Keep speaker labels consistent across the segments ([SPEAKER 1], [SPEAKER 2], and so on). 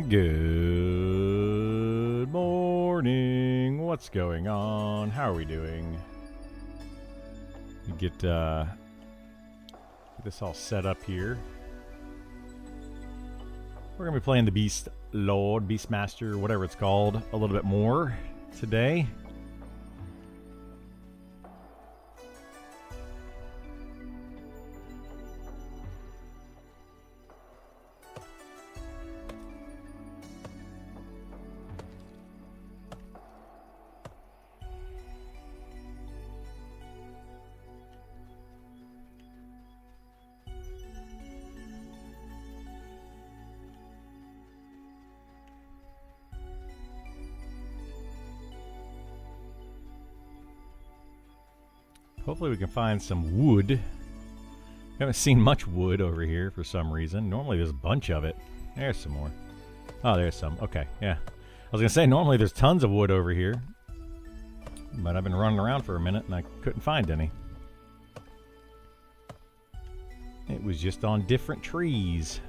[SPEAKER 1] Good morning. What's going on? How are we doing? You get this all set up here. We're gonna be playing the Beast Lord, Beastmaster, whatever it's called, a little bit more today. Hopefully we can find some wood. Haven't seen much wood over here for some reason. Normally there's a bunch of it. There's some more. Oh, there's some. Okay, yeah. I was going to say, normally there's tons of wood over here. But I've been running around for a minute and I couldn't find any. It was just on different trees.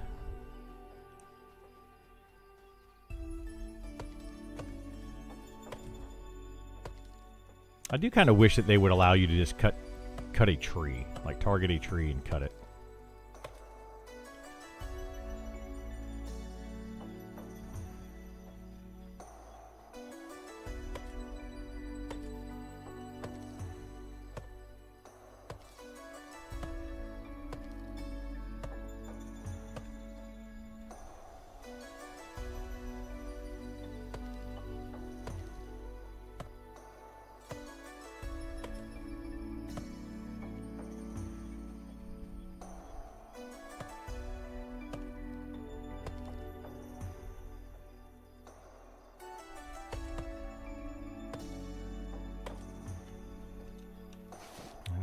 [SPEAKER 1] I do kind of wish that they would allow you to just cut a tree, like target a tree and cut it.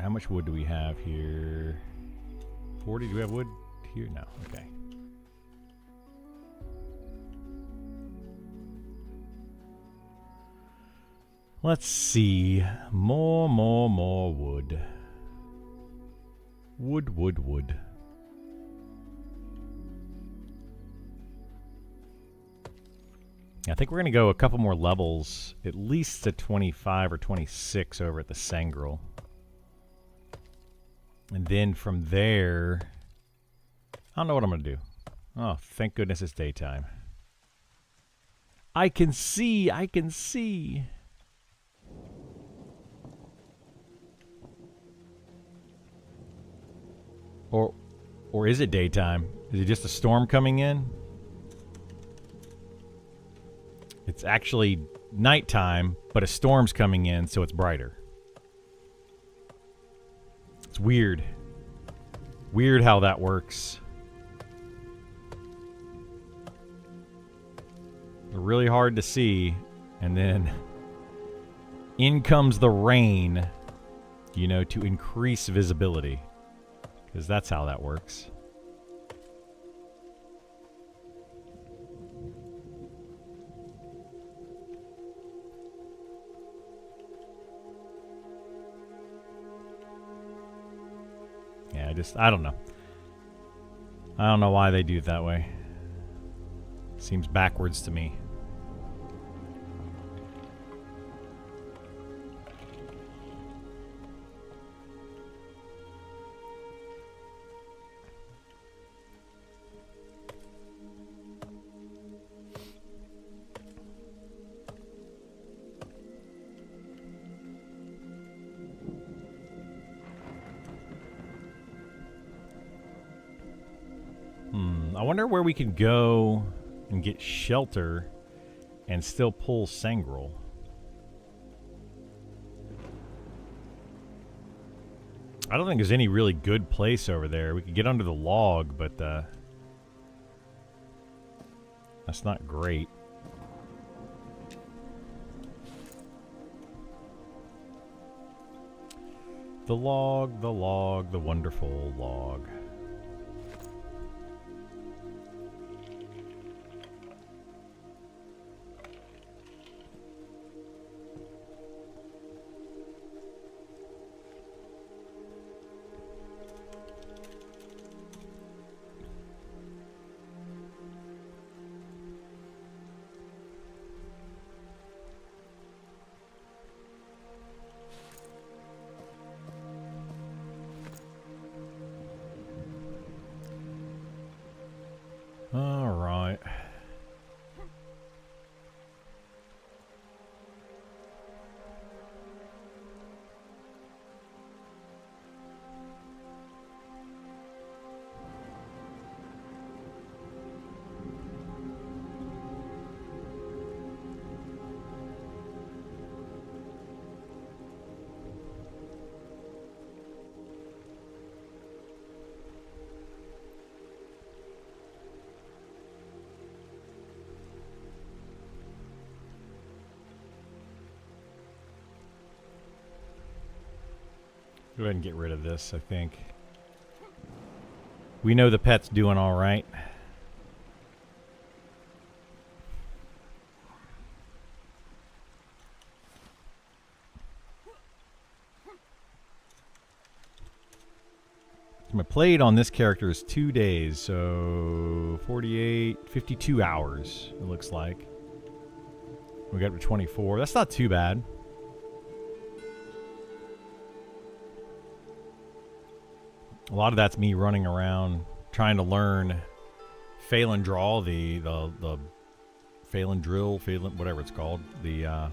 [SPEAKER 1] How much wood do we have here? 40? Do we have wood here? No. Okay. Let's see. More wood. Wood. I think we're going to go a couple more levels, at least to 25 or 26 over at the Sangrel. And then from there, I don't know what I'm going to do. Oh, thank goodness it's daytime. I can see. Or is it daytime? Is it just a storm coming in? It's actually nighttime, but a storm's coming in, so it's brighter. It's weird. Weird how that works. Really hard to see. And then in comes the rain, you know, to increase visibility. Because that's how that works. Yeah, I don't know. I don't know why they do it that way. Seems backwards to me. I wonder where we can go and get shelter and still pull Sangrel. I don't think there's any really good place over there. We could get under the log, but that's not great. The log, the wonderful log. All right. Go ahead and get rid of this, I think. We know the pet's doing all right. My plate on this character is 2 days, so 48, 52 hours, it looks like. We got up to 24. That's not too bad. A lot of that's me running around trying to learn Phelan Draw, the Phelan Drill, Phelan, whatever it's called, the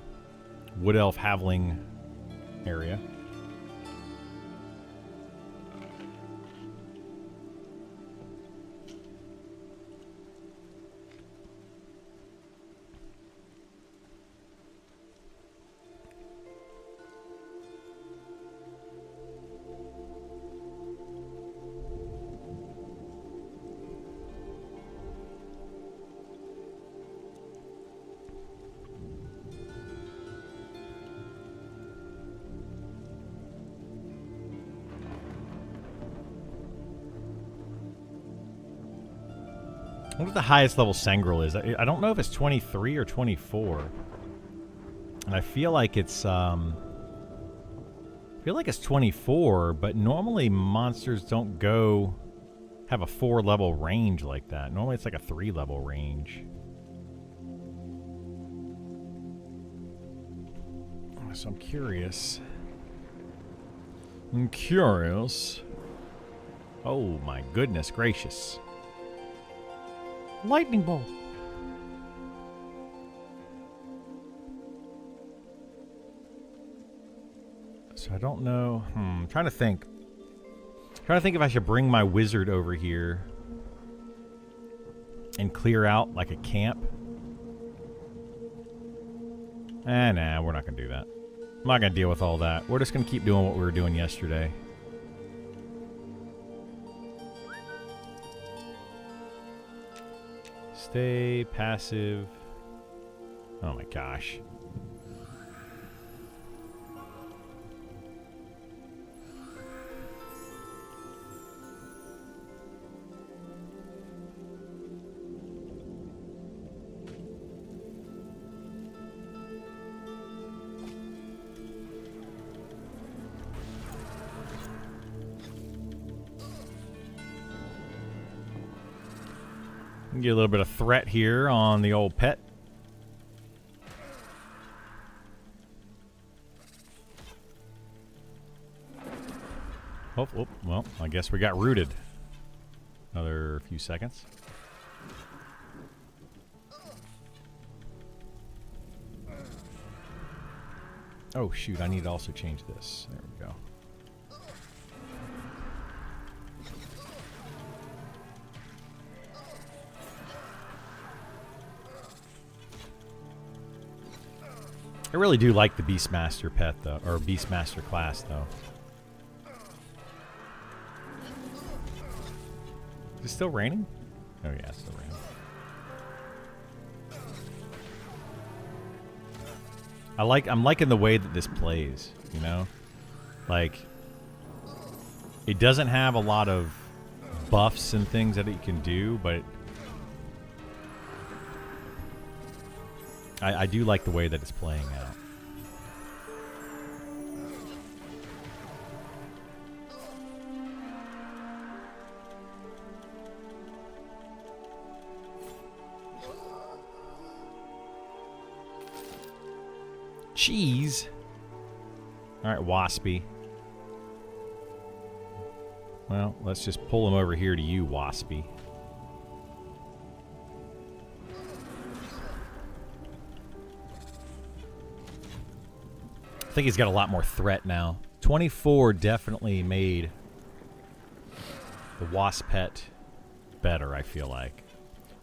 [SPEAKER 1] Wood Elf Haveling area. I wonder what the highest level Sangrel is. I don't know if it's 23 or 24. And I feel like it's 24, but normally monsters don't have a 4-level range like that. Normally it's like a 3-level range. So I'm curious. Oh my goodness gracious. Lightning bolt. So I don't know. I'm trying to think. If I should bring my wizard over here and clear out like a camp. Nah, we're not going to do that. I'm not going to deal with all that. We're just going to keep doing what we were doing yesterday. Stay passive. Oh my gosh. Get a little bit of threat here on the old pet. Oh, well, I guess we got rooted. Another few seconds. Oh, shoot, I need to also change this. There we go. I really do like the Beastmaster pet, though, or Beastmaster class, though. Is it still raining? Oh yeah, it's still raining. I'm liking the way that this plays, you know? Like, it doesn't have a lot of buffs and things that it can do, but I do like the way that it's playing out. Cheese. All right, Waspy. Well, let's just pull him over here to you, Waspy. I think he's got a lot more threat now. 24 definitely made the wasp pet better, I feel like.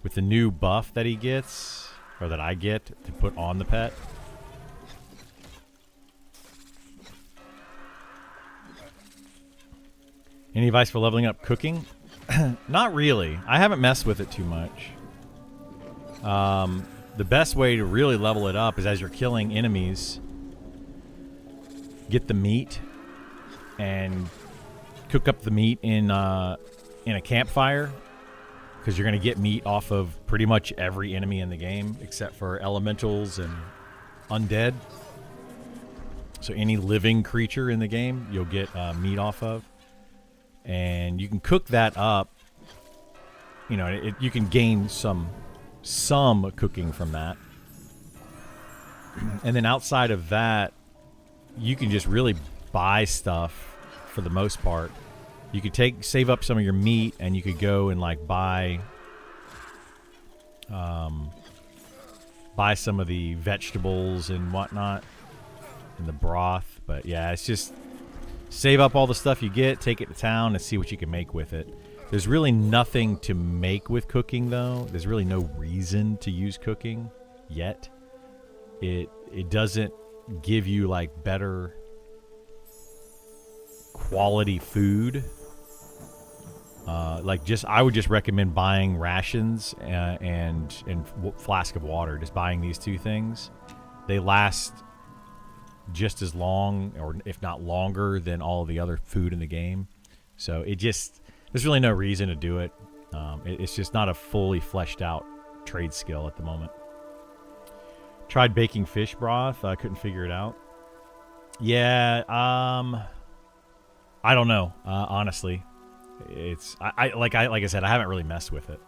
[SPEAKER 1] With the new buff that he gets, or that I get to put on the pet. Any advice for leveling up cooking? Not really. I haven't messed with it too much. The best way to really level it up is as you're killing enemies, get the meat and cook up the meat in a campfire, because you're going to get meat off of pretty much every enemy in the game except for elementals and undead. So any living creature in the game you'll get meat off of, and you can cook that up. You know, you can gain some cooking from that. And then outside of that, you can just really buy stuff for the most part. You could save up some of your meat, and you could go and like buy some of the vegetables and whatnot and the broth. But yeah, it's just save up all the stuff you get, take it to town, and see what you can make with it. There's really nothing to make with cooking, though. There's really no reason to use cooking yet. It doesn't give you like better quality food. I would just recommend buying rations and flask of water. Just buying these two things. They last just as long, or if not longer, than all of the other food in the game. So there's really no reason to do it. It's just not a fully fleshed out trade skill at the moment. Tried baking fish broth. I couldn't figure it out. Yeah, I don't know. Honestly, it's like I said, I haven't really messed with it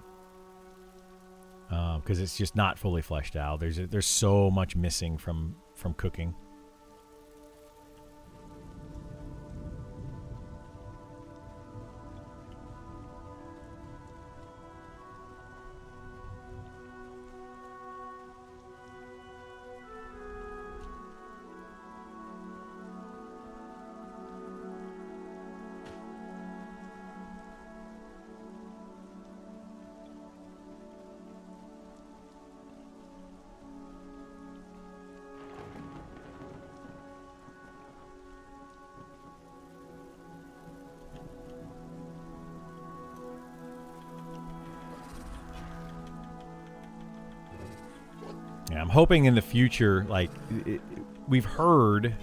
[SPEAKER 1] because it's just not fully fleshed out. There's so much missing from cooking. Yeah, I'm hoping in the future, like, we've heard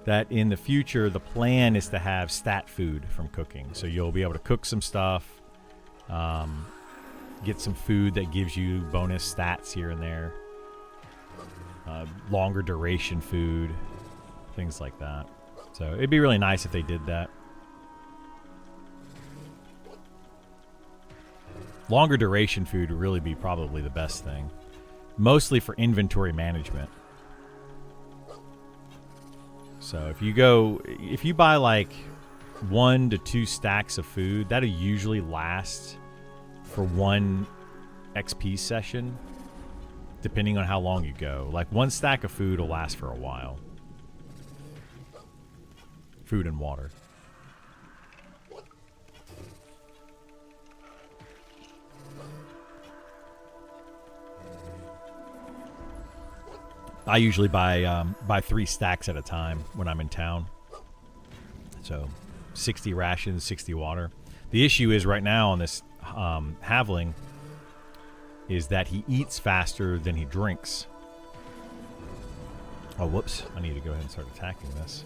[SPEAKER 1] that in the future the plan is to have stat food from cooking. So you'll be able to cook some stuff, get some food that gives you bonus stats here and there, longer duration food, things like that. So it'd be really nice if they did that. Longer duration food would really be probably the best thing. Mostly for inventory management. So if you buy like 1 to 2 stacks of food, that'll usually last for 1 XP session, depending on how long you go. Like 1 stack of food will last for a while. Food and water. I usually buy 3 stacks at a time when I'm in town. So 60 rations, 60 water. The issue is right now on this halfling is that he eats faster than he drinks. Oh, whoops. I need to go ahead and start attacking this.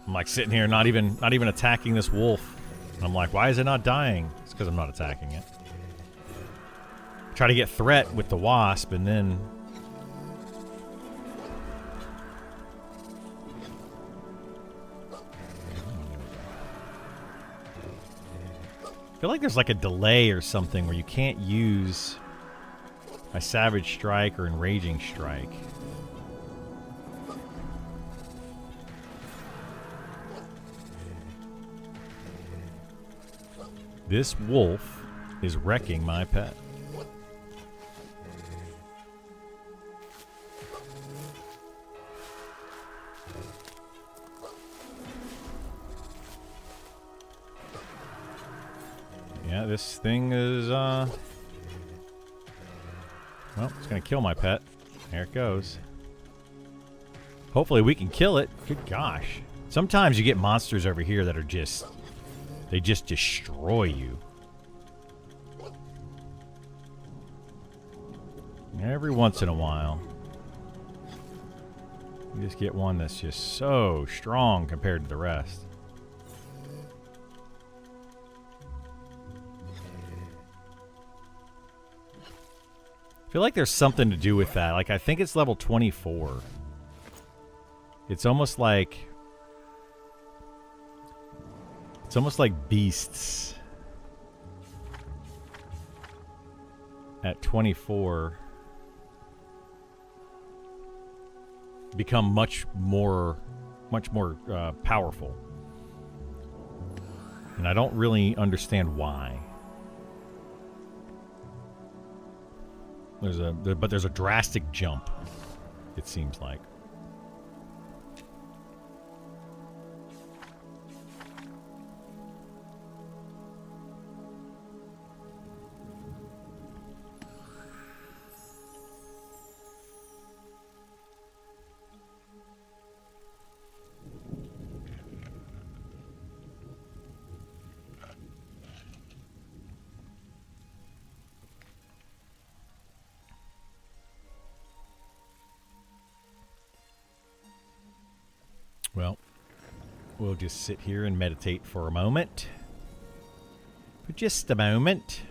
[SPEAKER 1] I'm like sitting here not even attacking this wolf. And I'm like, why is it not dying? It's because I'm not attacking it. Try to get threat with the wasp, and then I feel like there's like a delay or something where you can't use a Savage Strike or Enraging Strike. This wolf is wrecking my pet. Yeah, this thing is, well, it's gonna kill my pet. There it goes. Hopefully we can kill it. Good gosh. Sometimes you get monsters over here that are just... They just destroy you. Every once in a while. You just get one that's just so strong compared to the rest. I feel like there's something to do with that. Like, I think it's level 24. It's almost like... It's almost like beasts. At 24... become much more powerful. And I don't really understand why. But there's a drastic jump, it seems like. Well, we'll just sit here and meditate for a moment. For just a moment.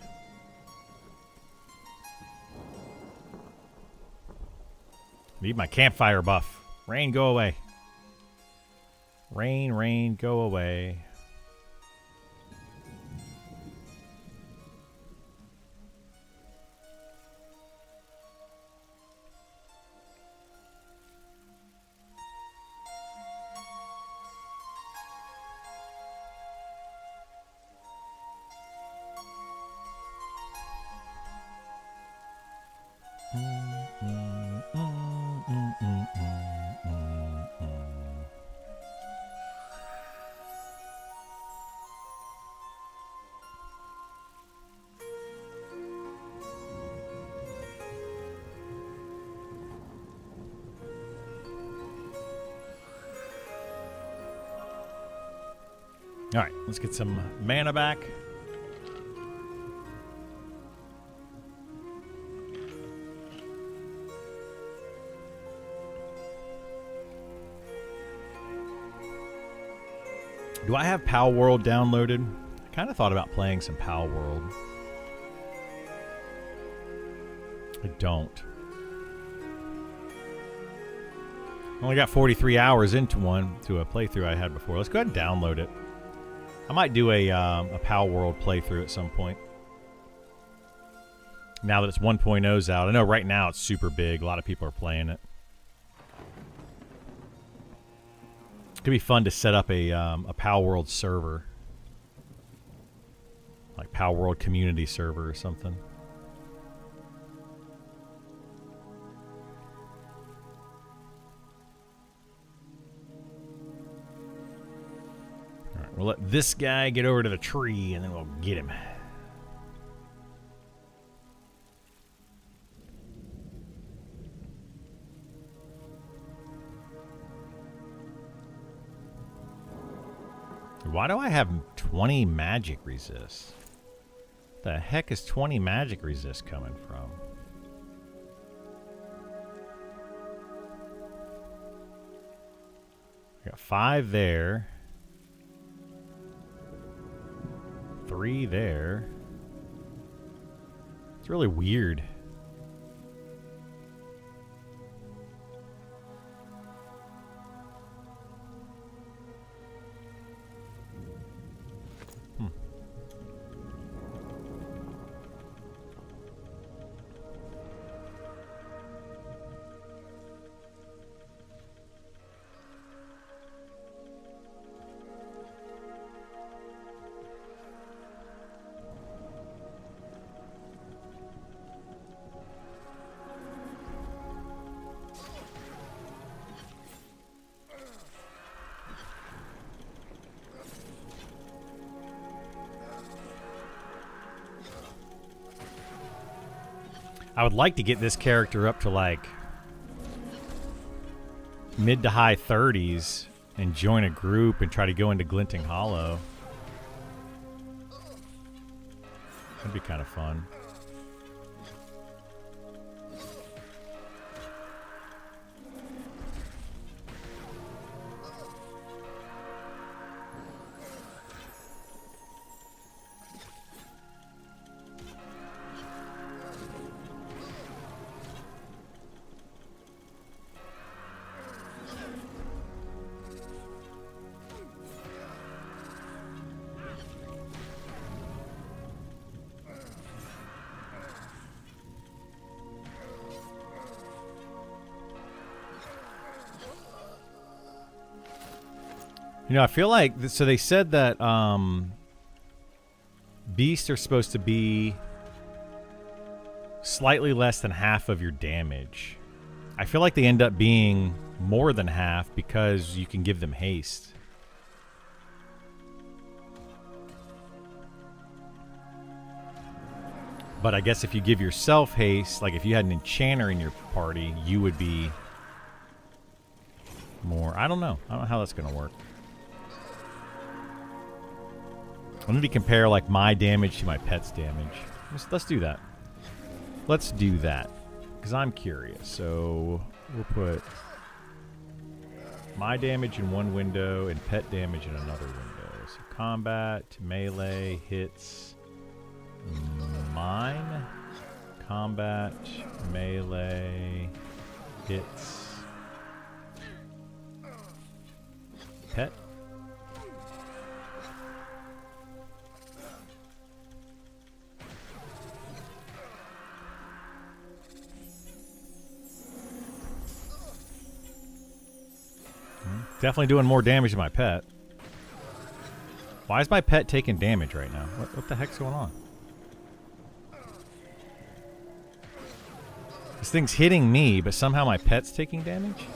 [SPEAKER 1] Need my campfire buff. Rain, go away. Rain, rain, go away. Alright, let's get some mana back. Do I have Pal World downloaded? I kind of thought about playing some Pal World. I don't. I only got 43 hours into a playthrough I had before. Let's go ahead and download it. I might do a Pal World playthrough at some point. Now that it's 1.0's out. I know right now it's super big. A lot of people are playing it. Could be fun to set up a Pal World server. Like Pal World community server or something. Alright, we'll let this guy get over to the tree and then we'll get him. Why do I have 20 magic resist? The heck is 20 magic resist coming from? I got 5 there. 3 there. It's really weird. I would like to get this character up to like mid to high 30s and join a group and try to go into Glinting Hollow. That'd be kind of fun. You know, I feel like, so they said that beasts are supposed to be slightly less than half of your damage. I feel like they end up being more than half because you can give them haste. But I guess if you give yourself haste, like if you had an enchanter in your party, you would be more. I don't know. I don't know how that's going to work. I need to compare like my damage to my pet's damage. Let's do that. Let's do that. Because I'm curious. So we'll put my damage in one window and pet damage in another window. So combat, melee, hits, mine, combat, melee, hits, pet. Definitely doing more damage than my pet. Why is my pet taking damage right now? What the heck's going on? This thing's hitting me, but somehow my pet's taking damage?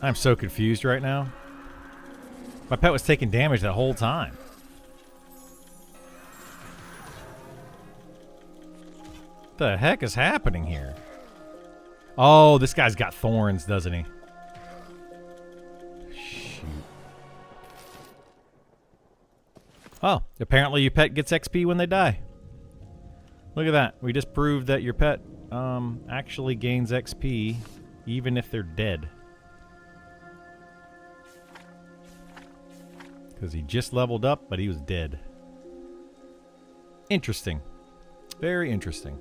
[SPEAKER 1] I'm so confused right now. My pet was taking damage that whole time. What the heck is happening here? Oh, this guy's got thorns, doesn't he? Shoot. Oh, apparently your pet gets XP when they die. Look at that. We just proved that your pet actually gains XP even if they're dead. Because he just leveled up, but he was dead. Interesting. Very interesting.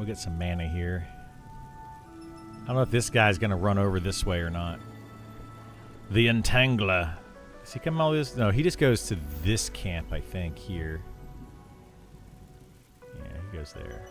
[SPEAKER 1] get some mana here. I don't know if this guy's going to run over this way or not. The Entangler. Does he come all this? No, he just goes to this camp, I think, here. Yeah, he goes there.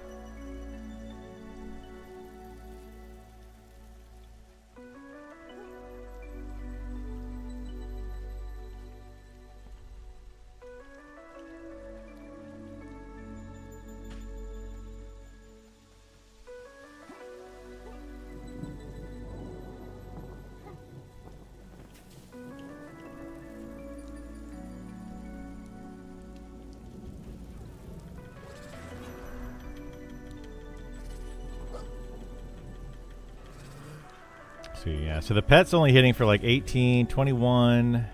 [SPEAKER 1] Yeah, so the pet's only hitting for like 18, 21,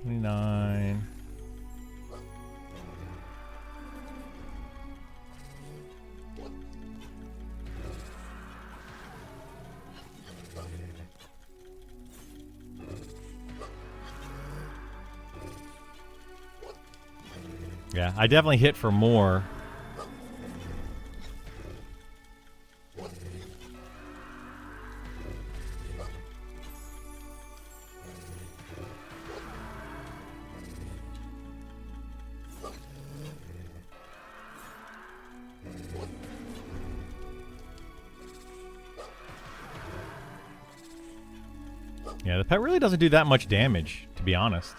[SPEAKER 1] 29. Yeah, I definitely hit for more. Yeah, the pet really doesn't do that much damage, to be honest.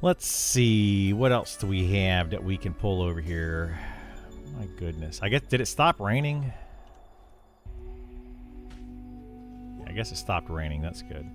[SPEAKER 1] Let's see, what else do we have that we can pull over here? My goodness. I guess, did it stop raining? Yeah, I guess it stopped raining. That's good.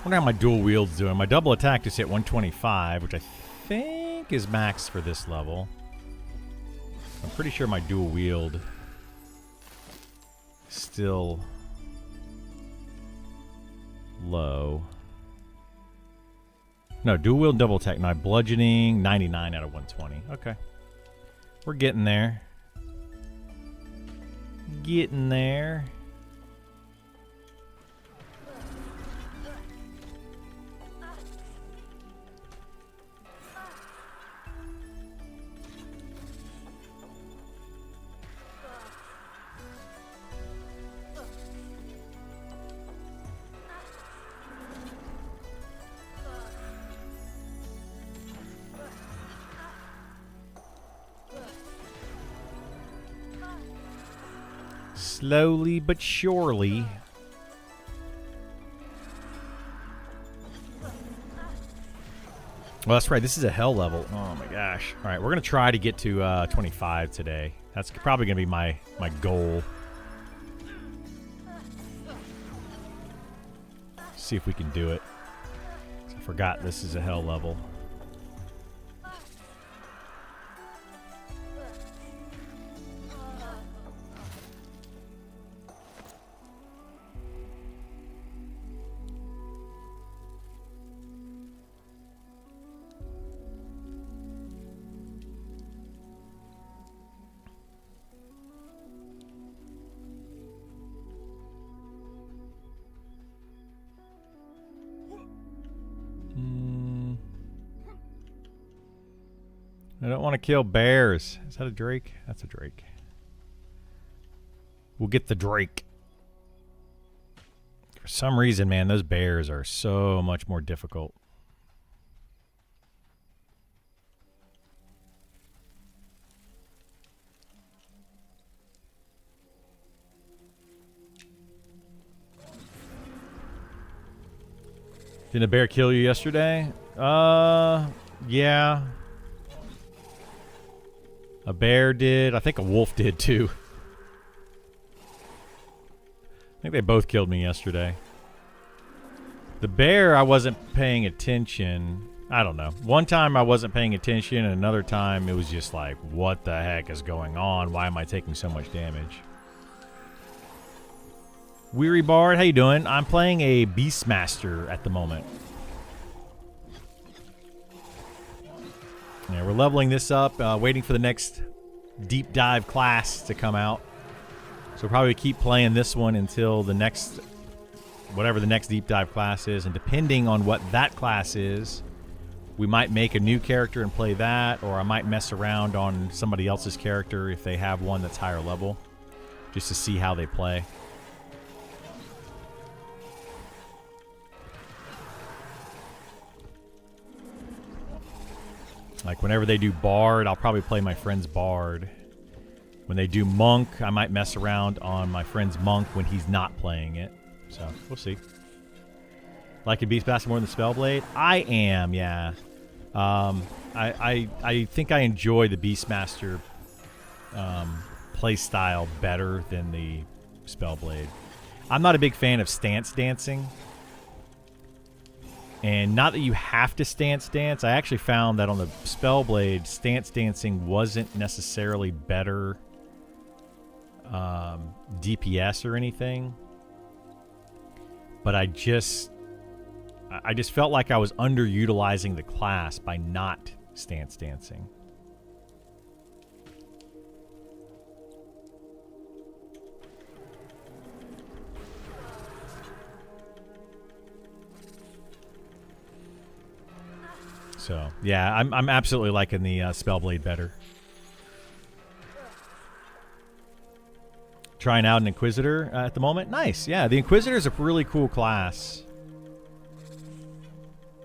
[SPEAKER 1] I wonder how my dual wield's doing. My double attack just hit 125, which I think is max for this level. I'm pretty sure my dual wield is still low. No, dual wield, double attack. No, bludgeoning, 99 out of 120. Okay. We're getting there. Getting there. Slowly but surely. Well, that's right. This is a hell level. Oh my gosh. All right, we're going to try to get to 25 today. That's probably going to be my goal. See if we can do it. I forgot this is a hell level. I don't want to kill bears. Is that a drake? That's a drake. We'll get the drake. For some reason, man, those bears are so much more difficult. Didn't a bear kill you yesterday? Yeah. A bear did. I think a wolf did too. I think they both killed me yesterday. The bear, I wasn't paying attention. I don't know. One time I wasn't paying attention, and another time it was just like, what the heck is going on? Why am I taking so much damage? Weary Bard, how you doing? I'm playing a Beastmaster at the moment. Yeah, we're leveling this up, waiting for the next deep dive class to come out. So we'll probably keep playing this one until the next, whatever the next deep dive class is. And depending on what that class is, we might make a new character and play that, or I might mess around on somebody else's character if they have one that's higher level, just to see how they play. Like whenever they do Bard, I'll probably play my friend's Bard. When they do Monk, I might mess around on my friend's Monk when he's not playing it. So, we'll see. Like a Beastmaster more than Spellblade? I am, yeah. I think I enjoy the Beastmaster play style better than the Spellblade. I'm not a big fan of stance dancing. And not that you have to stance dance. I actually found that on the Spellblade, stance dancing wasn't necessarily better DPS or anything. But I just felt like I was underutilizing the class by not stance dancing. So, yeah, I'm absolutely liking the Spellblade better. Trying out an Inquisitor at the moment. Nice, yeah. The Inquisitor is a really cool class.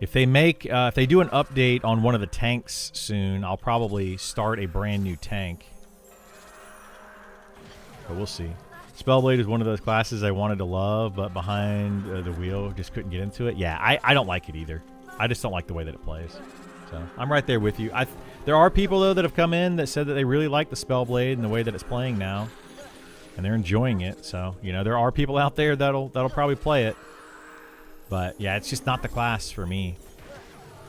[SPEAKER 1] If they make, if they do an update on one of the tanks soon, I'll probably start a brand new tank. But we'll see. Spellblade is one of those classes I wanted to love, but behind the wheel, just couldn't get into it. Yeah, I don't like it either. I just don't like the way that it plays. So I'm right there with you. There are people, though, that have come in that said that they really like the Spellblade and the way that it's playing now. And they're enjoying it. So, you know, there are people out there that'll probably play it. But, yeah, it's just not the class for me.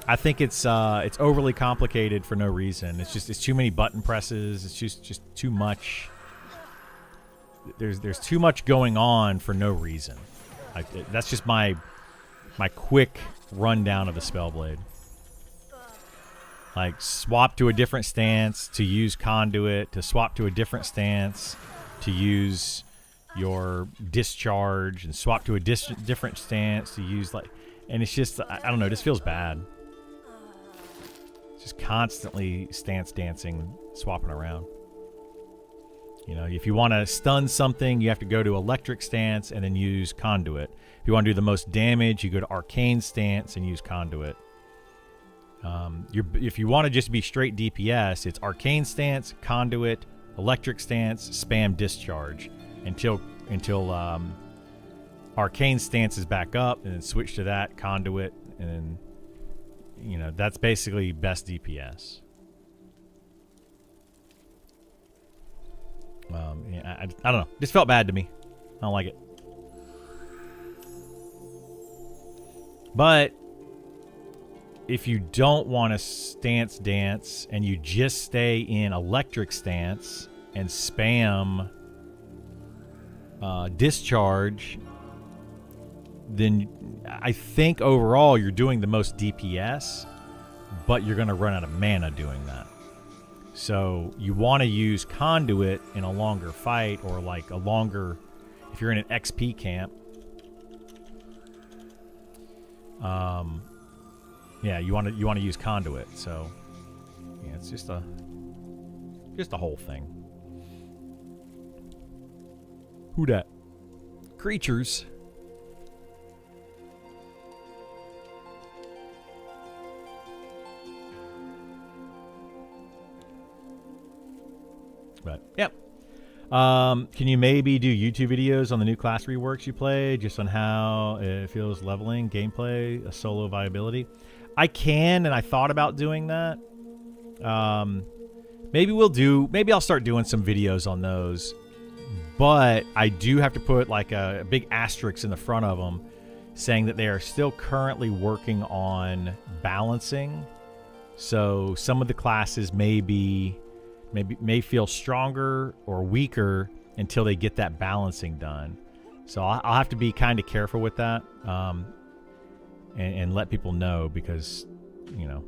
[SPEAKER 1] I think it's overly complicated for no reason. It's too many button presses. It's just too much. There's too much going on for no reason. That's just my quick rundown of the Spellblade. Like, swap to a different stance to use Conduit, to swap to a different stance to use your Discharge, and swap to a different stance to use, like, and it's just, I don't know, it just feels bad. Just constantly stance dancing, swapping around. You know, if you want to stun something, you have to go to Electric Stance and then use Conduit. If you want to do the most damage, you go to Arcane Stance and use Conduit. If you want to just be straight DPS, it's Arcane Stance, Conduit, Electric Stance, spam Discharge. until Arcane Stance is back up, and then switch to that Conduit, and then, you know, that's basically best DPS. Yeah, I don't know. Just felt bad to me. I don't like it. But if you don't want to stance dance and you just stay in electric stance and spam discharge, then I think overall you're doing the most DPS, but you're going to run out of mana doing that. So you want to use Conduit in a longer fight, or like a longer, if you're in an XP camp. Yeah, you want to use Conduit. So yeah, it's just a whole thing. Who dat? Creatures. But yep. Can you maybe do YouTube videos on the new class reworks you play, just on how it feels leveling, gameplay, a solo viability? I can, and I thought about doing that. Maybe I'll start doing some videos on those, but I do have to put like a big asterisk in the front of them saying that they are still currently working on balancing. So some of the classes may feel stronger or weaker until they get that balancing done. So I'll have to be kind of careful with that, and let people know, because, you know.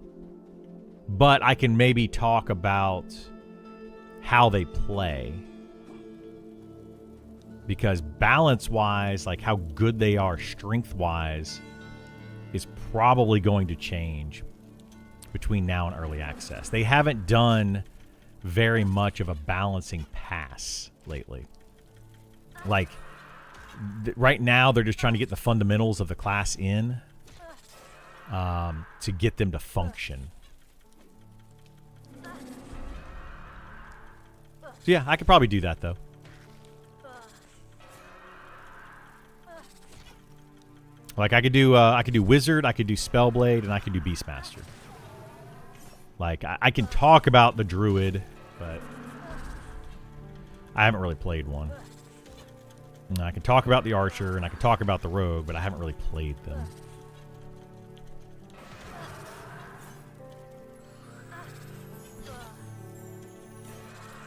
[SPEAKER 1] But I can maybe talk about how they play, because balance-wise, like how good they are strength-wise, is probably going to change between now and early access. They haven't done very much of a balancing pass lately. Like, right now they're just trying to get the fundamentals of the class in, to get them to function. So yeah, I could probably do that though. Like I could do Wizard, I could do Spellblade, and I could do Beastmaster. Like, I can talk about the Druid, but I haven't really played one. And I can talk about the Archer, and I can talk about the Rogue, but I haven't really played them.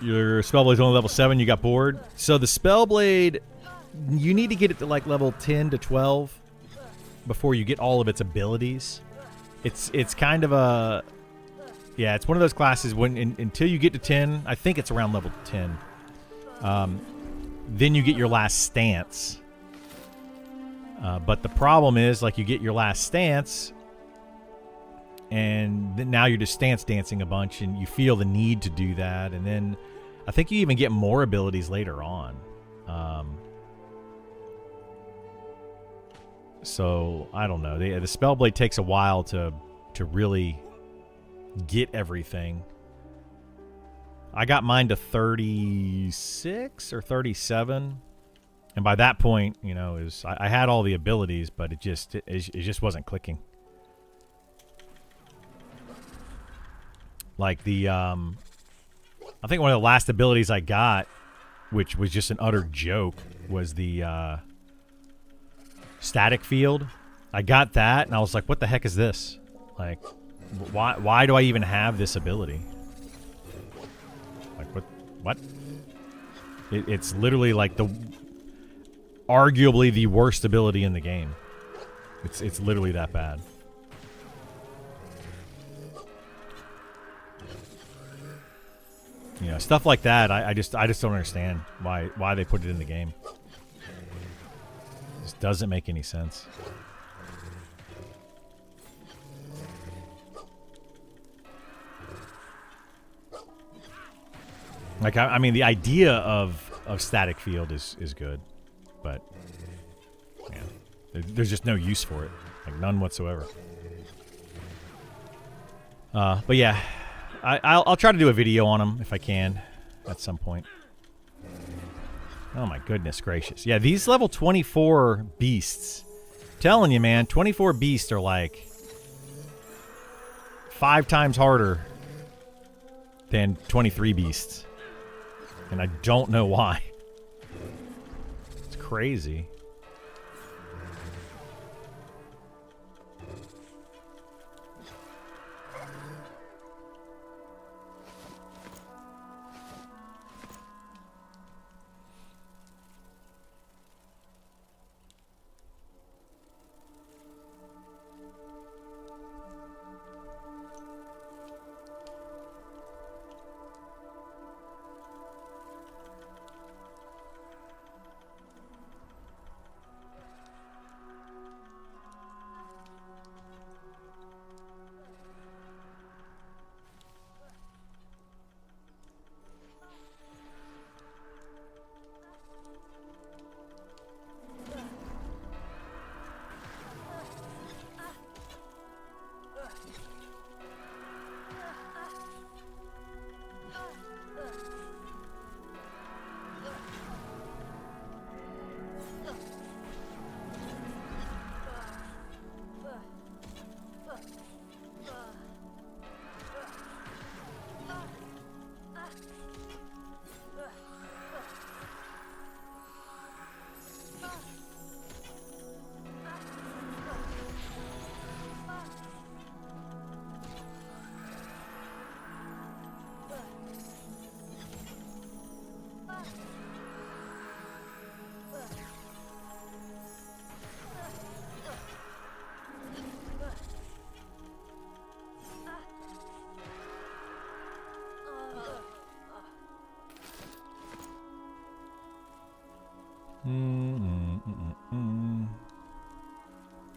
[SPEAKER 1] Your Spellblade's only level 7, you got bored. So the Spellblade, you need to get it to like level 10 to 12 before you get all of its abilities. It's kind of a... Yeah, it's one of those classes when until you get to 10, I think it's around level 10. Then you get your last stance. But the problem is, like, you get your last stance, and then now you're just stance dancing a bunch, and you feel the need to do that. And then I think you even get more abilities later on. So I don't know. The Spellblade takes a while to really get everything. I got mine to 36 or 37, and by that point, you know, I had all the abilities, but it just wasn't clicking. Like the I think one of the last abilities I got, which was just an utter joke, was the static field. I got that, and I was like, what the heck is this? Like, why do I even have this ability? Like, what? It's literally like arguably the worst ability in the game. It's literally that bad. You know, stuff like that, I just don't understand why they put it in the game. It just doesn't make any sense. Like, I mean, the idea of static field is good, but yeah, there's just no use for it, like none whatsoever. But yeah, I'll try to do a video on them if I can at some point. Oh my goodness gracious. Yeah, these level 24 beasts. Telling you, man, 24 beasts are like 5 times harder than 23 beasts. And I don't know why. It's crazy.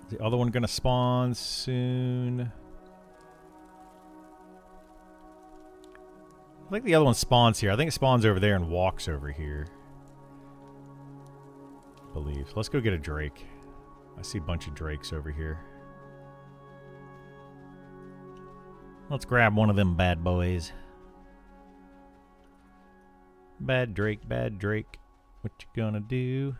[SPEAKER 1] Is the other one gonna spawn soon? I think the other one spawns here. I think it spawns over there and walks over here. I believe. Let's go get a drake. I see a bunch of drakes over here. Let's grab one of them bad boys. Bad drake, bad drake. What you gonna do?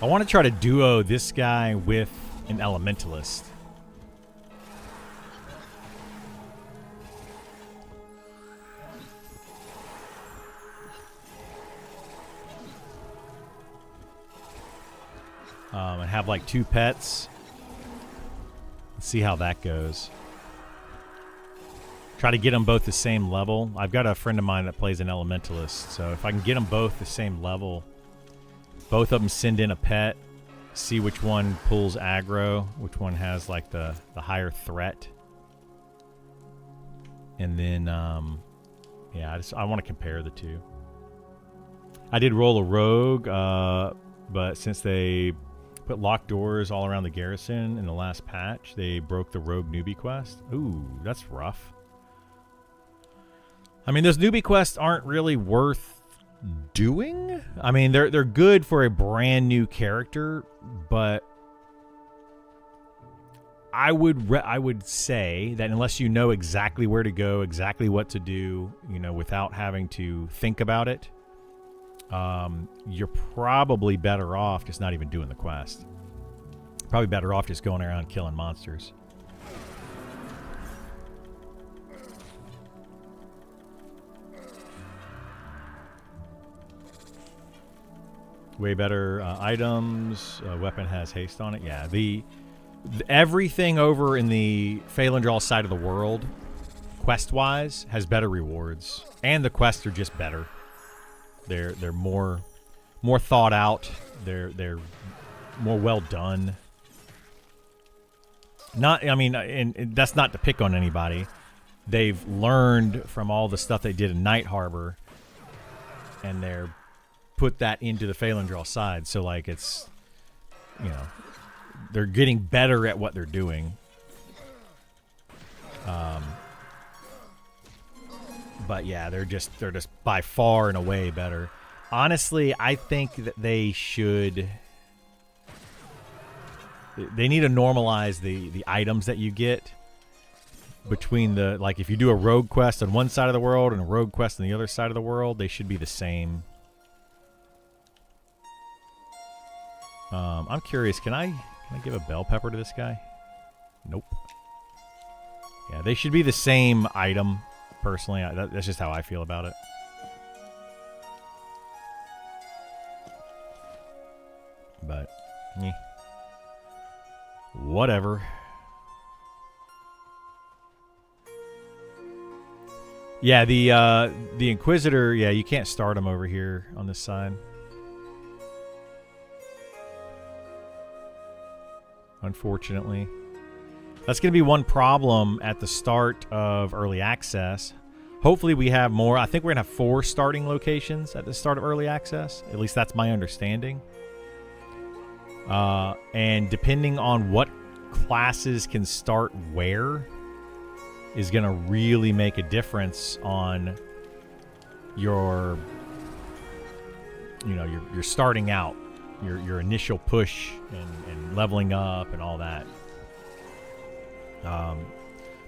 [SPEAKER 1] I want to try to duo this guy with an elementalist. And have like 2 pets. Let's see how that goes. Try to get them both the same level. I've got a friend of mine that plays an elementalist, so if I can get them both the same level, both of them send in a pet, see which one pulls aggro, which one has like the higher threat. And then, yeah, I want to compare the two. I did roll a rogue, but since they put locked doors all around the garrison in the last patch, they broke the rogue newbie quest. Ooh, that's rough. I mean, those newbie quests aren't really worth doing. I mean, they're good for a brand new character, but I would say that unless you know exactly where to go, exactly what to do, you know, without having to think about it, you're probably better off just not even doing the quest. Probably better off just going around killing monsters. Way better items. Weapon has haste on it. Yeah, everything over in the Phalandraw side of the world, quest-wise, has better rewards, and the quests are just better. They're more thought out. They're more well done. And that's not to pick on anybody. They've learned from all the stuff they did in Night Harbor, and they're put that into the Phalandraw side. So, like, it's, you know, they're getting better at what they're doing. But yeah, they're just by far and away better. Honestly, I think that they need to normalize the items that you get between the, like, if you do a rogue quest on one side of the world and a rogue quest on the other side of the world, they should be the same. I'm curious, can I give a bell pepper to this guy? Nope. Yeah, they should be the same item, personally. That's just how I feel about it. But, whatever. Yeah, the Inquisitor, yeah, you can't start him over here on this side. Unfortunately. That's going to be one problem at the start of Early Access. Hopefully we have more. I think we're going to have 4 starting locations at the start of Early Access. At least that's my understanding. And depending on what classes can start where is going to really make a difference on your, you know, your starting out, your initial push and leveling up and all that.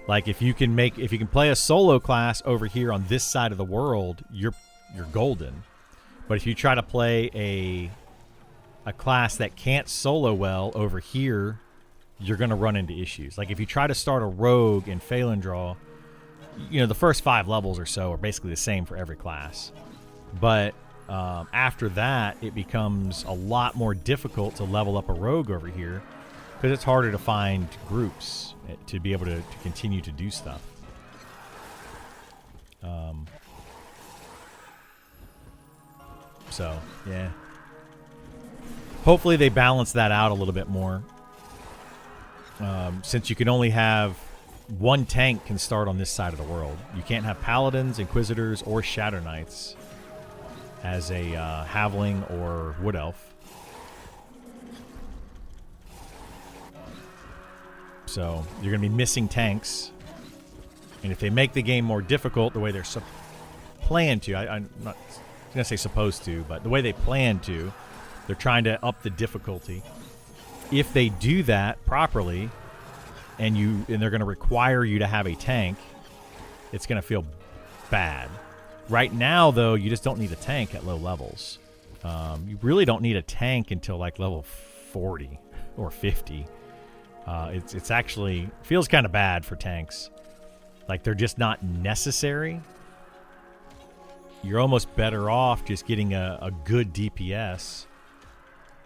[SPEAKER 1] Like if you can play a solo class over here on this side of the world, you're golden. But if you try to play a class that can't solo well over here, you're going to run into issues. Like if you try to start a rogue in Phalandraw, you know, the first 5 levels or so are basically the same for every class. But after that, it becomes a lot more difficult to level up a rogue over here because it's harder to find groups to be able to continue to do stuff. So, yeah. Hopefully they balance that out a little bit more. Since you can only have one tank can start on this side of the world. You can't have Paladins, Inquisitors, or Shadow Knights as a Halfling or Wood Elf. So you're going to be missing tanks. And if they make the game more difficult the way they're planned to, I'm not going to say supposed to, but the way they plan to, they're trying to up the difficulty. If they do that properly, and they're going to require you to have a tank, it's going to feel bad. Right now, though, you just don't need a tank at low levels. You really don't need a tank until like level 40 or 50. It's actually feels kind of bad for tanks. Like they're just not necessary. You're almost better off just getting a good DPS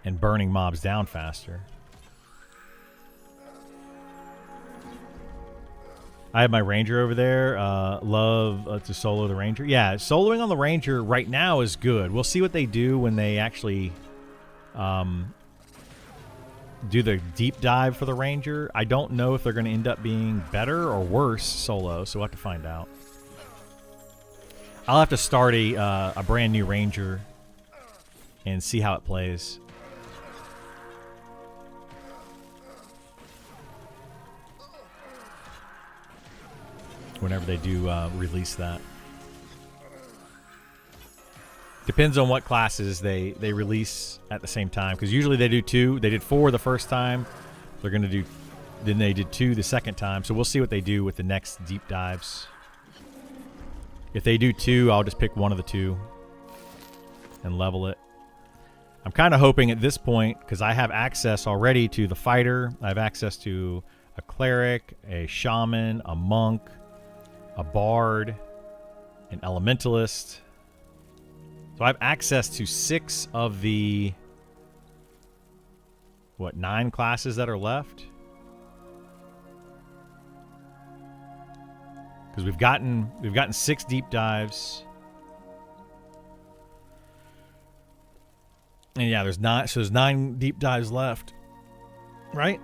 [SPEAKER 1] and burning mobs down faster. I have my Ranger over there. Love to solo the Ranger. Yeah, soloing on the Ranger right now is good. We'll see what they do when they actually do the deep dive for the Ranger. I don't know if they're going to end up being better or worse solo, so we'll have to find out. I'll have to start a brand new Ranger and see how it plays. Whenever they do release that. Depends on what classes they release at the same time. Because usually they do 2. They did 4 the first time. They're going to do... Then they did 2 the second time. So we'll see what they do with the next deep dives. If they do 2, I'll just pick one of the 2. And level it. I'm kind of hoping at this point, because I have access already to the fighter. I have access to a cleric, a shaman, a monk, a bard, an elementalist. So I have access to 6 of the what, 9 classes that are left? Because we've gotten 6 deep dives. And yeah, there's 9 deep dives left. Right?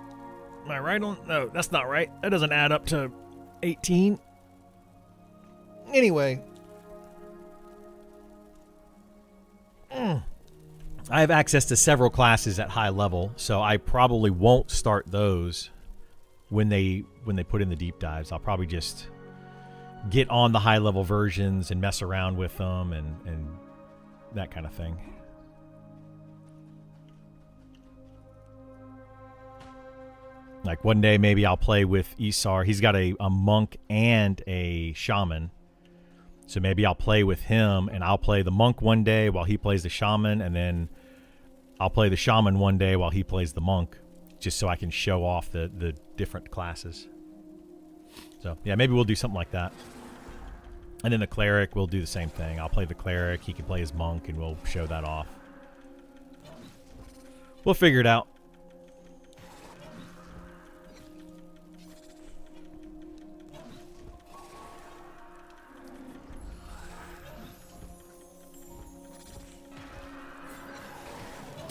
[SPEAKER 1] Am I right on? No, that's not right. That doesn't add up to 18. Anyway. I have access to several classes at high level, so I probably won't start those when they put in the deep dives. I'll probably just get on the high level versions and mess around with them and that kind of thing. Like one day maybe I'll play with Isar. He's got a monk and a shaman. So maybe I'll play with him and I'll play the monk one day while he plays the shaman, and then I'll play the shaman one day while he plays the monk, just so I can show off the different classes. So yeah, maybe we'll do something like that. And then the cleric will do the same thing. I'll play the cleric, he can play his monk, and we'll show that off. We'll figure it out.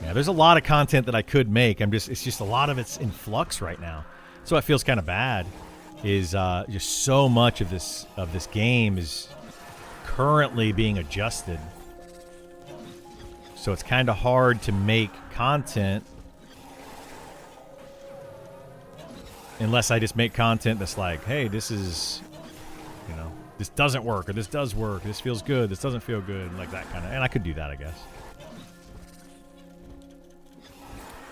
[SPEAKER 1] Yeah, there's a lot of content that I could make. It's just a lot of it's in flux right now. So it feels kind of bad. Is just so much of this game is currently being adjusted. So it's kind of hard to make content unless I just make content that's like, hey, this is, you know, this doesn't work, or this does work, this feels good, this doesn't feel good, like that kind of. And I could do that, I guess.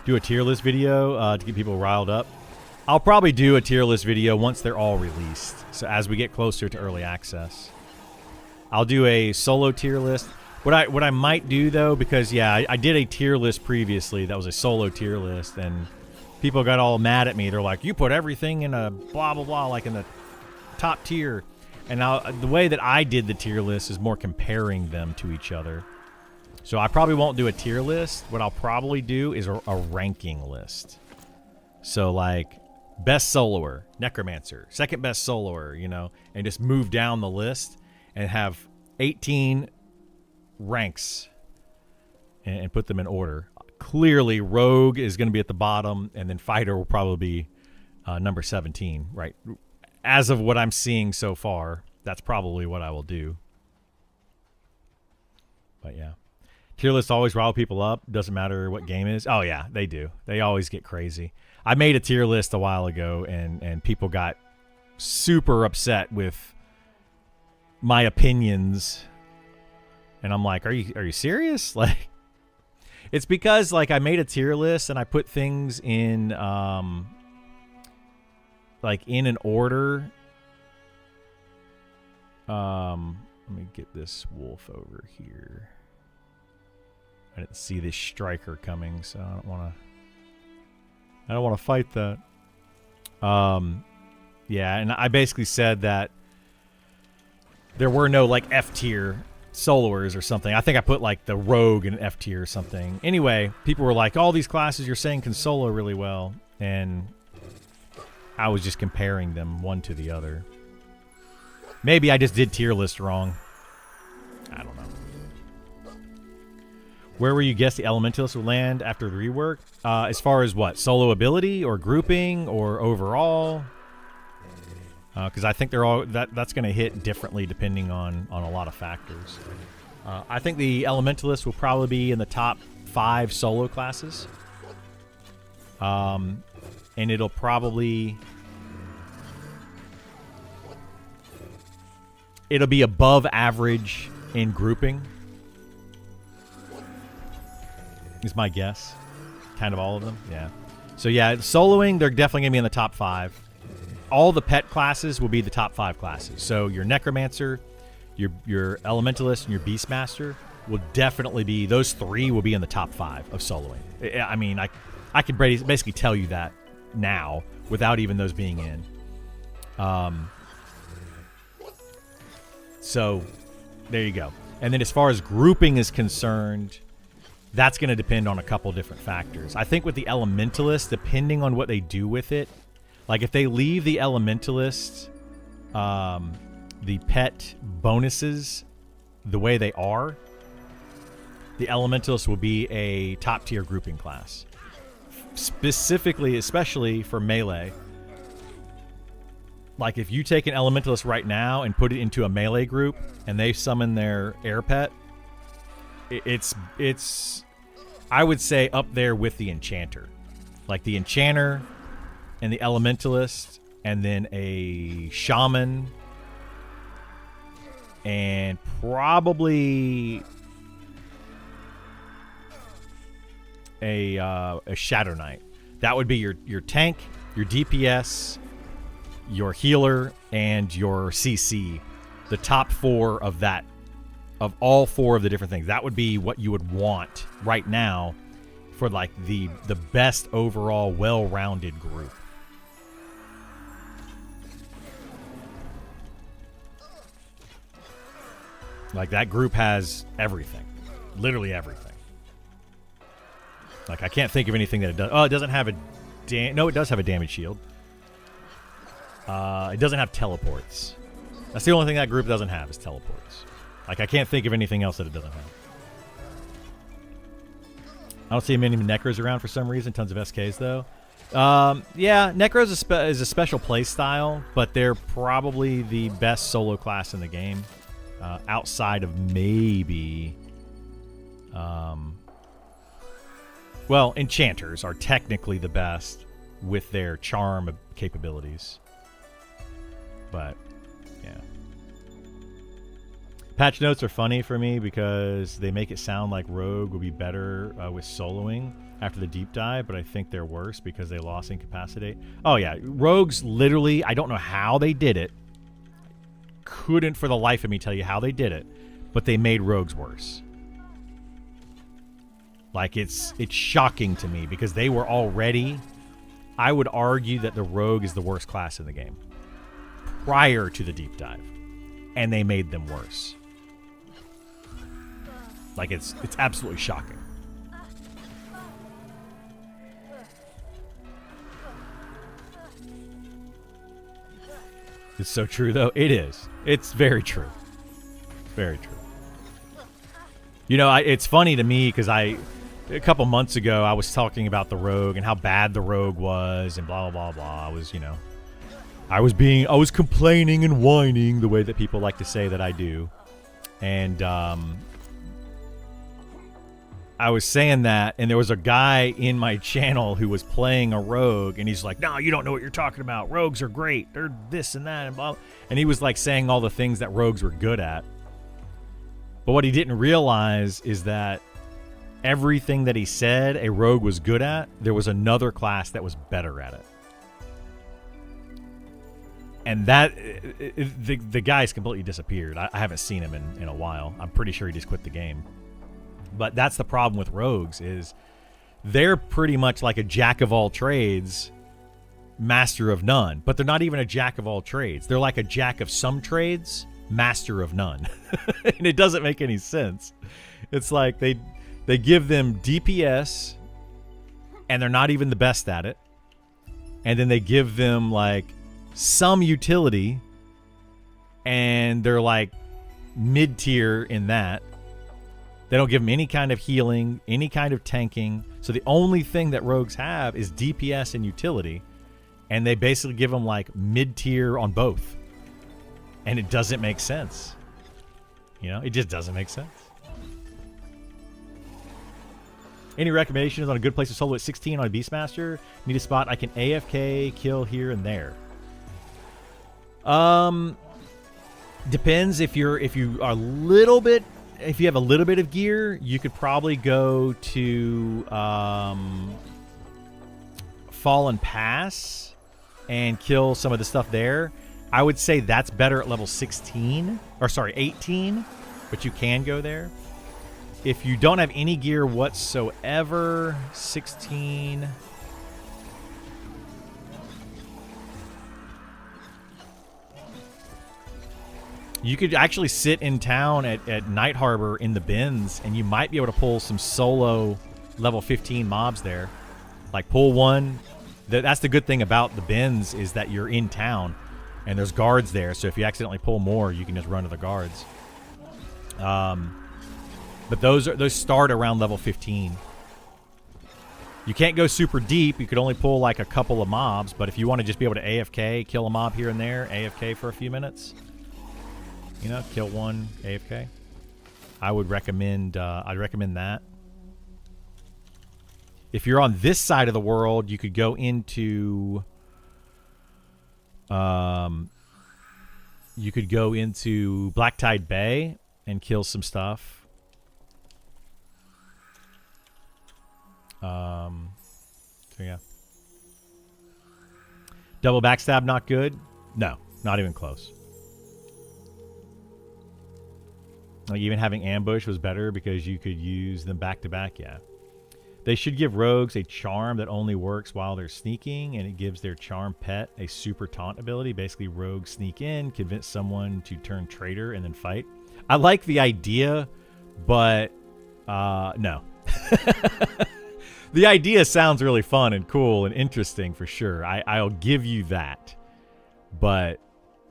[SPEAKER 1] Do a tier list video to get people riled up. I'll probably do a tier list video once they're all released. So as we get closer to early access, I'll do a solo tier list. What I might do though, because yeah, I did a tier list previously that was a solo tier list, and people got all mad at me. They're like, you put everything in a blah blah blah, like in the top tier. And now the way that I did the tier list is more comparing them to each other. So I probably won't do a tier list. What I'll probably do is a ranking list. So like best soloer, necromancer, second best soloer, you know, and just move down the list and have 18 ranks and put them in order. Clearly rogue is going to be at the bottom, and then fighter will probably be number 17, right? As of what I'm seeing so far, that's probably what I will do. But yeah. Tier lists always rile people up. Doesn't matter what game it is. Oh, yeah, they do. They always get crazy. I made a tier list a while ago, and people got super upset with my opinions. And I'm like, are you serious? Like, it's because, like, I made a tier list, and I put things in, like, in an order. Let me get this wolf over here. I didn't see this striker coming, so I don't want to fight that. Yeah, and I basically said that there were no like F tier soloers or something. I think I put like the rogue in F tier or something. Anyway, people were like, all these classes you're saying can solo really well, and I was just comparing them one to the other. Maybe I just did tier list wrong. I don't know. Where will you guess the Elementalist will land after the rework? As far as what? Solo ability or grouping or overall? Because I think they're all that's going to hit differently depending on a lot of factors. I think the Elementalist will probably be in the top 5 solo classes. And it'll probably... It'll be above average in grouping. Is my guess. Kind of all of them. Yeah. So yeah, soloing, they're definitely going to be in the top 5. All the pet classes will be the top 5 classes. So your Necromancer, your Elementalist, and your Beastmaster will definitely be, those 3 will be in the top 5 of soloing. I mean, I can basically tell you that now without even those being in. So there you go. And then as far as grouping is concerned, that's going to depend on a couple different factors. I think with the Elementalist, depending on what they do with it, like if they leave the Elementalist, the pet bonuses the way they are, the Elementalist will be a top tier grouping class. Specifically, especially for melee. Like if you take an Elementalist right now and put it into a melee group and they summon their air pet, it's I would say up there with the Enchanter. Like the Enchanter and the Elementalist and then a Shaman and probably a Shadow Knight. That would be your tank, your DPS, your healer, and your CC. The top 4 of that, of all 4 of the different things. That would be what you would want right now for like the best overall well-rounded group. Like that group has everything. Literally everything. Like I can't think of anything that it does. Oh, it doesn't have a no, it does have a damage shield. It doesn't have teleports. That's the only thing that group doesn't have is teleports. Like I can't think of anything else that it doesn't have. I don't see many Necros around for some reason. Tons of SKs though. Yeah, Necros is a special play style, but they're probably the best solo class in the game. Outside of maybe... well, Enchanters are technically the best with their charm capabilities. But, yeah. Patch notes are funny for me because they make it sound like Rogue would be better with soloing after the deep dive, but I think they're worse because they lost Incapacitate. Oh, yeah. Rogues literally, I don't know how they did it. Couldn't for the life of me tell you how they did it, but they made Rogues worse. Like, it's shocking to me because they were already... I would argue that the Rogue is the worst class in the game prior to the deep dive, and they made them worse. Like, it's absolutely shocking. It's so true, though. It is. It's very true. Very true. You know, it's funny to me because a couple months ago, I was talking about the Rogue and how bad the Rogue was and blah, blah, blah, blah. I was, you know, I was complaining and whining the way that people like to say that I do. And I was saying that, and there was a guy in my channel who was playing a Rogue, and he's like, no, you don't know what you're talking about. Rogues are great. They're this and that and blah. And he was like saying all the things that Rogues were good at. But what he didn't realize is that everything that he said a Rogue was good at, there was another class that was better at it. And that, the guy's completely disappeared. I haven't seen him in a while. I'm pretty sure he just quit the game. But that's the problem with Rogues is they're pretty much like a jack of all trades, master of none. But they're not even a jack of all trades. They're like a jack of some trades, master of none. And it doesn't make any sense. It's like they give them DPS and they're not even the best at it. And then they give them like some utility and they're like mid-tier in that. They don't give them any kind of healing, any kind of tanking. So the only thing that Rogues have is DPS and utility. And they basically give them like mid-tier on both. And it doesn't make sense. You know, it just doesn't make sense. Any recommendations on a good place to solo at 16 on a Beastmaster? Need a spot I can AFK, kill here and there. Depends if you are a little bit. If you have a little bit of gear, you could probably go to Fallen Pass and kill some of the stuff there. I would say that's better at level 16, or sorry, 18, but you can go there. If you don't have any gear whatsoever, 16... You could actually sit in town at Night Harbor in the bins, and you might be able to pull some solo level 15 mobs there. Like pull one. That's the good thing about the bins is that you're in town, and there's guards there. So if you accidentally pull more, you can just run to the guards. But those start around level 15. You can't go super deep. You could only pull like a couple of mobs. But if you want to just be able to AFK, kill a mob here and there, AFK for a few minutes. You know, kill one, AFK. I would recommend. I'd recommend that. If you're on this side of the world, you could go into. You could go into Black Tide Bay and kill some stuff. So yeah. Double backstab, not good. No, not even close. Like even having ambush was better because you could use them back to back. Yeah. They should give rogues a charm that only works while they're sneaking, and it gives their charm pet a super taunt ability. Basically, rogues sneak in, convince someone to turn traitor, and then fight. I like the idea, but no. The idea sounds really fun and cool and interesting for sure. I'll give you that. But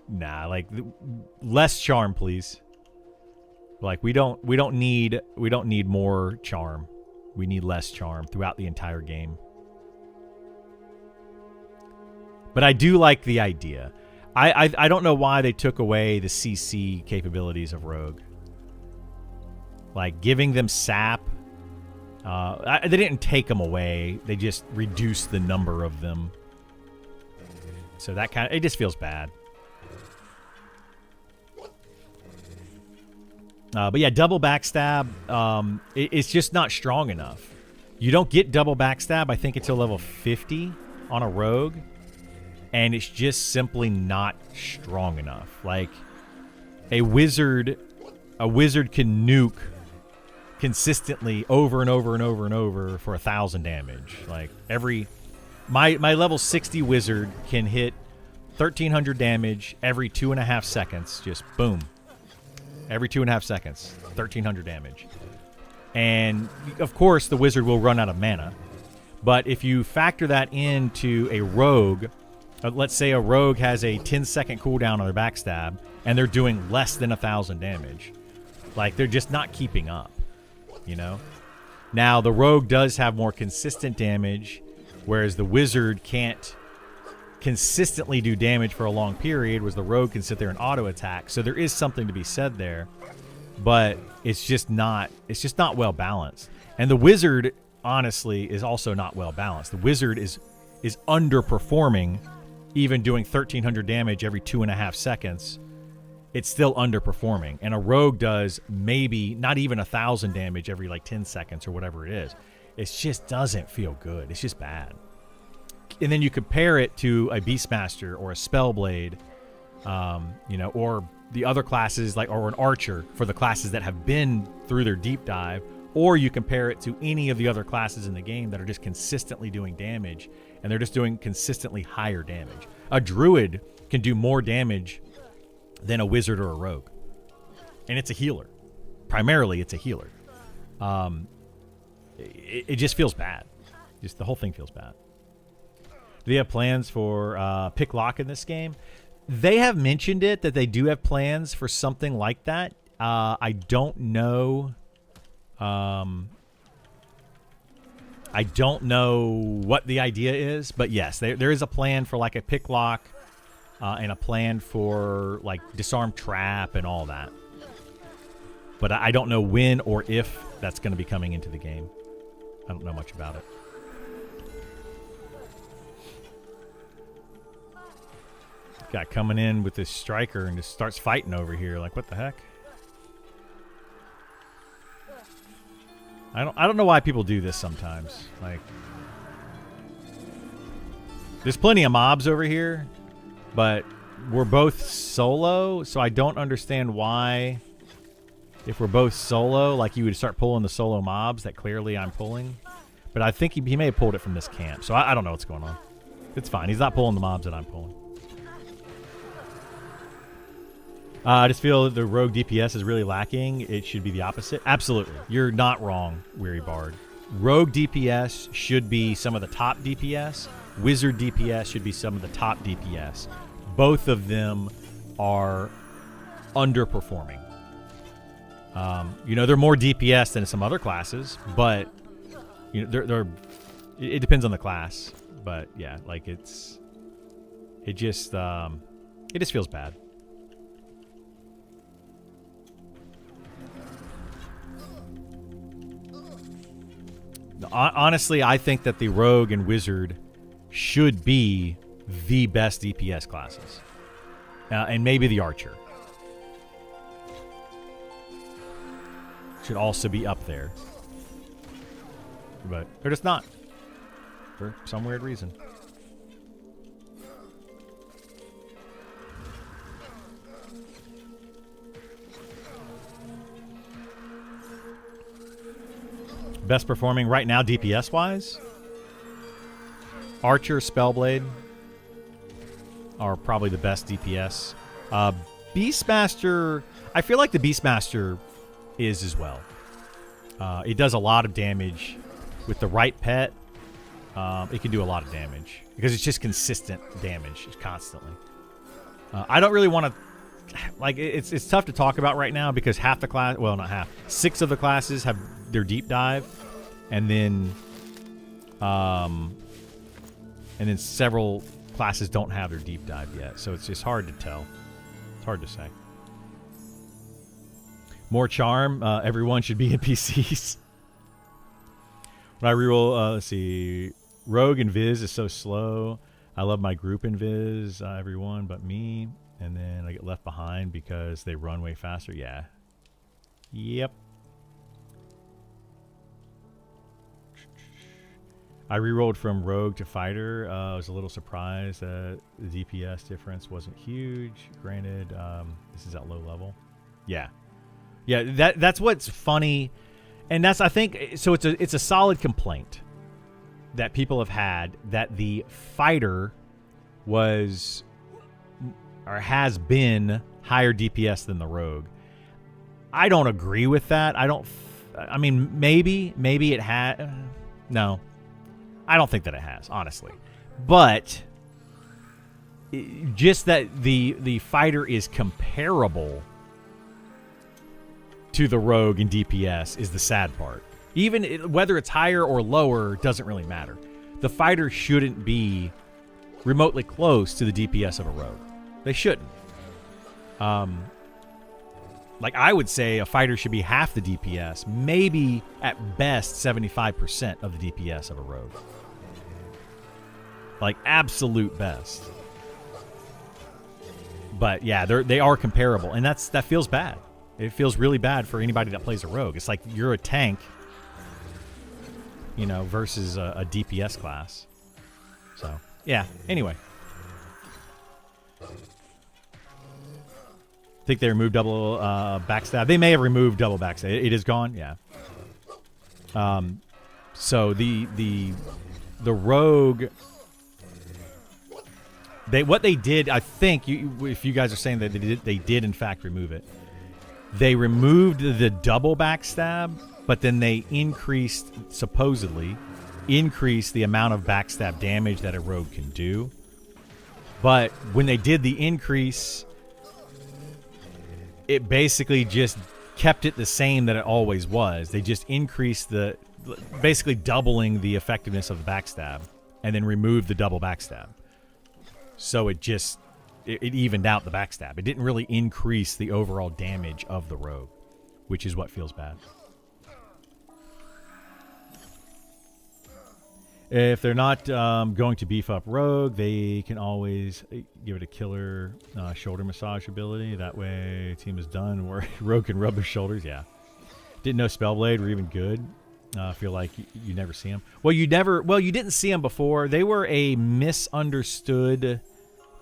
[SPEAKER 1] nah, like less charm, please. Like we don't need more charm. We need less charm throughout the entire game. But I do like the idea. I don't know why they took away the CC capabilities of Rogue. Like giving them sap. They didn't take them away. They just reduced the number of them. So that it just feels bad. But yeah, double backstab, it's just not strong enough. You don't get double backstab, I think, until level 50 on a rogue. And it's just simply not strong enough. Like, a wizard can nuke consistently over and over and over and over for 1,000 damage. Like, my level 60 wizard can hit 1,300 damage every 2.5 seconds. Just boom. Every 2.5 seconds, 1,300 damage. And, of course, the wizard will run out of mana. But if you factor that into a rogue, let's say a rogue has a 10-second cooldown on their backstab, and they're doing less than 1,000 damage. Like, they're just not keeping up, you know? Now, the rogue does have more consistent damage, whereas the wizard can't consistently do damage for a long period, whereas the rogue can sit there and auto attack. So there is something to be said there, but it's just not well balanced. And the wizard, honestly, is also not well balanced. The wizard is underperforming, even doing 1,300 damage every 2.5 seconds. It's still underperforming, and a rogue does maybe not even 1,000 damage every like 10 seconds or whatever it is. It just doesn't feel good. It's just bad. And then you compare it to a Beastmaster or a Spellblade, you know, or the other classes, like, or an Archer for the classes that have been through their deep dive, or you compare it to any of the other classes in the game that are just consistently doing damage, and they're just doing consistently higher damage. A Druid can do more damage than a Wizard or a Rogue, and it's a healer. Primarily, it's a healer. It just feels bad. Just the whole thing feels bad. Do they have plans for pick lock in this game? They have mentioned it, that they do have plans for something like that. I don't know. I don't know what the idea is, but yes, there is a plan for like a pick lock and a plan for like disarm trap and all that. But I don't know when or if that's going to be coming into the game. I don't know much about it. Guy coming in with this striker and just starts fighting over here. Like, what the heck? I don't know why people do this sometimes. Like, there's plenty of mobs over here, but we're both solo, so I don't understand why, if we're both solo, like you would start pulling the solo mobs that clearly I'm pulling. But I think he may have pulled it from this camp, so I don't know what's going on. It's fine. He's not pulling the mobs that I'm pulling. I just feel the rogue DPS is really lacking. It should be the opposite. Absolutely. You're not wrong, Weary Bard. Rogue DPS should be some of the top DPS. Wizard DPS should be some of the top DPS. Both of them are underperforming. They're more DPS than some other classes, but it depends on the class. But yeah, like it just feels bad. Honestly, I think that the Rogue and Wizard should be the best DPS classes. And maybe the Archer should also be up there. But they're just not. For some weird reason. Best performing right now DPS wise, Archer, Spellblade are probably the best DPS. Beastmaster, I feel like the Beastmaster is as well. It does a lot of damage with the right pet. It can do a lot of damage because it's just consistent damage constantly. I don't really want to. Like, it's tough to talk about right now because half the class, well, not half, 6 of the classes have their deep dive, and then several classes don't have their deep dive yet. So it's just hard to tell. It's hard to say. More charm. Everyone should be NPCs. When I reroll, let's see, Rogue and Viz is so slow. I love my group in Viz, everyone but me. And then I get left behind because they run way faster. Yeah. Yep. I rerolled from Rogue to Fighter. I was a little surprised that the DPS difference wasn't huge. Granted, this is at low level. Yeah. Yeah, that's what's funny. And that's, I think, so it's a solid complaint that people have had that the Fighter was or has been higher DPS than the Rogue. I don't agree with that. I mean, maybe it had. No, I don't think that it has, honestly. But just that the Fighter is comparable to the Rogue in DPS is the sad part. Even whether it's higher or lower doesn't really matter. The Fighter shouldn't be remotely close to the DPS of a Rogue. They shouldn't. Like, I would say a Fighter should be half the DPS, maybe at best 75% of the DPS of a Rogue. Like, absolute best. But yeah, they are comparable, and that feels bad. It feels really bad for anybody that plays a Rogue. It's like you're a tank, versus a DPS class. So yeah. Anyway. Think they removed double backstab. They may have removed double backstab. It is gone. Yeah. So the Rogue. What they did, I think, if you guys are saying that they did in fact remove it, they removed the double backstab, but then they supposedly increased the amount of backstab damage that a Rogue can do. But when they did the increase, it basically just kept it the same that it always was. They just increased basically doubling the effectiveness of the backstab, and then removed the double backstab. So it evened out the backstab. It didn't really increase the overall damage of the Rogue, which is what feels bad. If they're not going to beef up Rogue, they can always give it a killer shoulder massage ability. That way, team is done where Rogue can rub his shoulders. Yeah. Didn't know Spellblade were even good. I feel like you never see them. Well, you didn't see them before. They were a misunderstood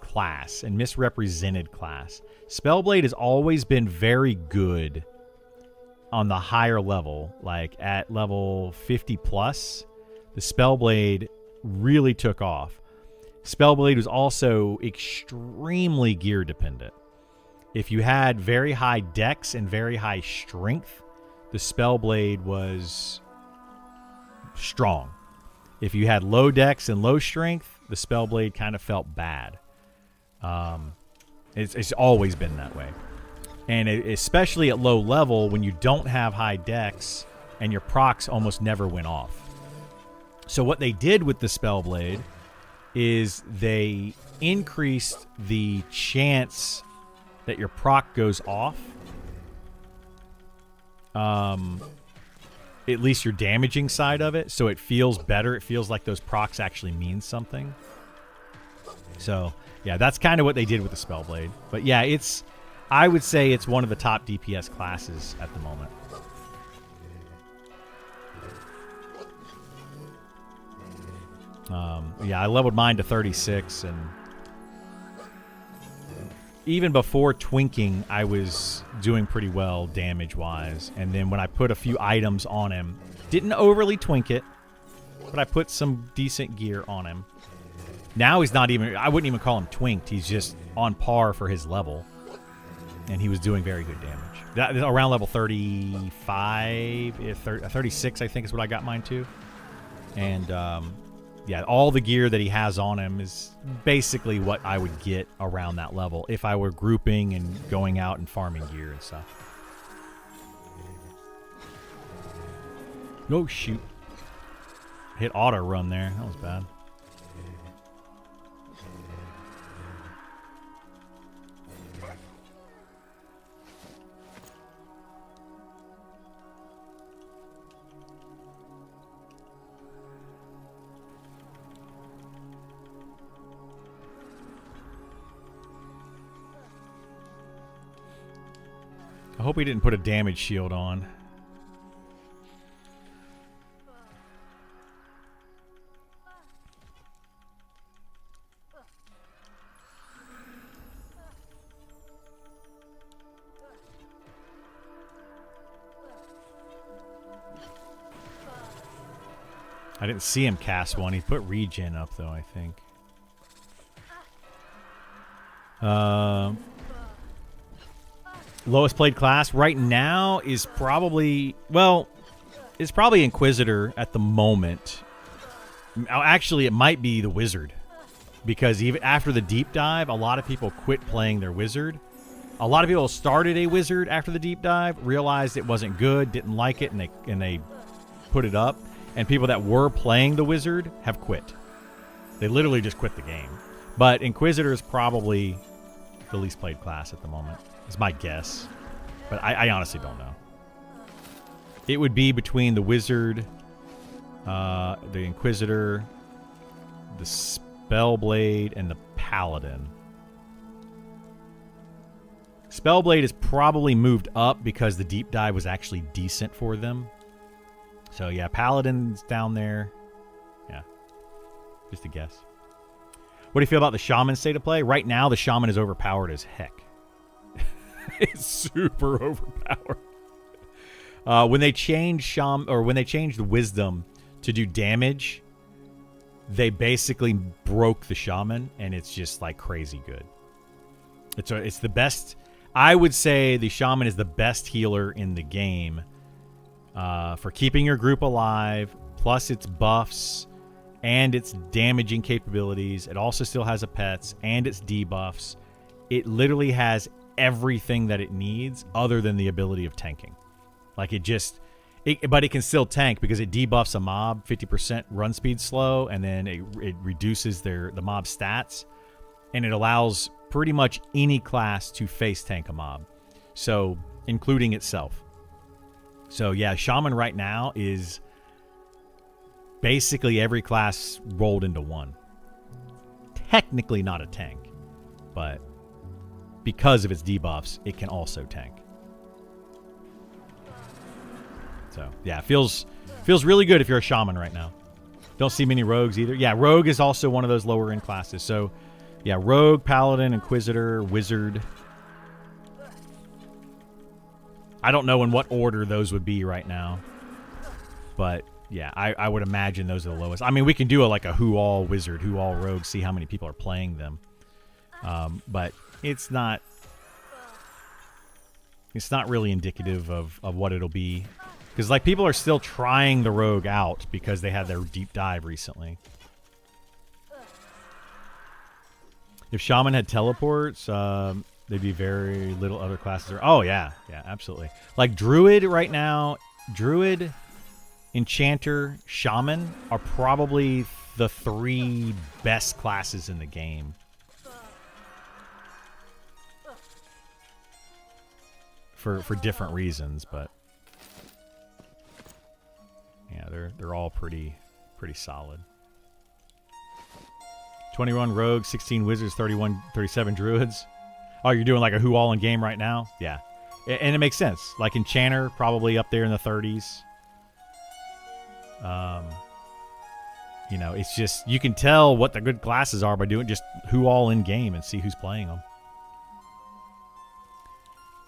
[SPEAKER 1] class and misrepresented class. Spellblade has always been very good on the higher level, like at level 50 plus. The Spellblade really took off. Spellblade was also extremely gear dependent. If you had very high dex and very high strength, the Spellblade was strong. If you had low dex and low strength, the Spellblade kind of felt bad. It's always been that way. And especially at low level, when you don't have high dex and your procs almost never went off. So what they did with the Spellblade is they increased the chance that your proc goes off. At least your damaging side of it, so it feels better. It feels like those procs actually mean something. So, yeah, that's kind of what they did with the Spellblade. But yeah, I would say it's one of the top DPS classes at the moment. Yeah, I leveled mine to 36, and even before twinking, I was doing pretty well damage-wise. And then when I put a few items on him, didn't overly twink it, but I put some decent gear on him. Now he's not even, I wouldn't even call him twinked. He's just on par for his level. And he was doing very good damage. Around level 35, 36, I think is what I got mine to. And, yeah, all the gear that he has on him is basically what I would get around that level if I were grouping and going out and farming gear and stuff. Oh, shoot. Hit auto run there. That was bad. I hope he didn't put a damage shield on. I didn't see him cast one. He put regen up, though, I think. Lowest played class right now is probably, well, it's probably Inquisitor at the moment. Actually, it might be the Wizard. Because even after the deep dive, a lot of people quit playing their Wizard. A lot of people started a Wizard after the deep dive, realized it wasn't good, didn't like it, and they put it up. And people that were playing the Wizard have quit. They literally just quit the game. But Inquisitor is probably the least played class at the moment. It's my guess. But I honestly don't know. It would be between the Wizard, the Inquisitor, the Spellblade, and the Paladin. Spellblade is probably moved up because the deep dive was actually decent for them. So yeah, Paladin's down there. Yeah. Just a guess. What do you feel about the Shaman state of play? Right now, the Shaman is overpowered as heck. It's super overpowered. When they changed when they changed the Wisdom to do damage, they basically broke the Shaman, and it's just like crazy good. It's the best. I would say the Shaman is the best healer in the game for keeping your group alive, plus its buffs and its damaging capabilities. It also still has a pets and its debuffs. It literally has everything that it needs other than the ability of tanking. Like but it can still tank because it debuffs a mob 50% run speed slow, and then it reduces the mob stats, and it allows pretty much any class to face tank a mob, so including itself. So yeah, Shaman right now is basically every class rolled into one. Technically not a tank, but because of its debuffs, it can also tank. So yeah, it feels really good if you're a Shaman right now. Don't see many rogues either. Yeah, rogue is also one of those lower end classes. So yeah, rogue, paladin, inquisitor, wizard. I don't know in what order those would be right now, but yeah, I would imagine those are the lowest. I mean, we can do like a who all wizard, who all rogue, see how many people are playing them. But it's not It's not really indicative of what it'll be. Because, like, people are still trying the rogue out because they had their deep dive recently. If Shaman had teleports, there'd be very little other classes. Oh, yeah. Yeah, absolutely. Like, Druid right now, Druid, Enchanter, Shaman are probably the 3 best classes in the game. For different reasons, but yeah, they're all pretty solid. 21 rogues, 16 wizards, 37 druids. Oh, you're doing like a who all in game right now? Yeah. And it makes sense. Like Enchanter, probably up there in the 30s. You know, it's just, you can tell what the good classes are by doing just who all in game and see who's playing them.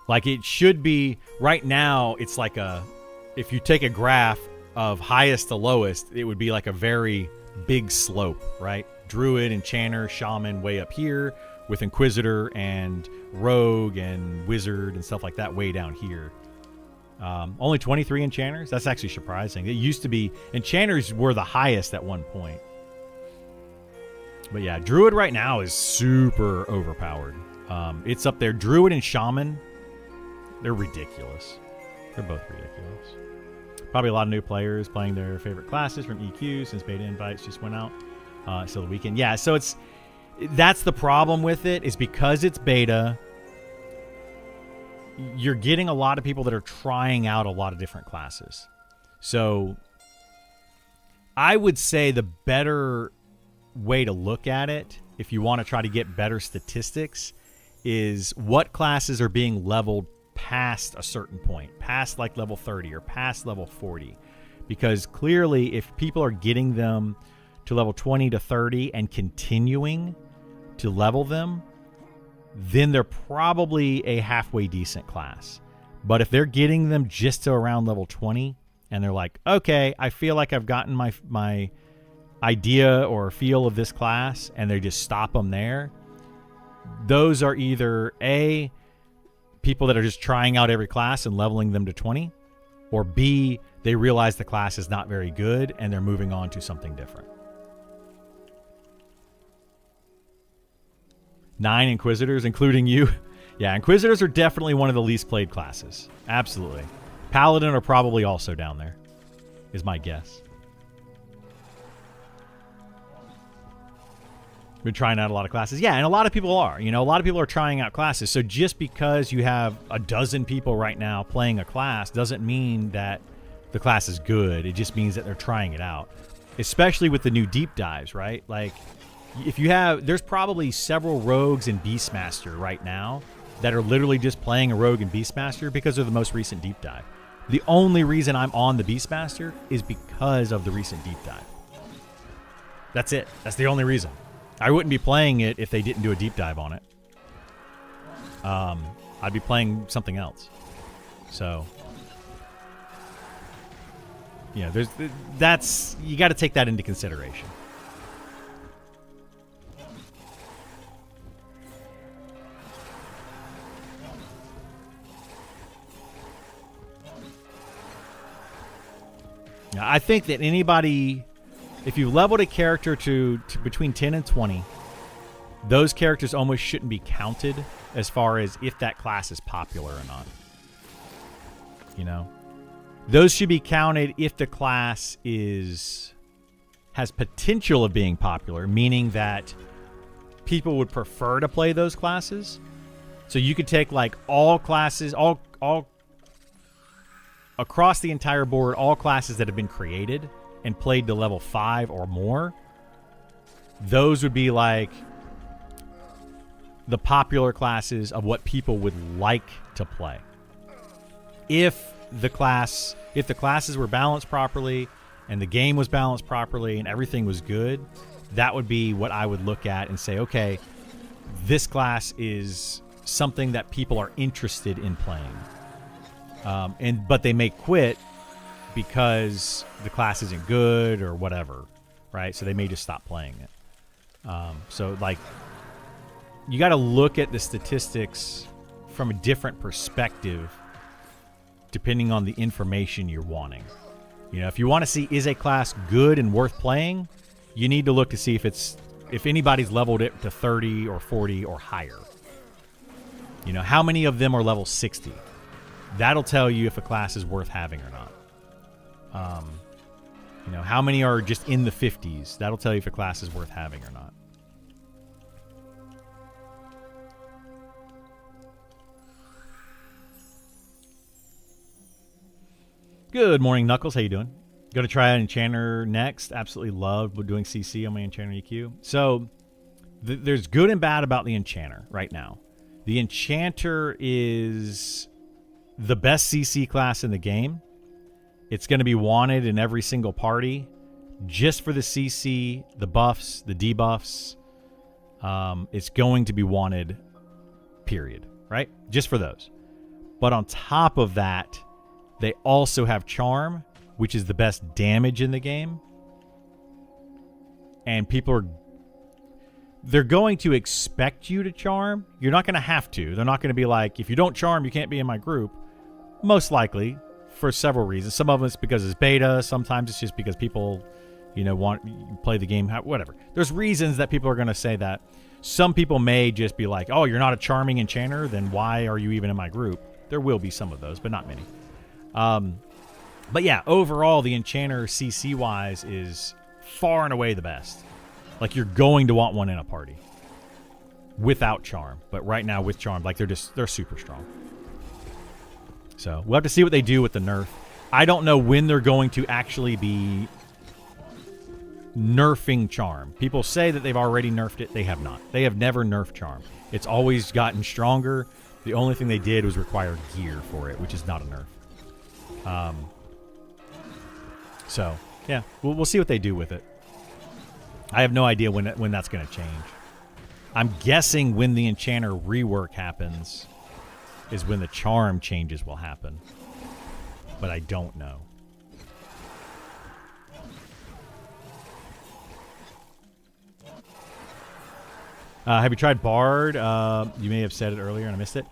[SPEAKER 1] Like it should be, right now, it's like if you take a graph of highest to lowest, it would be like a very big slope, right? Druid, Enchanter, Shaman way up here, with Inquisitor and Rogue and Wizard and stuff like that way down here. Only 23 Enchanters? That's actually surprising. It used to be, Enchanters were the highest at one point. But yeah, Druid right now is super overpowered. It's up there. Druid and Shaman, they're ridiculous. They're both ridiculous. Probably a lot of new players playing their favorite classes from EQ since beta invites just went out. Still the weekend. Yeah, so that's the problem with it, is because it's beta, you're getting a lot of people that are trying out a lot of different classes. So I would say the better way to look at it, if you want to try to get better statistics, is what classes are being leveled past a certain point, past like level 30 or past level 40. Because clearly if people are getting them to level 20 to 30 and continuing to level them, then they're probably a halfway decent class. But if they're getting them just to around level 20 and they're like, okay, I feel like I've gotten my idea or feel of this class, and they just stop them there, those are either A, people that are just trying out every class and leveling them to 20, or B, they realize the class is not very good and they're moving on to something different. 9 Inquisitors, including you. Yeah, Inquisitors are definitely one of the least played classes. Absolutely. Paladin are probably also down there, is my guess. Been trying out a lot of classes. Yeah, and a lot of people are. You know, a lot of people are trying out classes. So just because you have a dozen people right now playing a class doesn't mean that the class is good. It just means that they're trying it out. Especially with the new deep dives, right? Like, if you have, there's probably several rogues and Beastmaster right now that are literally just playing a rogue and Beastmaster because of the most recent deep dive. The only reason I'm on the Beastmaster is because of the recent deep dive. That's it. That's the only reason. I wouldn't be playing it if they didn't do a deep dive on it. I'd be playing something else. So, you know, that's, you got to take that into consideration. Now, I think that anybody, if you leveled a character to between 10 and 20, those characters almost shouldn't be counted as far as if that class is popular or not. You know? Those should be counted if the class has potential of being popular, meaning that people would prefer to play those classes. So you could take like all classes, all across the entire board, all classes that have been created and played to level 5 or more. Those would be like the popular classes of what people would like to play. If the classes were balanced properly and the game was balanced properly and everything was good, that would be what I would look at and say, okay, this class is something that people are interested in playing. But they may quit because the class isn't good or whatever, right? So they may just stop playing it. So like, you got to look at the statistics from a different perspective depending on the information you're wanting. You know, if you want to see is a class good and worth playing, you need to look to see if anybody's leveled it to 30 or 40 or higher. You know, how many of them are level 60? That'll tell you if a class is worth having or not. You know, how many are just in the 50s? That'll tell you if a class is worth having or not. Good morning, Knuckles. How you doing? Going to try an Enchanter next. Absolutely love doing CC on my Enchanter EQ. So there's good and bad about the Enchanter right now. The Enchanter is the best CC class in the game. It's going to be wanted in every single party just for the CC, the buffs, the debuffs. It's going to be wanted, period, right? Just for those. But on top of that, they also have Charm, which is the best damage in the game. And they're going to expect you to charm. You're not going to have to. They're not going to be like, if you don't charm, you can't be in my group. Most likely, for several reasons. Some of them it's because it's beta. Sometimes it's just because people, you know, want to play the game, whatever. There's reasons that people are going to say that. Some people may just be like, oh, you're not a charming enchanter, then why are you even in my group? There will be some of those, but not many. But yeah, overall, the Enchanter CC-wise is far and away the best. Like, you're going to want one in a party. Without Charm. But right now, with Charm, like, they're super strong. So, we'll have to see what they do with the nerf. I don't know when they're going to actually be nerfing Charm. People say that they've already nerfed it. They have not. They have never nerfed Charm. It's always gotten stronger. The only thing they did was require gear for it, which is not a nerf. So, yeah, we'll see what they do with it. I have no idea when that's going to change. I'm guessing when the Enchanter rework happens is when the Charm changes will happen. But I don't know. Have you tried Bard? You may have said it earlier and I missed it.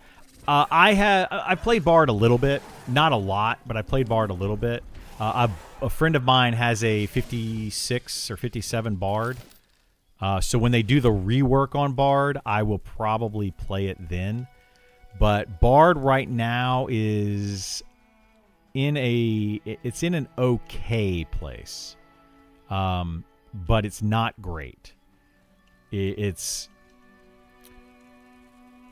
[SPEAKER 1] I played Bard a little bit, not a lot, but I played Bard a little bit. A friend of mine has a 56 or 57 Bard. So when they do the rework on Bard, I will probably play it then. But Bard right now is in an okay place. But it's not great.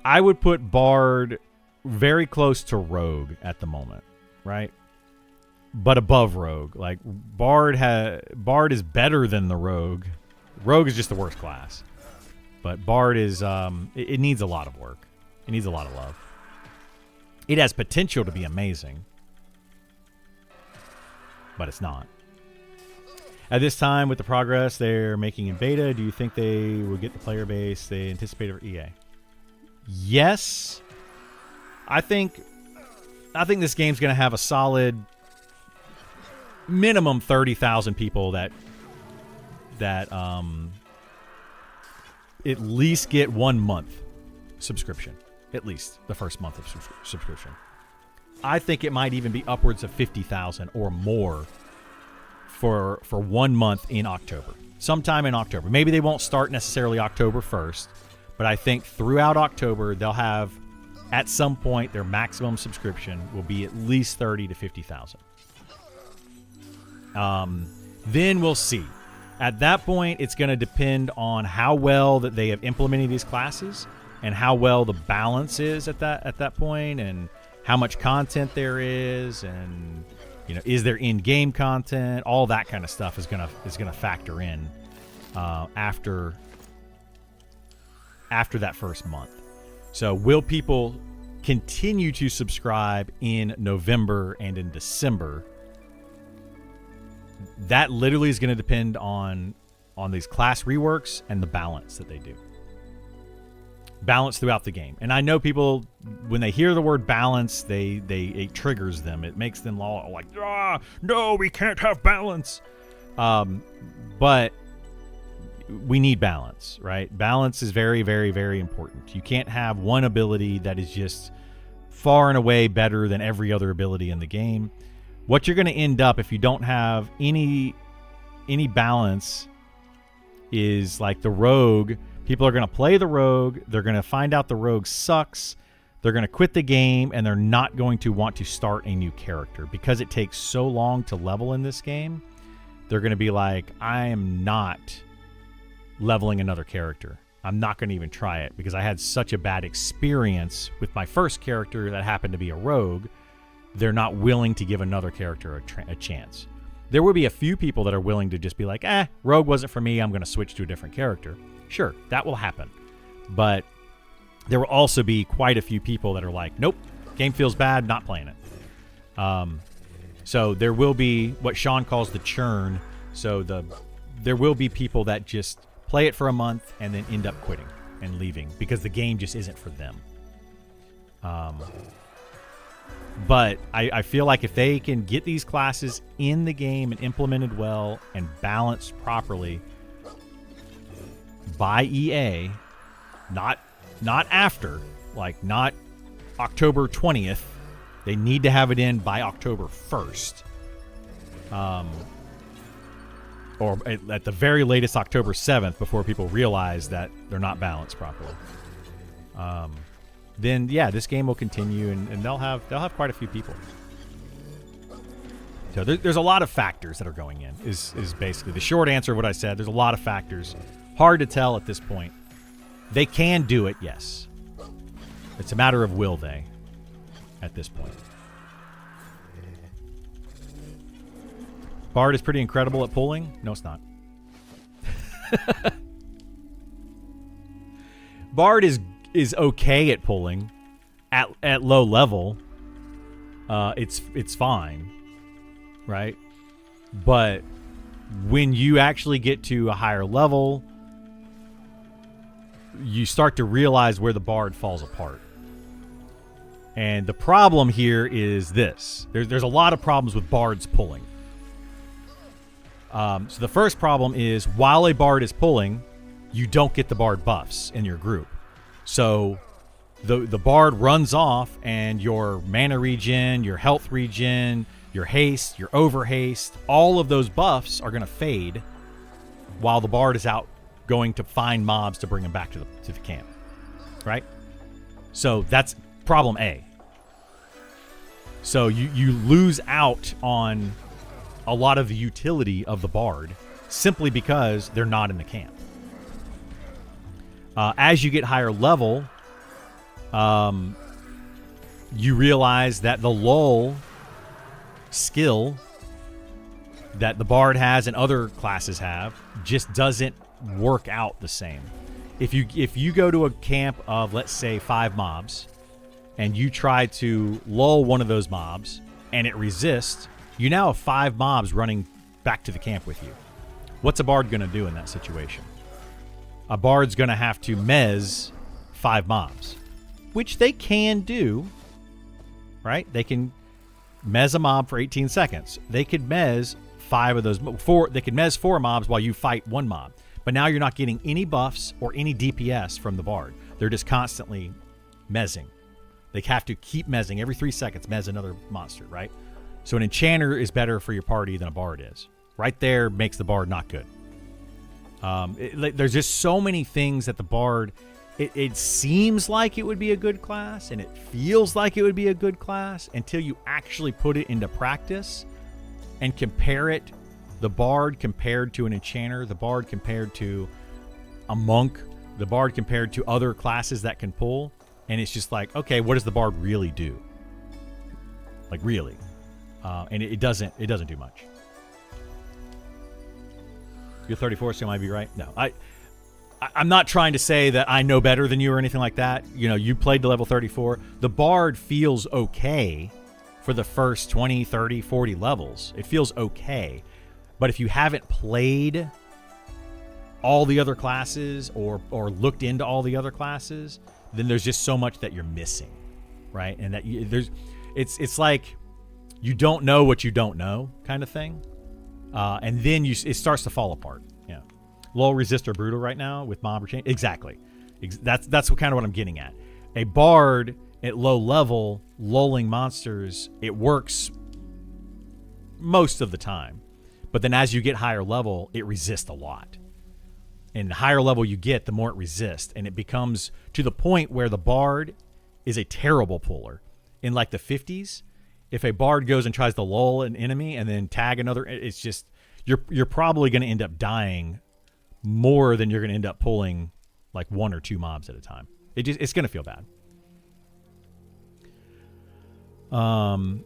[SPEAKER 1] I would put Bard very close to Rogue at the moment, right? But above Rogue. Like, Bard is better than the Rogue. Rogue is just the worst class. But Bard is, it needs a lot of work. It needs a lot of love. It has potential to be amazing. But it's not. At this time, with the progress they're making in beta, do you think they will get the player base they anticipated for EA? Yes. I think this game's going to have a solid minimum 30,000 people that at least get 1 month subscription. At least the first month of subscription. I think it might even be upwards of 50,000 or more for 1 month in October. Sometime in October. Maybe they won't start necessarily October 1st, but I think throughout October they'll have, at some point, their maximum subscription will be at least 30 to 50,000. Then we'll see. At that point, it's going to depend on how well that they have implemented these classes and how well the balance is at that point, and how much content there is, and is there in-game content? All that kind of stuff is gonna factor in after that first month. So will people continue to subscribe in November and in December? That literally is going to depend on these class reworks and the balance that they do. Balance throughout the game. And I know people, when they hear the word balance, it triggers them. It makes them all like, no, we can't have balance. But we need balance, right? Balance is very, very, very important. You can't have one ability that is just far and away better than every other ability in the game. What you're going to end up if you don't have any balance is like the rogue. People are going to play the rogue. They're going to find out the rogue sucks. They're going to quit the game, and they're not going to want to start a new character because it takes so long to level in this game. They're going to be like, I am not leveling another character. I'm not going to even try it because I had such a bad experience with my first character that happened to be a rogue. They're not willing to give another character a chance. There will be a few people that are willing to just be like, rogue wasn't for me. I'm going to switch to a different character. Sure, that will happen. But there will also be quite a few people that are like, nope, game feels bad, not playing it. So there will be what Sean calls the churn. So there will be people that just play it for a month and then end up quitting and leaving because the game just isn't for them. But I feel like if they can get these classes in the game and implemented well and balanced properly by EA, not after, like not October 20th, they need to have it in by October 1st. Or at the very latest October 7th before people realize that they're not balanced properly. Then yeah, this game will continue and they'll have quite a few people. So there's a lot of factors that are going in is basically the short answer of what I said. There's a lot of factors. Hard to tell at this point. They can do it, yes. It's a matter of will they at this point. Bard is pretty incredible at pulling. No, it's not. Bard is okay at pulling at low level. It's fine, right? But when you actually get to a higher level, you start to realize where the Bard falls apart. And the problem here is this. There's a lot of problems with Bards pulling. So the first problem is while a Bard is pulling, you don't get the Bard buffs in your group. So the Bard runs off and your mana regen, your health regen, your haste, your over haste, all of those buffs are going to fade while the Bard is out going to find mobs to bring them back to the camp. Right? So that's problem A. So you lose out on a lot of the utility of the Bard simply because they're not in the camp. As you get higher level, you realize that the lull skill that the Bard has and other classes have just doesn't work out the same. If you go to a camp of, let's say, 5 mobs, and you try to lull one of those mobs, and it resists, you now have 5 mobs running back to the camp with you. What's a Bard going to do in that situation? A Bard's going to have to mez 5 mobs, which they can do, right? They can mez a mob for 18 seconds. They could mez 5 of those, 4. They could mez 4 mobs while you fight 1 mob. But now you're not getting any buffs or any DPS from the Bard. They're just constantly mezzing. They have to keep mezzing. Every 3 seconds, mez another monster, right? So an Enchanter is better for your party than a Bard is. Right there makes the Bard not good. There's just so many things that the Bard, it seems like it would be a good class, and it feels like it would be a good class until you actually put it into practice and compare it. The Bard compared to an Enchanter, the Bard compared to a Monk, the Bard compared to other classes that can pull. And it's just like, okay, what does the Bard really do? Like, really? And it doesn't do much. You're 34, so you might be right. No, I'm not trying to say that I know better than you or anything like that. You know, you played to level 34. The Bard feels okay for the first 20, 30, 40 levels. It feels okay. But if you haven't played all the other classes or looked into all the other classes, then there's just so much that you're missing, right? And that it's like you don't know what you don't know kind of thing. And then it starts to fall apart. Yeah. Lull, resist, or brutal right now with mob or chain. Exactly. That's kind of what I'm getting at. A bard at low level, lulling monsters, it works most of the time. But then as you get higher level, it resists a lot. And the higher level you get, the more it resists. And it becomes to the point where the bard is a terrible puller. In like the 50s, if a bard goes and tries to lull an enemy and then tag another, it's just, you're probably going to end up dying more than you're going to end up pulling like 1 or 2 mobs at a time. It's going to feel bad. Hoping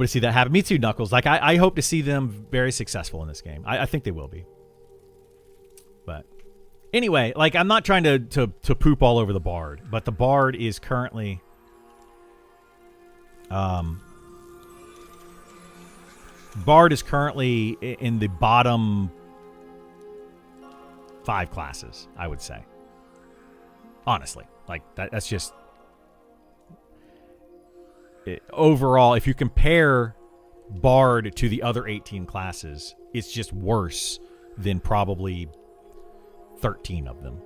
[SPEAKER 1] to see that happen. Me too, Knuckles. Like I hope to see them very successful in this game. I think they will be. But anyway, like I'm not trying to poop all over the bard, but the bard is currently in the bottom 5 classes, I would say. Honestly, like that's just overall. If you compare bard to the other 18 classes, it's just worse than probably 13 of them.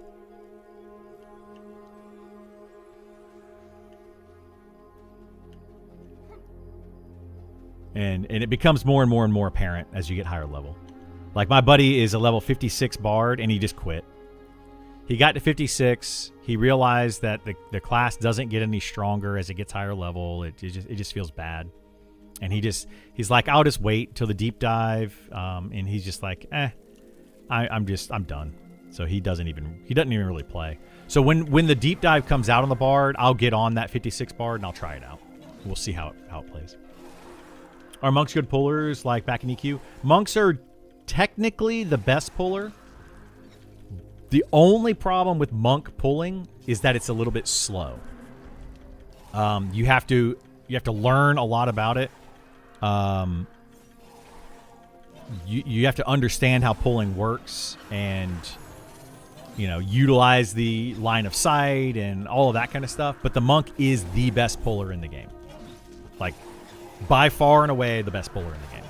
[SPEAKER 1] And it becomes more and more and more apparent as you get higher level. Like my buddy is a level 56 bard and he just quit. He got to 56. He realized that the class doesn't get any stronger as it gets higher level. It just feels bad. And he's like, I'll just wait till the deep dive. And he's just like, I'm done. So he doesn't even really play. So when the deep dive comes out on the bard, I'll get on that 56 bard and I'll try it out. We'll see how it plays. Are monks good pullers like back in EQ? Monks are technically the best puller. The only problem with monk pulling is that it's a little bit slow. You have to learn a lot about it. You have to understand how pulling works and utilize the line of sight and all of that kind of stuff. But the monk is the best puller in the game. Like by far and away the best puller in the game.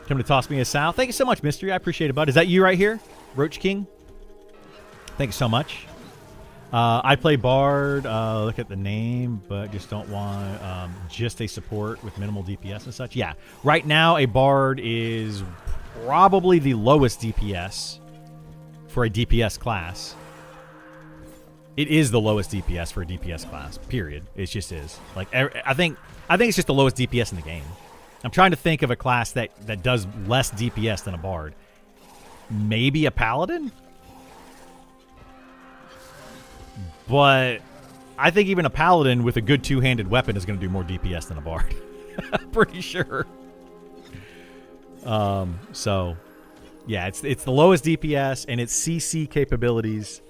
[SPEAKER 1] Come to toss me a Sal. Thank you so much, Mystery. I appreciate it, bud. Is that you right here? Roach King? Thank you so much. I play Bard. Look at the name, but just don't want just a support with minimal DPS and such. Yeah. Right now, a Bard is probably the lowest DPS for a DPS class. It is the lowest DPS for a DPS class, period. It just is. Like I think it's just the lowest DPS in the game. I'm trying to think of a class that does less DPS than a Bard. Maybe a Paladin? But I think even a Paladin with a good two-handed weapon is going to do more DPS than a Bard. Pretty sure. So, yeah, it's the lowest DPS, and its CC capabilities,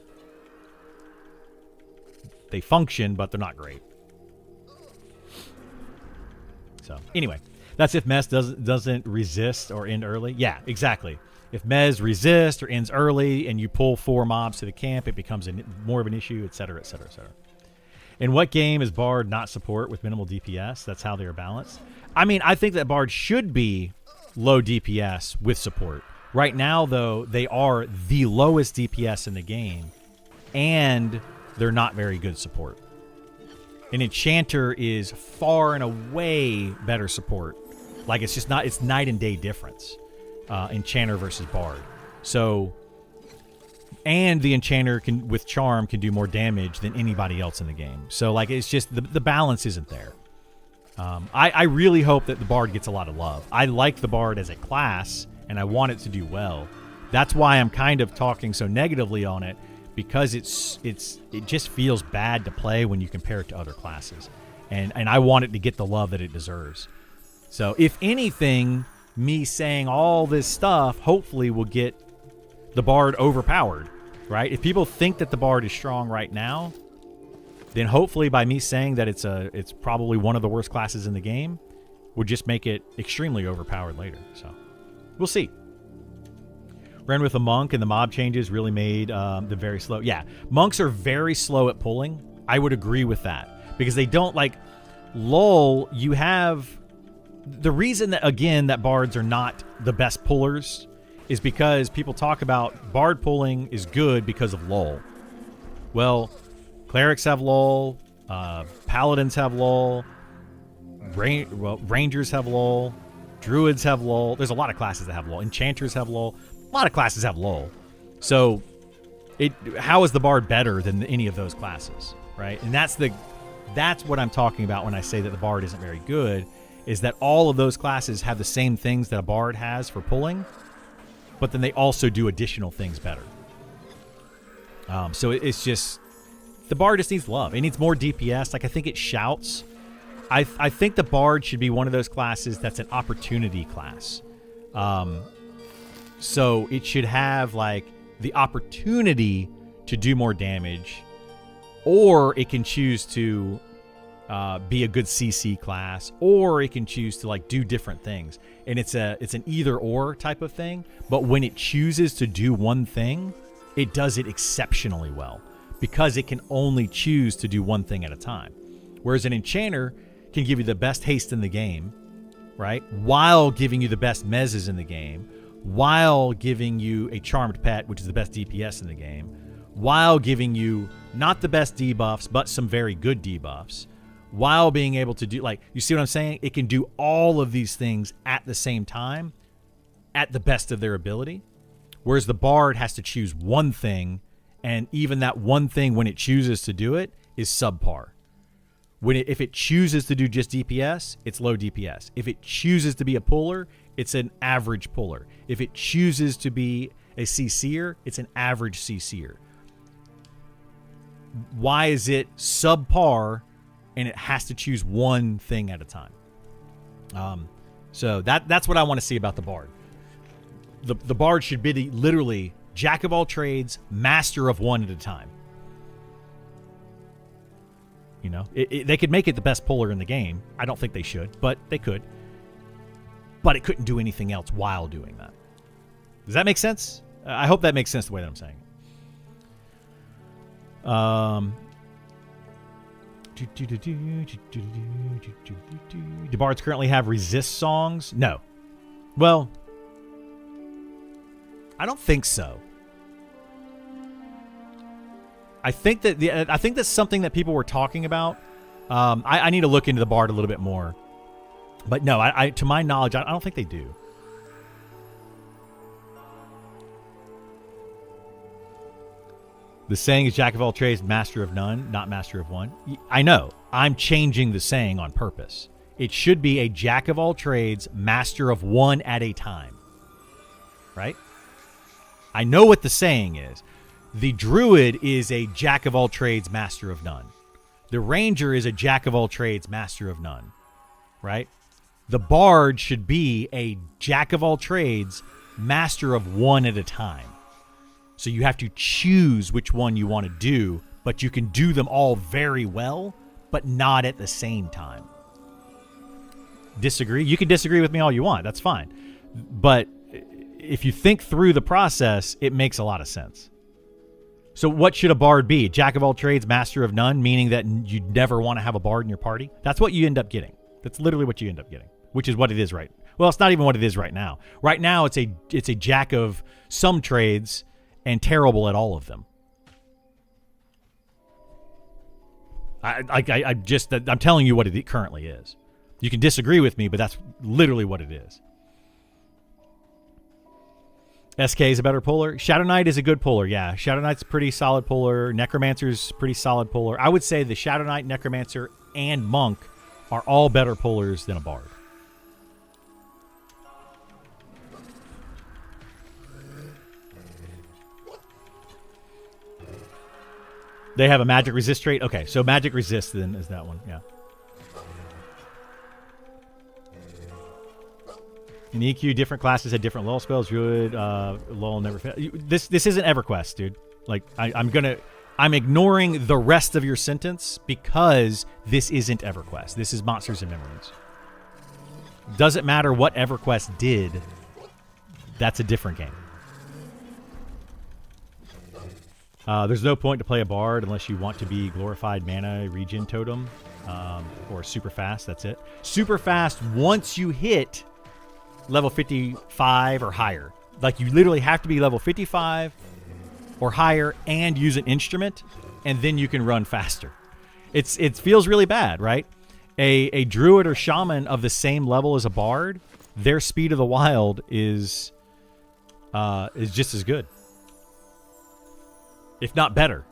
[SPEAKER 1] they function, but they're not great. So, anyway. That's if Mez doesn't resist or end early. Yeah, exactly. If Mez resists or ends early and you pull 4 mobs to the camp, it becomes more of an issue, etc., etc., etc. In what game is Bard not support with minimal DPS? That's how they are balanced. I mean, I think that Bard should be low DPS with support. Right now, though, they are the lowest DPS in the game, and they're not very good support. An Enchanter is far and away better support. Like, it's night and day difference. Enchanter versus Bard. So, and the Enchanter with Charm can do more damage than anybody else in the game. So, like, it's just, the balance isn't there. I really hope that the Bard gets a lot of love. I like the Bard as a class, and I want it to do well. That's why I'm kind of talking so negatively on it, because it just feels bad to play when you compare it to other classes. And I want it to get the love that it deserves. So, if anything, me saying all this stuff hopefully will get the Bard overpowered, right? If people think that the Bard is strong right now, then hopefully by me saying that it's probably one of the worst classes in the game would just make it extremely overpowered later. So, we'll see. Ran with a monk and the mob changes really made them very slow. Yeah, monks are very slow at pulling. I would agree with that. Because they don't, like, lull, you have the reason that, again, that bards are not the best pullers is because people talk about bard pulling is good because of lull. Well, clerics have lull, paladins have lull, rangers have lull, druids have lull. There's a lot of classes that have lull. Enchanters have lull. A lot of classes have lull. So, how is the bard better than any of those classes, right? And that's what I'm talking about when I say that the bard isn't very good, is that all of those classes have the same things that a bard has for pulling, but then they also do additional things better. So it's just, the bard just needs love. It needs more DPS. Like, I think it shouts. I think the bard should be one of those classes that's an opportunity class. So it should have, like, the opportunity to do more damage, or it can choose to be a good CC class, or it can choose to, like, do different things. And it's an either or type of thing, but when it chooses to do one thing, it does it exceptionally well because it can only choose to do one thing at a time. Whereas an enchanter can give you the best haste in the game, right? While giving you the best mezzes in the game, while giving you a charmed pet, which is the best DPS in the game, while giving you not the best debuffs, but some very good debuffs, while being able to do, like, you see what I'm saying? It can do all of these things at the same time, at the best of their ability. Whereas the bard has to choose one thing, and even that one thing, when it chooses to do it, is subpar. If it chooses to do just DPS, it's low DPS. If it chooses to be a puller, it's an average puller. If it chooses to be a CC'er, it's an average CC'er. Why is it subpar and it has to choose one thing at a time? So that's what I want to see about the bard. The bard should be literally jack of all trades, master of one at a time. You know, they could make it the best puller in the game. I don't think they should, but they could. But it couldn't do anything else while doing that. Does that make sense? I hope that makes sense the way that I'm saying it. Do bards currently have resist songs? No. Well, I don't think so. I think that's something that people were talking about. I need to look into the bard a little bit more. But no, I to my knowledge, I don't think they do. The saying is jack of all trades, master of none, not master of one. I know. I'm changing the saying on purpose. It should be a jack of all trades, master of one at a time. Right? I know what the saying is. The druid is a jack of all trades, master of none. The ranger is a jack of all trades, master of none. Right? The bard should be a jack of all trades, master of one at a time. So you have to choose which one you want to do, but you can do them all very well, but not at the same time. Disagree? You can disagree with me all you want. That's fine. But if you think through the process, it makes a lot of sense. So what should a bard be? Jack of all trades, master of none, meaning that you never want to have a bard in your party? That's what you end up getting. That's literally what you end up getting, which is what it is right. Well, it's not even what it is right now. Right now, it's a jack of some trades and terrible at all of them. I'm telling you what it currently is. You can disagree with me, but that's literally what it is. SK is a better puller. Shadow Knight is a good puller, yeah. Shadow Knight's a pretty solid puller. Necromancer's pretty solid puller. I would say the Shadow Knight, Necromancer, and Monk are all better pullers than a bard. They have a magic resist trait? Okay, so magic resist then is that one, yeah. In EQ, different classes had different lull spells. Druid, lull never fail. This isn't EverQuest, dude. Like, I'm ignoring the rest of your sentence because this isn't EverQuest. This is Monsters and Memories. Doesn't matter what EverQuest did. That's a different game. There's no point to play a bard unless you want to be glorified mana regen totem. or super fast. That's it. Super fast once you hit level 55 or higher. Like, you literally have to be level 55 or higher and use an instrument, and then you can run faster. It feels really bad, right? A druid or shaman of the same level as a bard, their speed of the wild is just as good, if not better.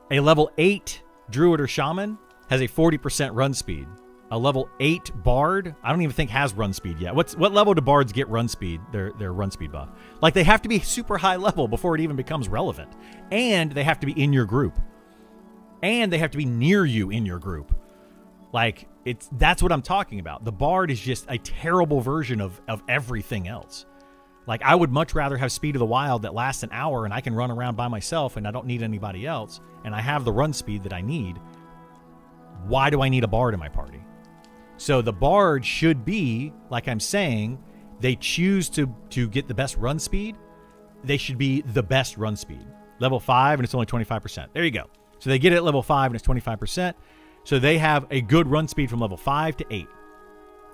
[SPEAKER 1] A level 8 druid or shaman has a 40% run speed. A level 8 bard, I don't even think has run speed yet. What level do bards get run speed, their run speed buff? Like, they have to be super high level before it even becomes relevant. And they have to be in your group. And they have to be near you in your group. Like, that's what I'm talking about. The bard is just a terrible version of everything else. Like, I would much rather have speed of the wild that lasts an hour and I can run around by myself and I don't need anybody else, and I have the run speed that I need. Why do I need a bard in my party? So the bard should be, like I'm saying, they choose to get the best run speed. They should be the best run speed. Level 5 and it's only 25%. There you go. So they get it at level 5 and it's 25%. So they have a good run speed from level 5 to 8.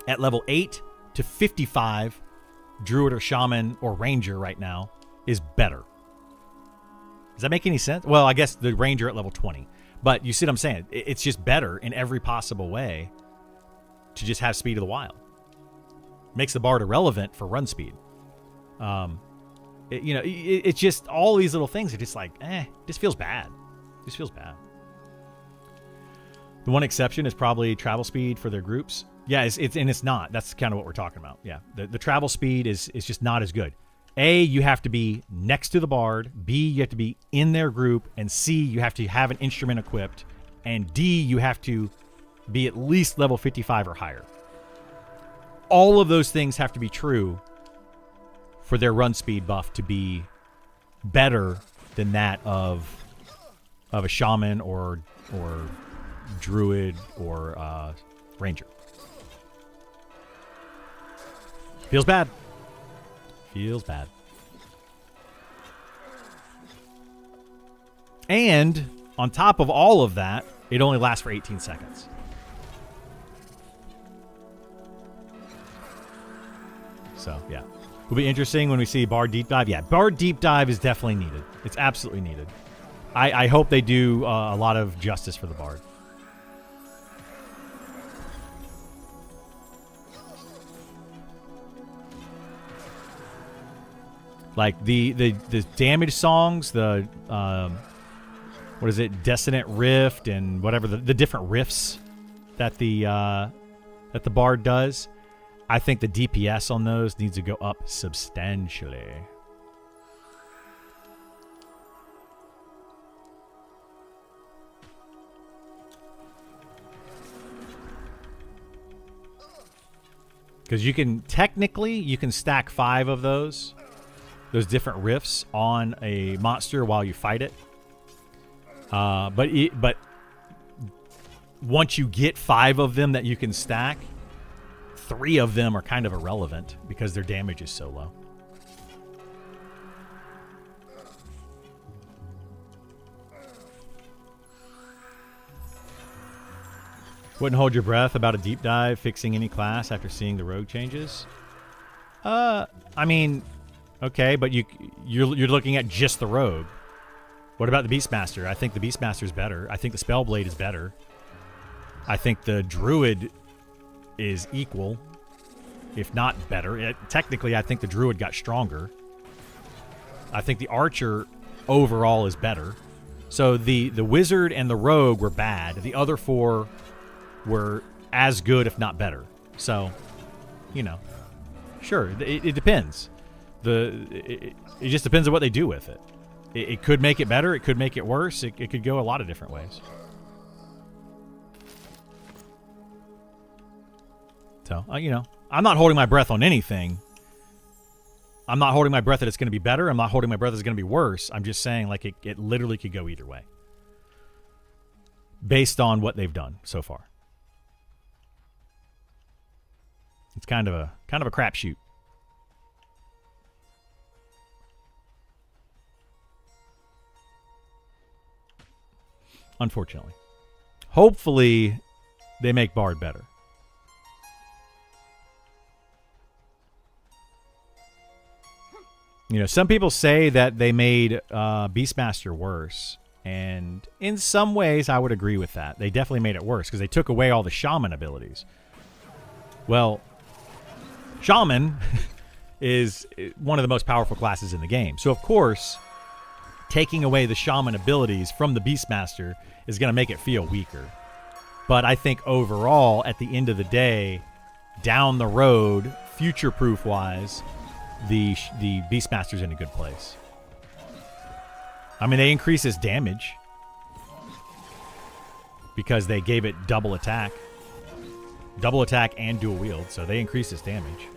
[SPEAKER 1] At level 8 to 55, druid or shaman or ranger right now is better. Does that make any sense? Well, I guess the ranger at level 20. But you see what I'm saying? It's just better in every possible way to just have speed of the wild. Makes the bard irrelevant for run speed. It's just all these little things are just like, it just feels bad. It just feels bad. The one exception is probably travel speed for their groups. Yeah, it's not. That's kind of what we're talking about. Yeah, the travel speed is just not as good. A, you have to be next to the bard. B, you have to be in their group. And C, you have to have an instrument equipped. And D, you have to be at least level 55 or higher. All of those things have to be true for their run speed buff to be better than that of a shaman or druid or ranger. Feels bad. Feels bad. And on top of all of that, it only lasts for 18 seconds. So, yeah. Will be interesting when we see Bard Deep Dive. Yeah, Bard Deep Dive is definitely needed. It's absolutely needed. I hope they do a lot of justice for the Bard. Like the damage songs, the what is it, Dissonant Rift and whatever the different riffs that the Bard does. I think the DPS on those needs to go up substantially. Because you can stack 5 of those different riffs on a monster while you fight it. But once you get 5 of them that you can stack, 3 of them are kind of irrelevant because their damage is so low. Wouldn't hold your breath about a deep dive fixing any class after seeing the rogue changes. I mean, okay, but you're looking at just the rogue. What about the Beastmaster? I think the Beastmaster is better. I think the Spellblade is better. I think the Druid is equal, if not better. Technically, I think the Druid got stronger. I think the Archer overall is better. So the Wizard and the Rogue were bad. The other 4 were as good, if not better. So, sure, it depends. It just depends on what they do with it. It could make it better. It could make it worse. It could go a lot of different ways. So, I'm not holding my breath on anything. I'm not holding my breath that it's going to be better. I'm not holding my breath that it's going to be worse. I'm just saying, like, it literally could go either way. Based on what they've done so far. It's kind of a crapshoot. Unfortunately. Hopefully they make Bard better. You know, some people say that they made Beastmaster worse. And in some ways, I would agree with that. They definitely made it worse because they took away all the shaman abilities. Well, shaman is one of the most powerful classes in the game. So, of course, taking away the shaman abilities from the Beastmaster is going to make it feel weaker. But I think overall, at the end of the day, down the road, future-proof-wise, the Beastmaster's in a good place. I mean, they increase his damage because they gave it double attack and dual wield, so they increase his damage.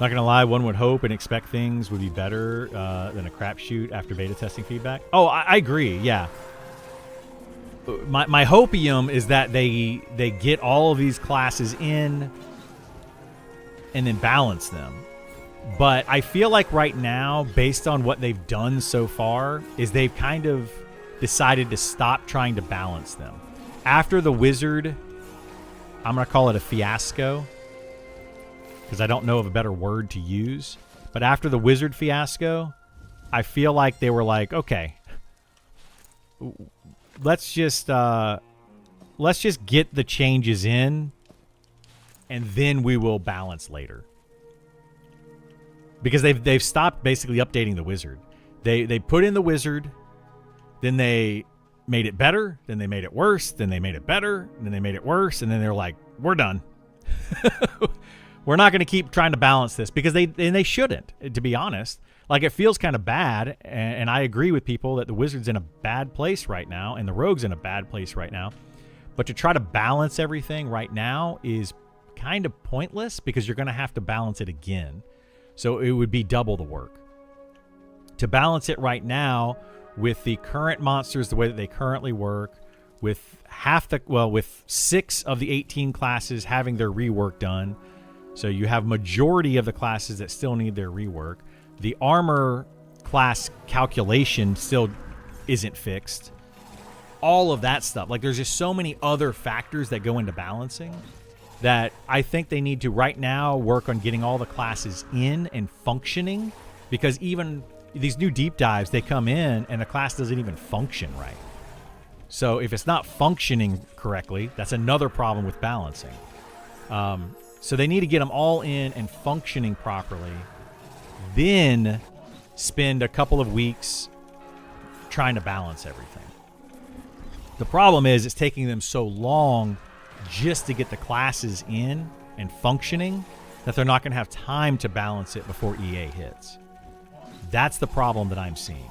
[SPEAKER 1] Not gonna lie, one would hope and expect things would be better than a crapshoot after beta testing feedback. Oh, I agree. Yeah. My hopium is that they get all of these classes in and then balance them. But I feel like right now, based on what they've done so far, is they've kind of decided to stop trying to balance them. After the Wizard, I'm gonna call it a fiasco, because I don't know of a better word to use. But after the Wizard fiasco, I feel like they were like, okay, let's just get the changes in, and then we will balance later. Because they've stopped basically updating the Wizard. They put in the Wizard, then they made it better, then they made it worse, then they made it better, and then they made it worse, and then they're like, we're done. We're not going to keep trying to balance this, because they shouldn't, to be honest. Like, it feels kind of bad, and I agree with people that the Wizard's in a bad place right now, and the Rogue's in a bad place right now. But to try to balance everything right now is kind of pointless, because you're going to have to balance it again. So it would be double the work. To balance it right now with the current monsters, the way that they currently work, with with 6 of the 18 classes having their rework done. So you have majority of the classes that still need their rework. The armor class calculation still isn't fixed. All of that stuff. Like, there's just so many other factors that go into balancing that I think they need to right now work on getting all the classes in and functioning, because even these new deep dives, they come in and the class doesn't even function right. So if it's not functioning correctly, that's another problem with balancing. So they need to get them all in and functioning properly, then spend a couple of weeks trying to balance everything. The problem is it's taking them so long just to get the classes in and functioning that they're not going to have time to balance it before EA hits. That's the problem that I'm seeing.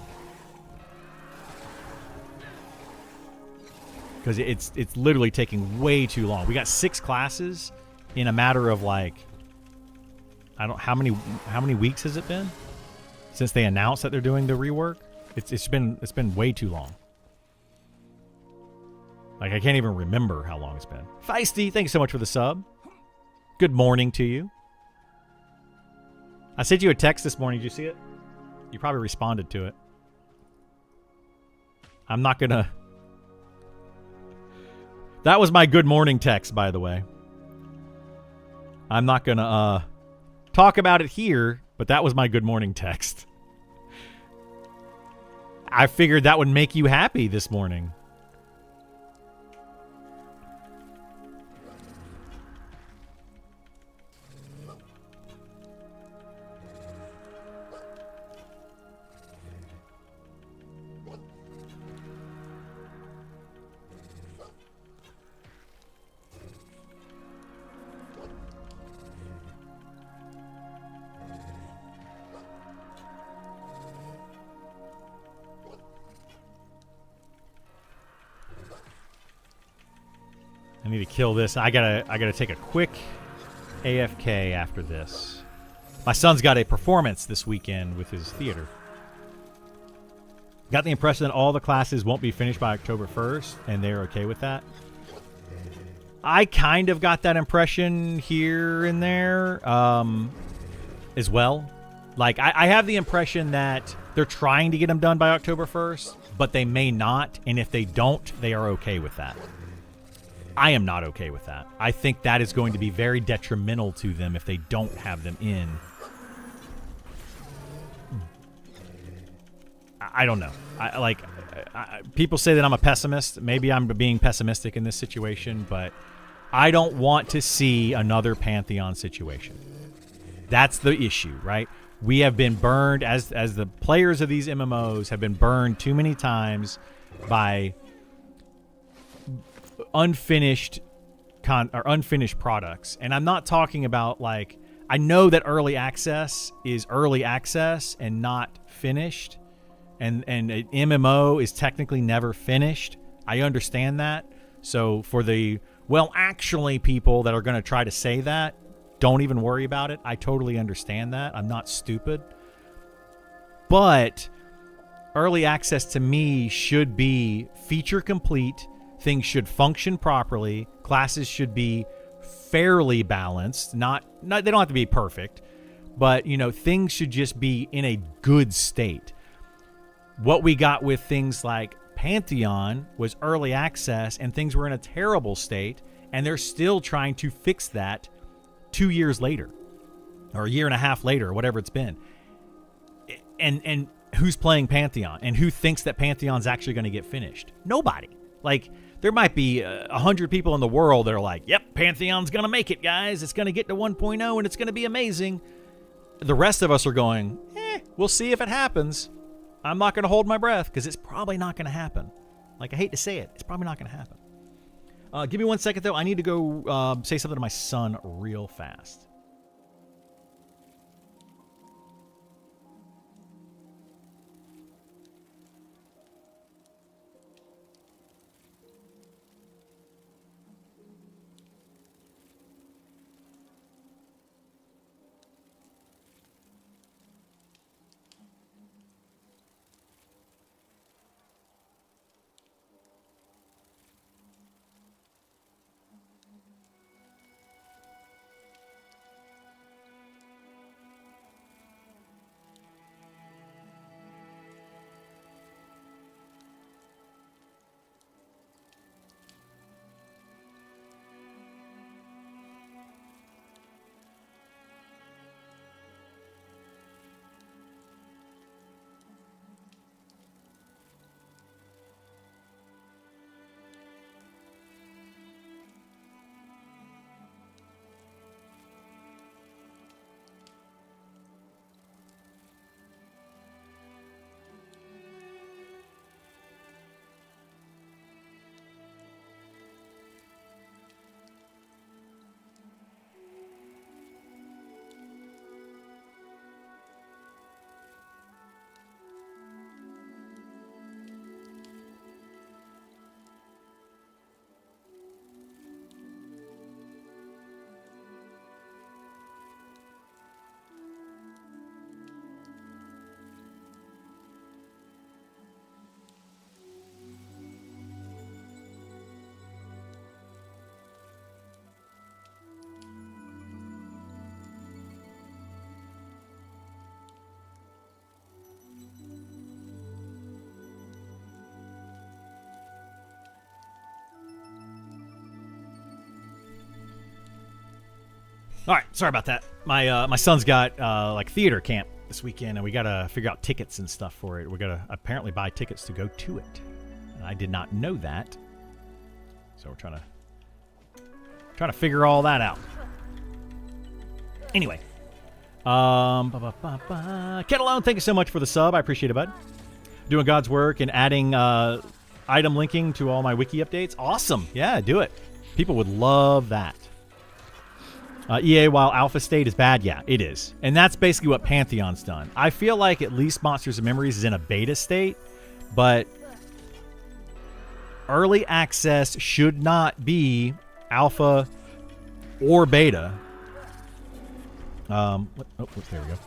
[SPEAKER 1] Because it's literally taking way too long. We got 6 classes in a matter of, like, how many weeks has it been since they announced that they're doing the rework? It's been way too long. Like, I can't even remember how long it's been. Feisty, thanks so much for the sub. Good morning to you. I sent you a text this morning. Did you see it? You probably responded to it. I'm not gonna... That was my good morning text, by the way. I'm not gonna talk about it here, but that was my good morning text. I figured that would make you happy this morning. I need to kill this. I gotta take a quick AFK after this. My son's got a performance this weekend with his theater. Got the impression that all the classes won't be finished by October 1st, and they're okay with that. I kind of got that impression here and there. as well. Like, I have the impression that they're trying to get them done by October 1st, but they may not, and if they don't, they are okay with that. I am not okay with that. I think that is going to be very detrimental to them if they don't have them in. I don't know. People say that I'm a pessimist. Maybe I'm being pessimistic in this situation, but I don't want to see another Pantheon situation. That's the issue, right? We have been burned, as the players of these MMOs have been burned too many times by unfinished products. And I'm not talking about, like, I know that early access is early access and not finished. And an MMO is technically never finished. I understand that. So for the, well, actually people that are going to try to say that, don't even worry about it. I totally understand that. I'm not stupid. But early access to me should be feature complete. Things should function properly. Classes should be fairly balanced. Not they don't have to be perfect, but things should just be in a good state. What we got with things like Pantheon was early access and things were in a terrible state, and they're still trying to fix that 2 years later or a year and a half later, or whatever it's been. And who's playing Pantheon and who thinks that Pantheon's actually going to get finished? Nobody. Like, there might be 100 people in the world that are like, yep, Pantheon's going to make it, guys. It's going to get to 1.0 and it's going to be amazing. The rest of us are going, we'll see if it happens. I'm not going to hold my breath because it's probably not going to happen. Like, I hate to say it. It's probably not going to happen. Give me 1 second, though. I need to go say something to my son real fast. All right, sorry about that. My son's got like theater camp this weekend, and we gotta figure out tickets and stuff for it. We gotta apparently buy tickets to go to it. And I did not know that, so we're trying to figure all that out. Anyway, Kettleone, thank you so much for the sub. I appreciate it, bud. Doing God's work and adding item linking to all my wiki updates. Awesome, yeah, do it. People would love that. EA, while Alpha State is bad, yeah, it is. And that's basically what Pantheon's done. I feel like at least Monsters and Memories is in a beta state, but early access should not be alpha or beta. There we go.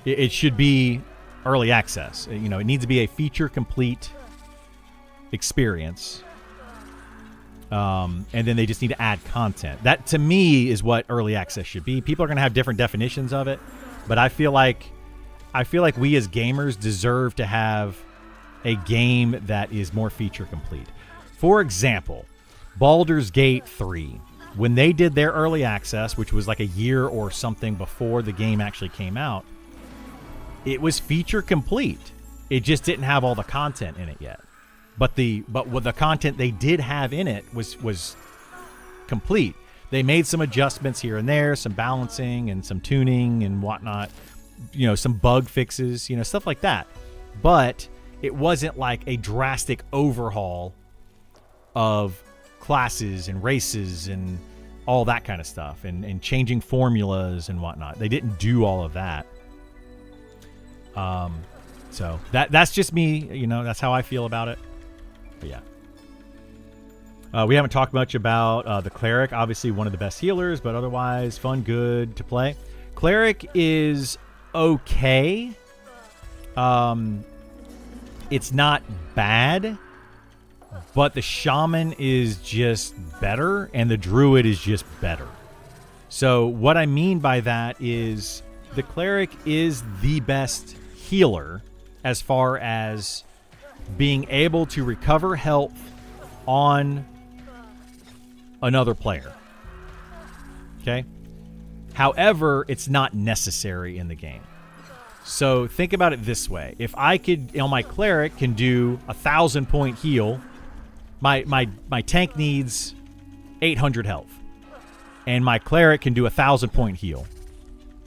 [SPEAKER 1] It should be early access. It needs to be a feature-complete experience. And then they just need to add content. That, to me, is what early access should be. People are going to have different definitions of it, But I feel like we as gamers deserve to have a game that is more feature complete. For example, Baldur's Gate 3. When they did their early access, which was like a year or something before the game actually came out, it was feature complete. It just didn't have all the content in it yet. But what the content they did have in it was complete. They made some adjustments here and there, some balancing and some tuning and whatnot, some bug fixes, stuff like that. But it wasn't like a drastic overhaul of classes and races and all that kind of stuff and changing formulas and whatnot. They didn't do all of that. So that's just me, that's how I feel about it. But yeah. We haven't talked much about the Cleric. Obviously one of the best healers, but otherwise fun, good to play. Cleric is okay. It's not bad, but the Shaman is just better and the Druid is just better. So what I mean by that is the Cleric is the best healer as far as being able to recover health on another player. Okay? However, it's not necessary in the game. So think about it this way. If I could, my Cleric can do 1,000-point heal. My tank needs 800 health. And my Cleric can do 1,000-point heal.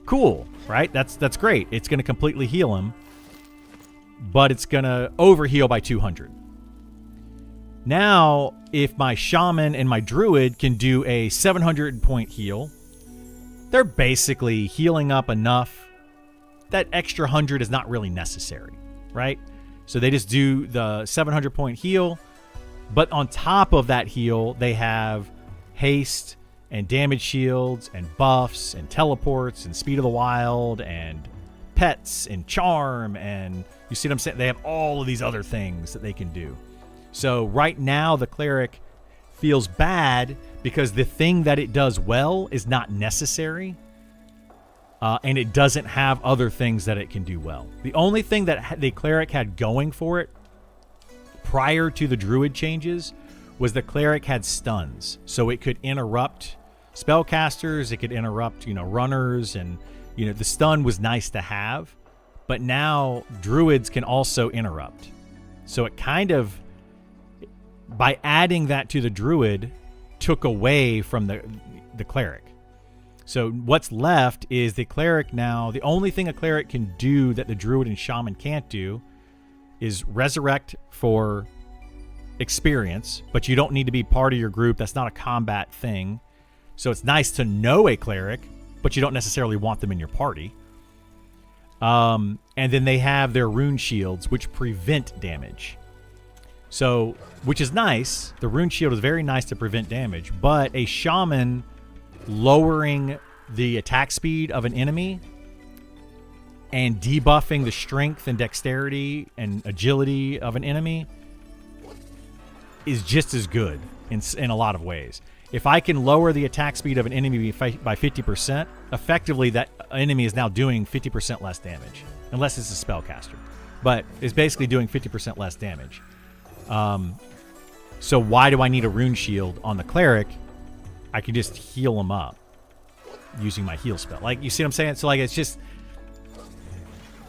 [SPEAKER 1] Cool, right? That's great. It's going to completely heal him. But it's going to overheal by 200. Now, if my Shaman and my Druid can do a 700-point heal, they're basically healing up enough. That extra 100 is not really necessary, right? So they just do the 700-point heal. But on top of that heal, they have haste and damage shields and buffs and teleports and speed of the wild and pets and charm. And you see what I'm saying? They have all of these other things that they can do. So right now, the Cleric feels bad because the thing that it does well is not necessary. And it doesn't have other things that it can do well. The only thing that the Cleric had going for it prior to the Druid changes was the Cleric had stuns. So it could interrupt spellcasters, it could interrupt, runners, and, the stun was nice to have. But now Druids can also interrupt. So it kind of, by adding that to the Druid, took away from the Cleric. So what's left is the Cleric now. The only thing a Cleric can do that the Druid and Shaman can't do is resurrect for experience, but you don't need to be part of your group. That's not a combat thing. So it's nice to know a Cleric, but you don't necessarily want them in your party. And then they have their rune shields, which prevent damage. So, which is nice. The rune shield is very nice to prevent damage, but a Shaman lowering the attack speed of an enemy and debuffing the strength and dexterity and agility of an enemy is just as good in a lot of ways. If I can lower the attack speed of an enemy by 50%, effectively that enemy is now doing 50% less damage, unless it's a spellcaster. But it's basically doing 50% less damage. So why do I need a rune shield on the Cleric? I can just heal him up using my heal spell. Like, you see what I'm saying? So, like, it's just...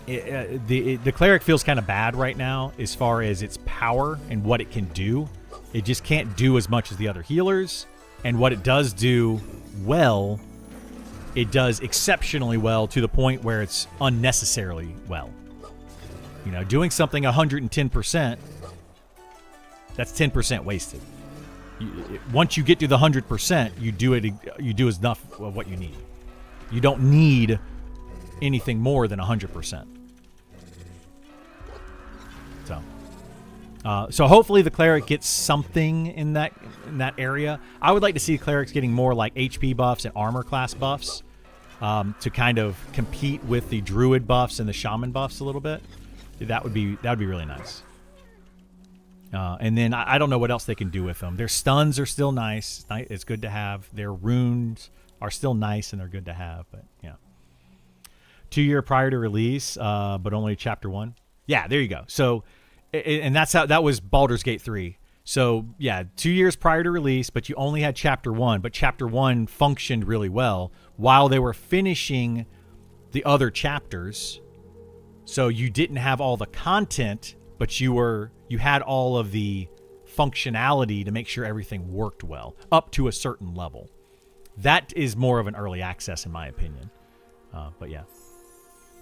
[SPEAKER 1] the Cleric feels kind of bad right now as far as its power and what it can do. It just can't do as much as the other healers. And what it does do well, it does exceptionally well to the point where it's unnecessarily well. Doing something 110%, that's 10% wasted. Once you get to the 100%, you do enough of what you need. You don't need anything more than 100%. So hopefully the Cleric gets something in that area. I would like to see Clerics getting more like HP buffs and armor class buffs to kind of compete with the Druid buffs and the Shaman buffs a little bit. That would be really nice. And then I don't know what else they can do with them. Their stuns are still nice. It's good to have. Their runes are still nice and they're good to have. But yeah. 2 year prior to release, but only chapter 1. Yeah, there you go. So, and that's how that was Baldur's Gate 3. So yeah, 2 years prior to release, but you only had chapter 1. But chapter 1 functioned really well while they were finishing the other chapters. So you didn't have all the content, but you had all of the functionality to make sure everything worked well up to a certain level. That is more of an early access, in my opinion. But yeah,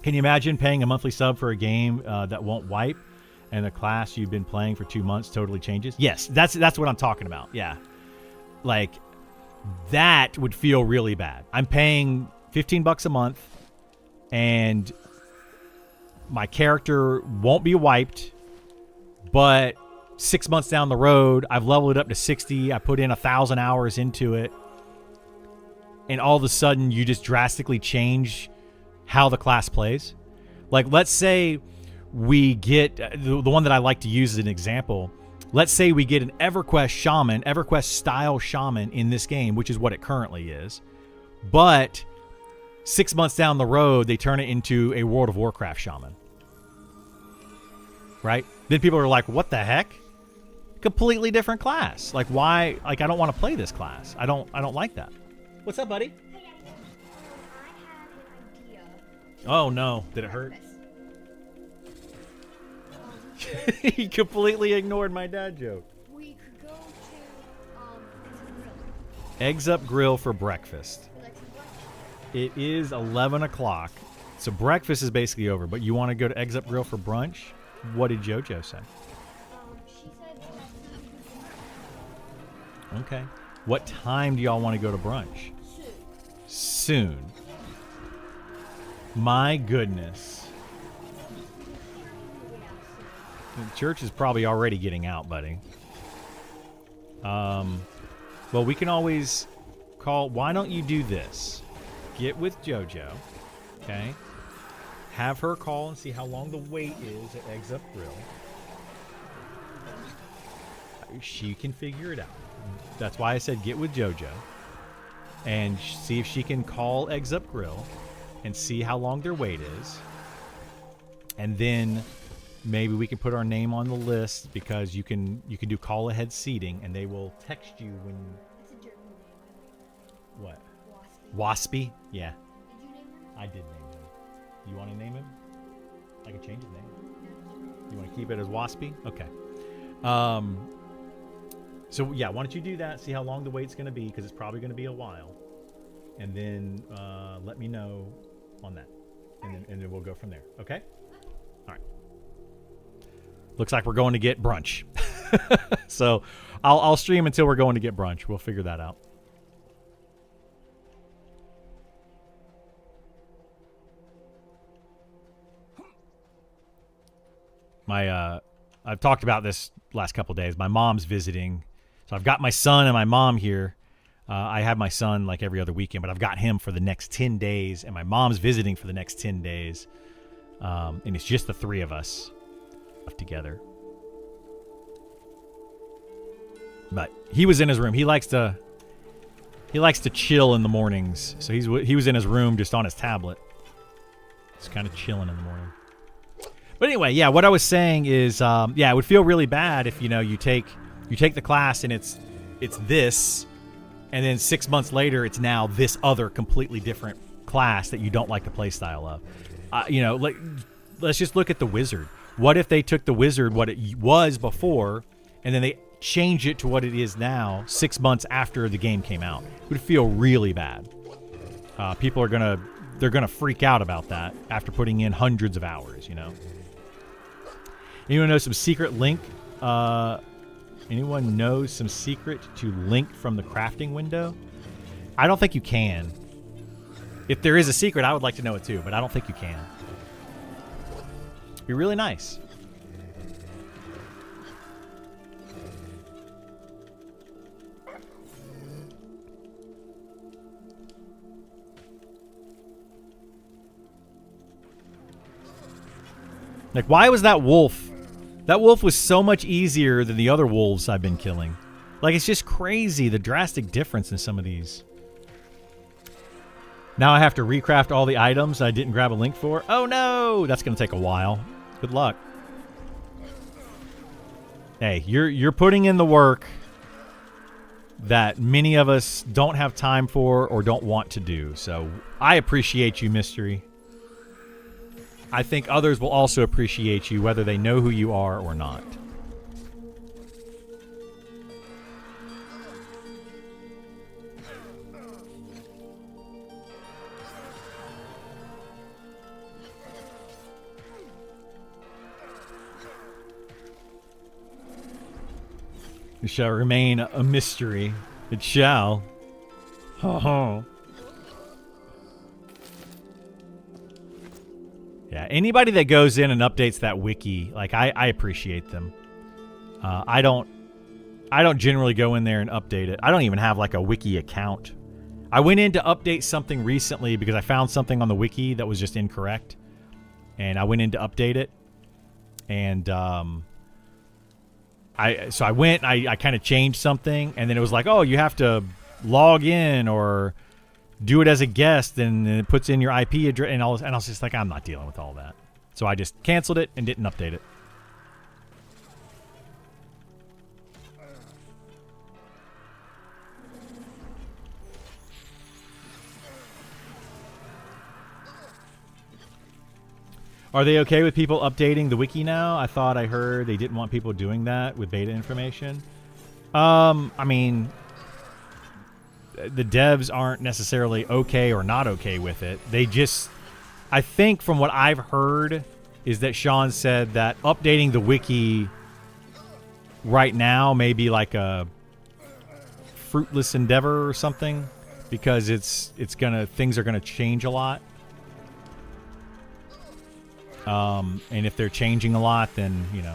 [SPEAKER 1] can you imagine paying a monthly sub for a game that won't wipe, and the class you've been playing for 2 months totally changes? Yes, that's what I'm talking about. Yeah, like that would feel really bad. I'm paying $15 a month, and my character won't be wiped, but 6 months down the road, I've leveled it up to 60. I put in 1,000 hours into it, and all of a sudden, you just drastically change how the class plays. Like, let's say we get the one that I like to use as an example. Let's say we get an EverQuest shaman, EverQuest style shaman in this game, which is what it currently is. But 6 months down the road, they turn it into a World of Warcraft shaman. Right? Then people are like, what the heck? Completely different class. Like, why? Like, I don't want to play this class. I don't like that. What's up, buddy?
[SPEAKER 2] Hey, I have an idea.
[SPEAKER 1] Oh no, did it hurt? He completely ignored my dad joke.
[SPEAKER 2] We could go to
[SPEAKER 1] Eggs Up Grill for breakfast. It is 11 o'clock, so breakfast is basically over, but you want to go to Eggs Up Grill for brunch? What did JoJo say?
[SPEAKER 2] She said
[SPEAKER 1] Okay. What time do y'all want to go to brunch? Soon. My goodness. The church is probably already getting out, buddy. Well, we can always call. Why don't you do this? Get with JoJo, okay? Have her call and see how long the wait is at Eggs Up Grill. She can figure it out. That's why I said get with JoJo and see if she can call Eggs Up Grill and see how long their wait is. And then maybe we can put our name on the list, because you can do call ahead seating, and they will text you when.
[SPEAKER 2] That's a jerky name.
[SPEAKER 1] What?
[SPEAKER 2] Waspy.
[SPEAKER 1] Waspy? Yeah.
[SPEAKER 2] Did you name him?
[SPEAKER 1] I did name him. You want to name him? I can change his name. You want to keep it as Waspy? Okay. So yeah, why don't you do that? See how long the wait's going to be, because it's probably going to be a while, and then let me know on that, and then we'll go from there. Okay. All right. Looks like we're going to get brunch. So I'll stream until we're going to get brunch. We'll figure that out. I've talked about this last couple of days. My mom's visiting, so I've got my son and my mom here. I have my son like every other weekend, but I've got him for the next 10 days, and my mom's visiting for the next 10 days. And it's just the three of us together. But he was in his room. He likes to chill in the mornings. So he was in his room just on his tablet. Just kind of chilling in the morning. But anyway, yeah, what I was saying is, it would feel really bad if, you take the class and it's this, and then 6 months later it's now this other completely different class that you don't like the play style of. Let's just look at the wizard. What if they took the wizard, what it was before, and then they changed it to what it is now 6 months after the game came out? It would feel really bad. People are they're gonna freak out about that after putting in hundreds of hours, Anyone know some secret link? Anyone knows some secret to link from the crafting window? I don't think you can. If there is a secret, I would like to know it too, but I don't think you can. It'd be really nice. Like, why was that wolf? That wolf was so much easier than the other wolves I've been killing. Like, it's just crazy, the drastic difference in some of these. Now I have to recraft all the items I didn't grab a link for. Oh no! That's going to take a while. Good luck. Hey, you're putting in the work that many of us don't have time for or don't want to do. So I appreciate you, Mystery. I think others will also appreciate you, whether they know who you are or not. It shall remain a mystery. It shall. Ho ho. Yeah, anybody that goes in and updates that wiki, like I appreciate them. I don't generally go in there and update it. I don't even have like a wiki account. I went in to update something recently because I found something on the wiki that was just incorrect, and I went in to update it, and I went, I kind of changed something, and then it was like, oh, you have to log in or do it as a guest, and it puts in your IP address, and I was just like, I'm not dealing with all that. So I just canceled it and didn't update it. Are they okay with people updating the wiki now? I thought I heard they didn't want people doing that with beta information. I mean, the devs aren't necessarily okay or not okay with it. They just, I think from what I've heard is that Sean said that updating the wiki right now may be like a fruitless endeavor or something, because things are gonna change a lot. And if they're changing a lot, then, you know,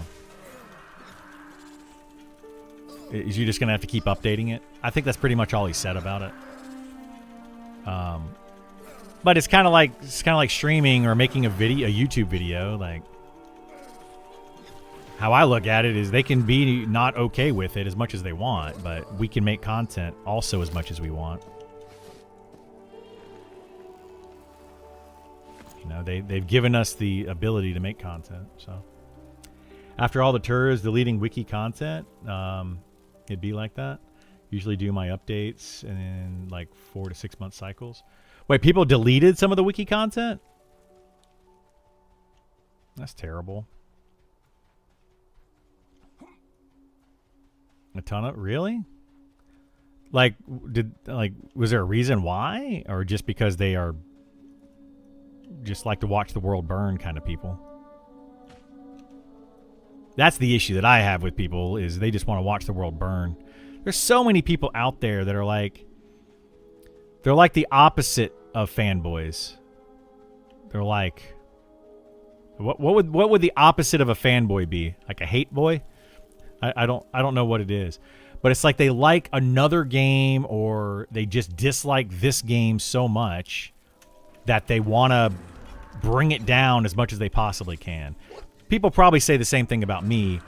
[SPEAKER 1] you're just going to have to keep updating it. I think that's pretty much all he said about it. But it's kind of like streaming or making a YouTube video. Like, how I look at it is they can be not okay with it as much as they want, but we can make content also as much as we want. You know, they've given us the ability to make content. So after all the tours deleting wiki content, it'd be like that. Usually do my updates in like 4 to 6 month cycles. Wait, people deleted some of the wiki content? That's terrible. A ton of, really? Like, was there a reason why, or just because they are just like to watch the world burn kind of people? That's the issue that I have with people, is they just want to watch the world burn. There's so many people out there that are like, they're like the opposite of fanboys. They're like, what would the opposite of a fanboy be? Like a hate boy? I don't know what it is. But it's like they like another game, or they just dislike this game so much that they want to bring it down as much as they possibly can. People probably say the same thing about me.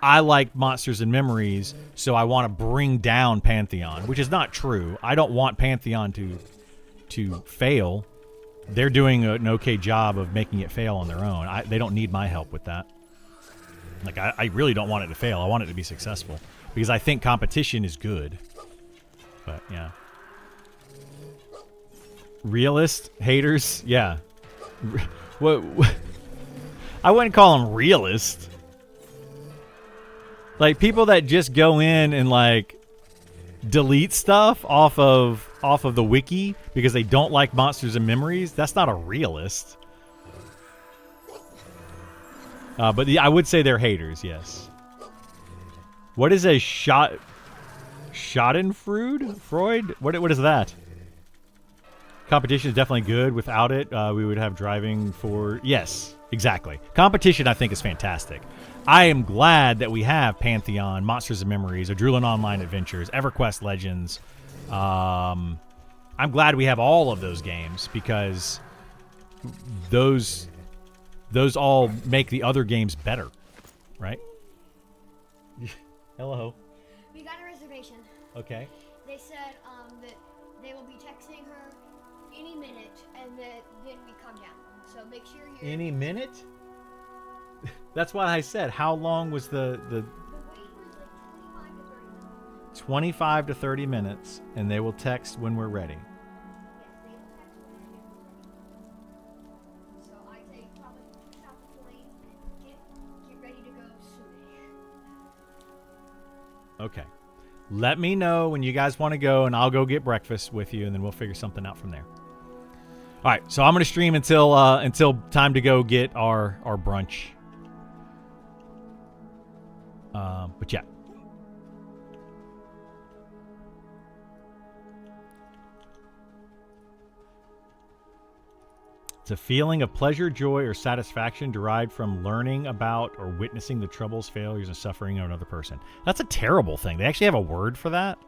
[SPEAKER 1] I like Monsters and Memories, so I want to bring down Pantheon, which is not true. I don't want Pantheon to fail. They're doing an okay job of making it fail on their own. They don't need my help with that. Like, I really don't want it to fail. I want it to be successful, because I think competition is good. But, yeah. Realist haters? Yeah. What? I wouldn't call them realist. Like, people that just go in and, like, delete stuff off of the wiki because they don't like Monsters and Memories, that's not a realist. But I would say they're haters, yes. What is a Schadenfreude? Freud? What is that? Competition is definitely good. Without it, we would have driving for... Yes, exactly. Competition, I think, is fantastic. I am glad that we have Pantheon, Monsters and Memories, Adrulan Online Adventures, EverQuest Legends. I'm glad we have all of those games, because those all make the other games better, right? Hello.
[SPEAKER 2] We got a reservation.
[SPEAKER 1] Okay.
[SPEAKER 2] They said that they will be texting her any minute, and then we come down. So make sure you're.
[SPEAKER 1] Any minute? That's why I said, how long was the
[SPEAKER 2] The wait was like 25 to 30 minutes.
[SPEAKER 1] 25 to 30 minutes, and they will text when we're ready.
[SPEAKER 2] Yes, they will text when they're ready. So I say probably stop the plane and get ready to go soonish.
[SPEAKER 1] Okay. Let me know when you guys want to go, and I'll go get breakfast with you, and then we'll figure something out from there. All right, so I'm going to stream until time to go get our brunch. But yeah. It's a feeling of pleasure, joy, or satisfaction derived from learning about or witnessing the troubles, failures, and suffering of another person. That's a terrible thing. They actually have a word for that?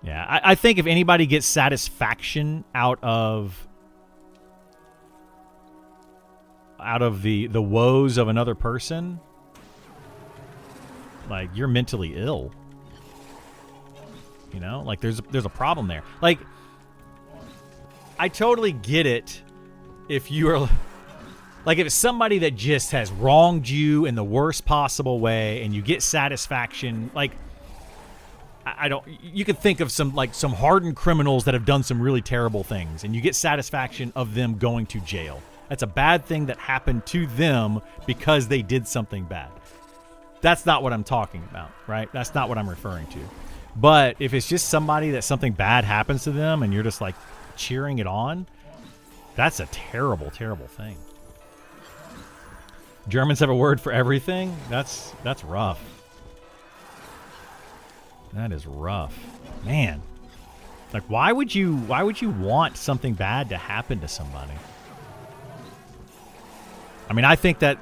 [SPEAKER 1] Yeah, I think if anybody gets satisfaction out of the woes of another person, like, you're mentally ill. You know? Like, there's a problem there. Like, I totally get it if you are, like, if it's somebody that just has wronged you in the worst possible way and you get satisfaction, like, I don't, you could think of some hardened criminals that have done some really terrible things and you get satisfaction of them going to jail. That's a bad thing that happened to them because they did something bad. That's not what I'm talking about, right? That's not what I'm referring to. But if it's just somebody that something bad happens to them and you're just like cheering it on, that's a terrible, terrible thing. Germans have a word for everything. That's rough. That is rough. Man. Like, why would you want something bad to happen to somebody? I mean, I think that,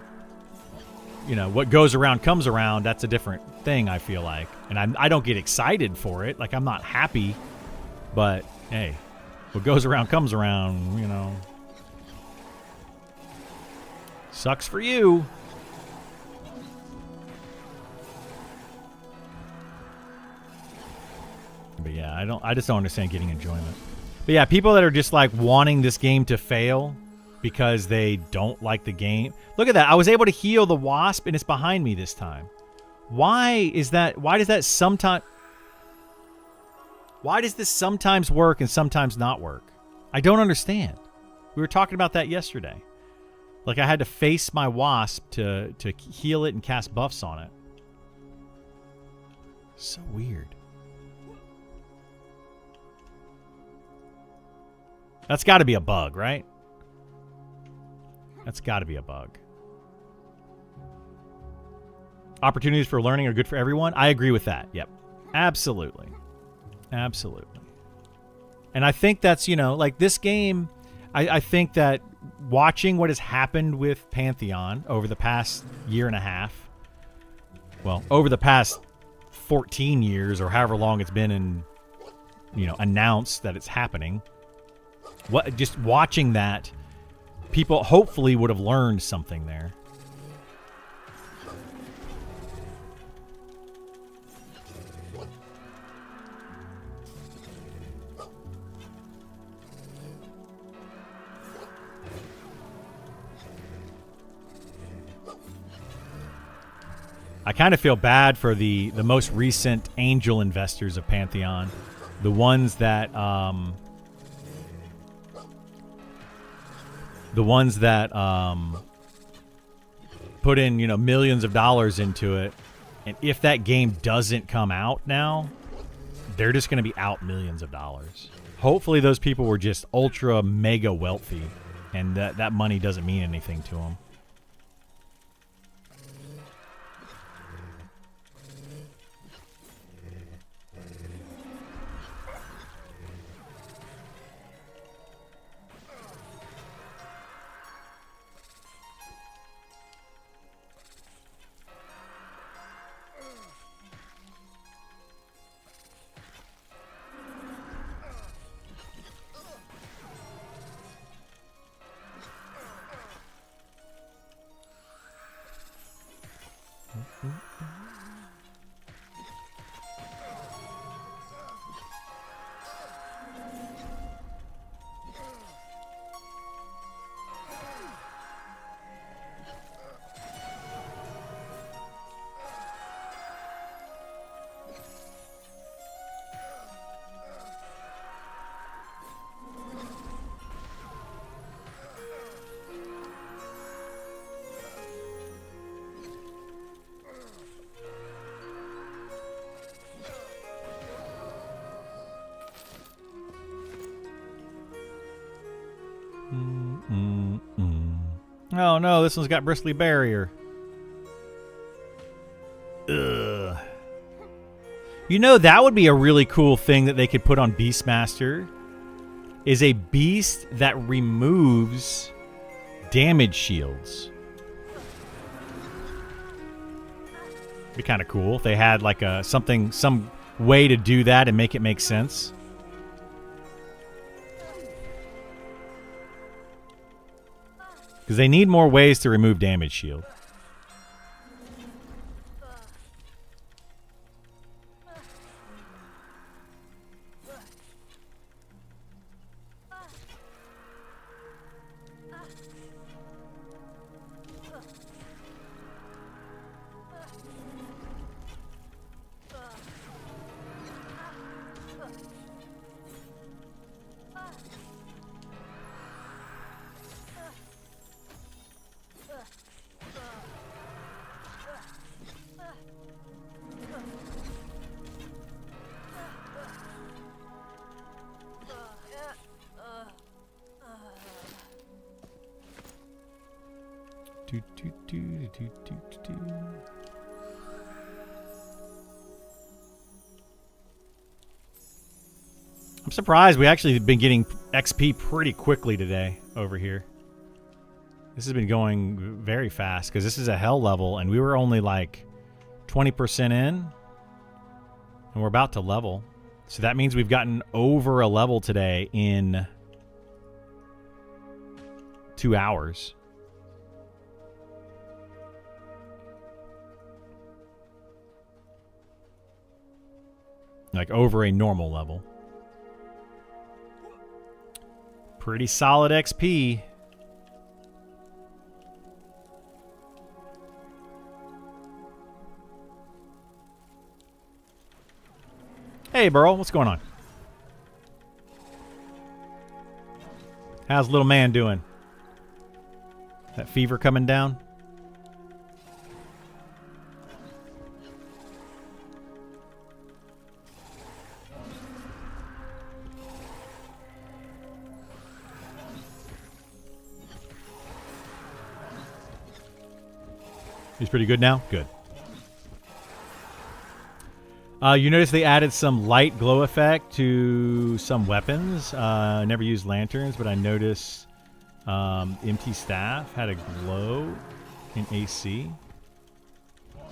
[SPEAKER 1] you know, what goes around comes around. That's a different thing, I feel like. And I don't get excited for it. Like, I'm not happy. But, hey, what goes around comes around, you know. Sucks for you. But yeah, I just don't understand getting enjoyment. But yeah, people that are just like wanting this game to fail because they don't like the game. Look at that. I was able to heal the wasp and it's behind me this time. Why is that? Why does that sometimes... Why does this sometimes work and sometimes not work? I don't understand. We were talking about that yesterday. Like, I had to face my wasp to heal it and cast buffs on it. So weird. That's got to be a bug, right? That's got to be a bug. Opportunities for learning are good for everyone. I agree with that. Yep. Absolutely. Absolutely. And I think that's, you know, like this game, I think that watching what has happened with Pantheon over the past year and a half, well, over the past 14 years or however long it's been in, you know, announced that it's happening, just watching that, people hopefully would have learned something there. I kind of feel bad for the most recent angel investors of Pantheon, the ones that put in, you know, millions of dollars into it, and if that game doesn't come out now, they're just going to be out millions of dollars. Hopefully those people were just ultra mega wealthy and that money doesn't mean anything to them. Oh no, this one's got bristly barrier. Ugh. You know, that would be a really cool thing that they could put on Beastmaster. Is a beast that removes damage shields. Be kind of cool if they had like a some way to do that and make it make sense. Because they need more ways to remove damage shield. I'm surprised we actually have been getting XP pretty quickly today over here. This has been going very fast because this is a hell level and we were only like 20% in and we're about to level. So that means we've gotten over a level today in 2 hours. Like over a normal level. Pretty solid XP. Hey, Burl, what's going on? How's little man doing? That fever coming down? He's pretty good now? Good. You notice they added some light glow effect to some weapons. I never used lanterns, but I noticed empty staff had a glow in AC.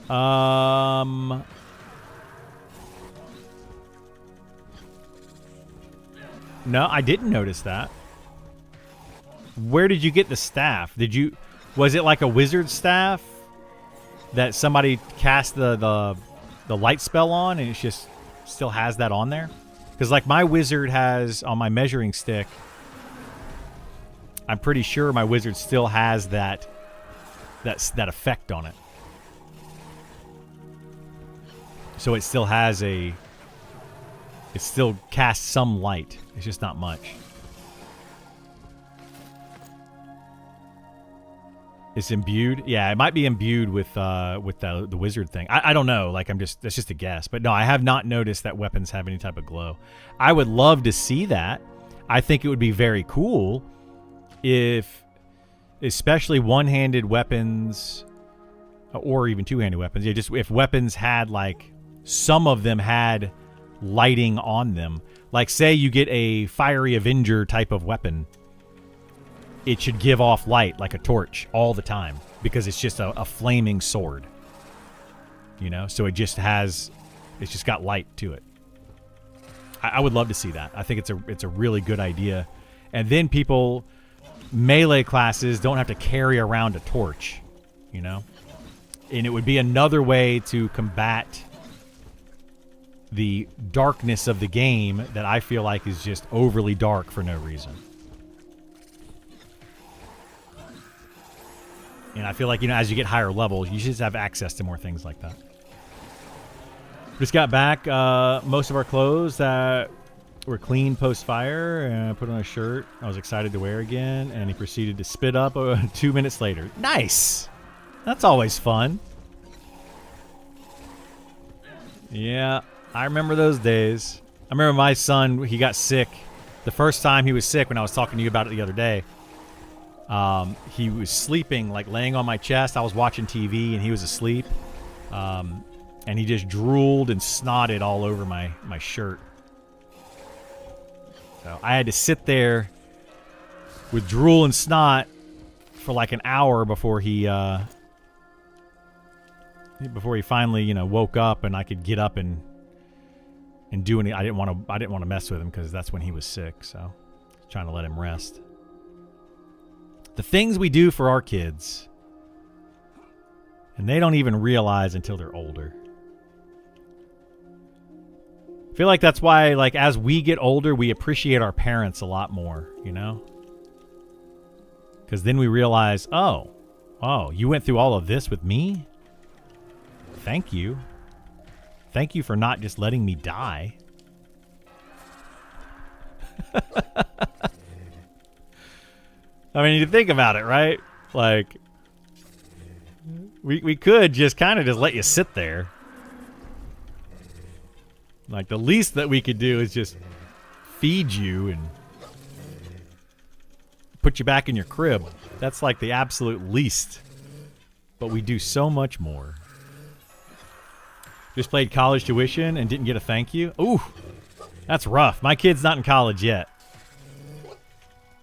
[SPEAKER 1] No, I didn't notice that. Where did you get the staff? Was it like a wizard staff that somebody cast the light spell on and it just still has that on there? Because like my wizard has on my measuring stick, I'm pretty sure my wizard still has that effect on it. So it still has it still casts some light. It's just not much. It's imbued. Yeah, it might be imbued with the wizard thing. I don't know. Like that's just a guess. But no, I have not noticed that weapons have any type of glow. I would love to see that. I think it would be very cool if, especially one-handed weapons, or even two-handed weapons. Yeah, just if weapons had like some of them had lighting on them. Like say you get a Fiery Avenger type of weapon. It should give off light like a torch all the time because it's just a flaming sword. You know, so it's just got light to it. I would love to see that. I think it's a really good idea. And then melee classes don't have to carry around a torch, you know? And it would be another way to combat the darkness of the game that I feel like is just overly dark for no reason. And I feel like, you know, as you get higher levels, you should have access to more things like that. Just got back most of our clothes that were clean post-fire, and I put on a shirt I was excited to wear again, and he proceeded to spit up 2 minutes later. Nice! That's always fun. Yeah, I remember those days. I remember my son, he got sick. The first time he was sick when I was talking to you about it the other day. He was sleeping, like laying on my chest. I was watching TV and he was asleep. And he just drooled and snotted all over my shirt. So I had to sit there with drool and snot for like an hour before he finally, woke up and I could get up and do any. I didn't want to mess with him because that's when he was sick. So I was trying to let him rest. The things we do for our kids, and they don't even realize until they're older. I feel like that's why, like, as we get older, we appreciate our parents a lot more, Because then we realize, oh, you went through all of this with me? Thank you. Thank you for not just letting me die. I mean, you think about it, right? Like, we could just kind of just let you sit there. Like, the least that we could do is just feed you and put you back in your crib. That's like the absolute least. But we do so much more. Just played college tuition and didn't get a thank you. Ooh, that's rough. My kid's not in college yet.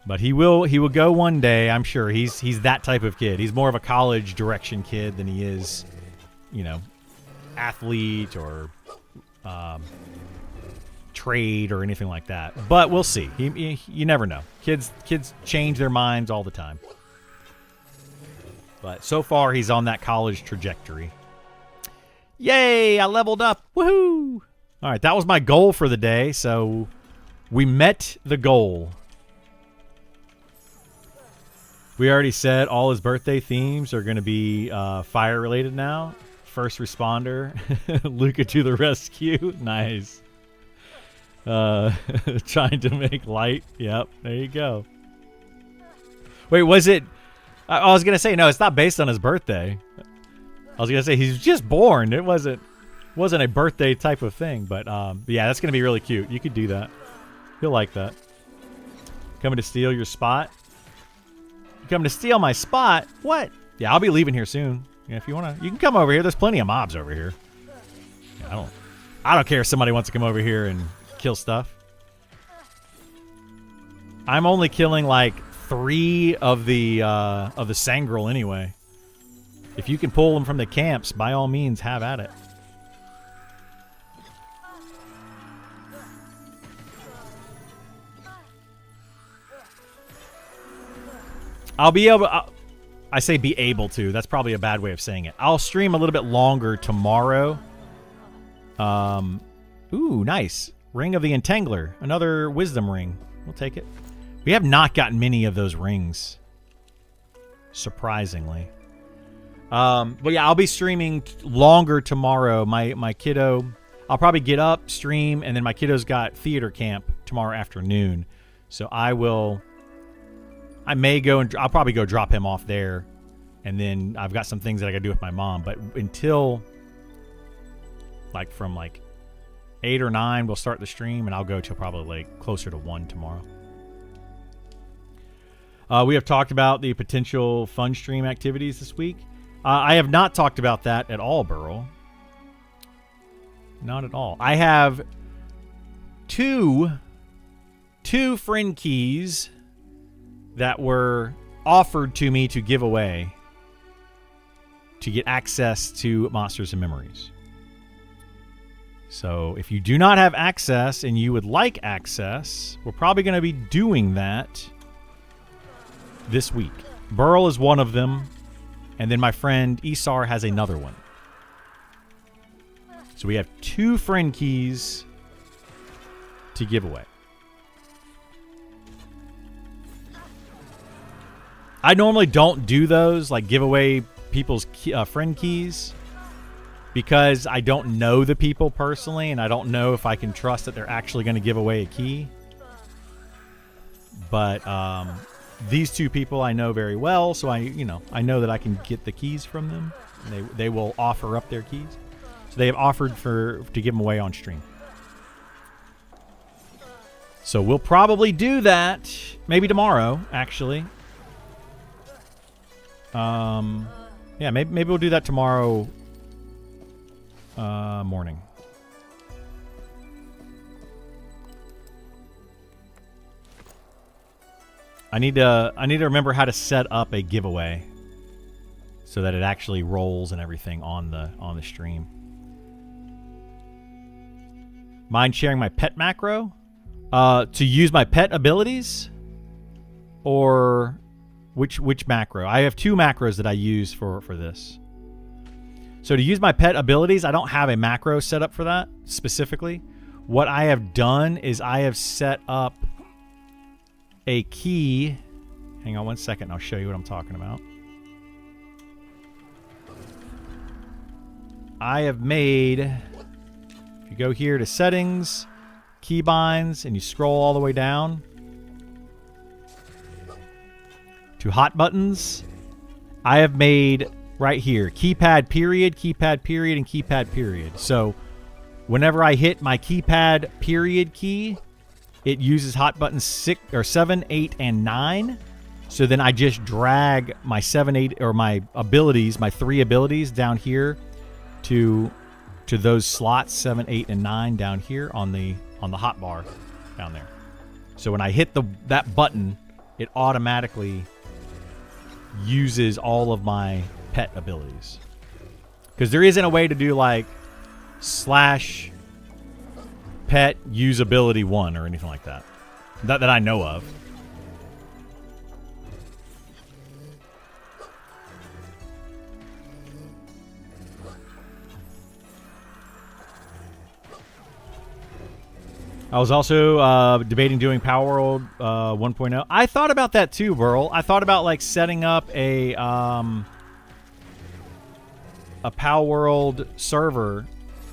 [SPEAKER 1] But he will go one day, I'm sure. He's that type of kid. He's more of a college direction kid than he is, athlete or trade or anything like that. But we'll see. You never know. Kids change their minds all the time. But so far, he's on that college trajectory. Yay! I leveled up. Woohoo! All right, that was my goal for the day. So we met the goal. We already said all his birthday themes are going to be fire-related now. First responder. Luca to the rescue. Nice. Trying to make light. Yep, there you go. Wait, was it... I was going to say, no, it's not based on his birthday. I was going to say, he's just born. It wasn't a birthday type of thing. But, yeah, that's going to be really cute. You could do that. He'll like that. Coming to steal your spot. You coming to steal my spot? What? Yeah, I'll be leaving here soon. Yeah, if you want to, you can come over here. There's plenty of mobs over here. Yeah, I don't care if somebody wants to come over here and kill stuff. I'm only killing like 3 of the Sangrel anyway. If you can pull them from the camps, by all means, have at it. I'll be able... I say be able to. That's probably a bad way of saying it. I'll stream a little bit longer tomorrow. Ooh, nice. Ring of the Entangler. Another wisdom ring. We'll take it. We have not gotten many of those rings. Surprisingly. But yeah, I'll be streaming longer tomorrow. My kiddo... I'll probably get up, stream, and then my kiddo's got theater camp tomorrow afternoon. So I may go and I'll probably go drop him off there, and then I've got some things that I got to do with my mom. But until from 8 or 9, we'll start the stream, and I'll go till probably closer to 1 tomorrow. We have talked about the potential fun stream activities this week. I have not talked about that at all, Burl. Not at all. I have two friend keys that were offered to me to give away to get access to Monsters and Memories. So if you do not have access and you would like access, we're probably going to be doing that this week. Burl is one of them, and then my friend Isar has another one. So we have 2 friend keys to give away. I normally don't do those, give away people's friend keys, because I don't know the people personally, and I don't know if I can trust that they're actually going to give away a key. But these 2 people I know very well, so I know that I can get the keys from them. They will offer up their keys, so they have offered to give them away on stream. So we'll probably do that maybe tomorrow, actually. Yeah, maybe we'll do that tomorrow morning. I need to remember how to set up a giveaway so that it actually rolls and everything on the stream. Mind sharing my pet macro? To use my pet abilities? Or which macro? I have two macros that I use for this. So to use my pet abilities, I don't have a macro set up for that specifically. What I have done is I have set up a key. Hang on one second, I'll show you what I'm talking about. I have made, if you go here to settings, keybinds, and you scroll all the way down to hot buttons, I have made right here keypad period, and keypad period. So whenever I hit my keypad period key, it uses hot buttons 6 or 7, 8, and 9. So then I just drag my 7, 8, or my abilities, my 3 abilities down here to those slots 7, 8, and 9 down here on the hotbar down there. So when I hit that button, it automatically uses all of my pet abilities. Because there isn't a way to do like / pet usability 1 or anything like that. That I know of. I was also debating doing Power World 1.0. I thought about that too, Burl. I thought about like setting up a Power World server.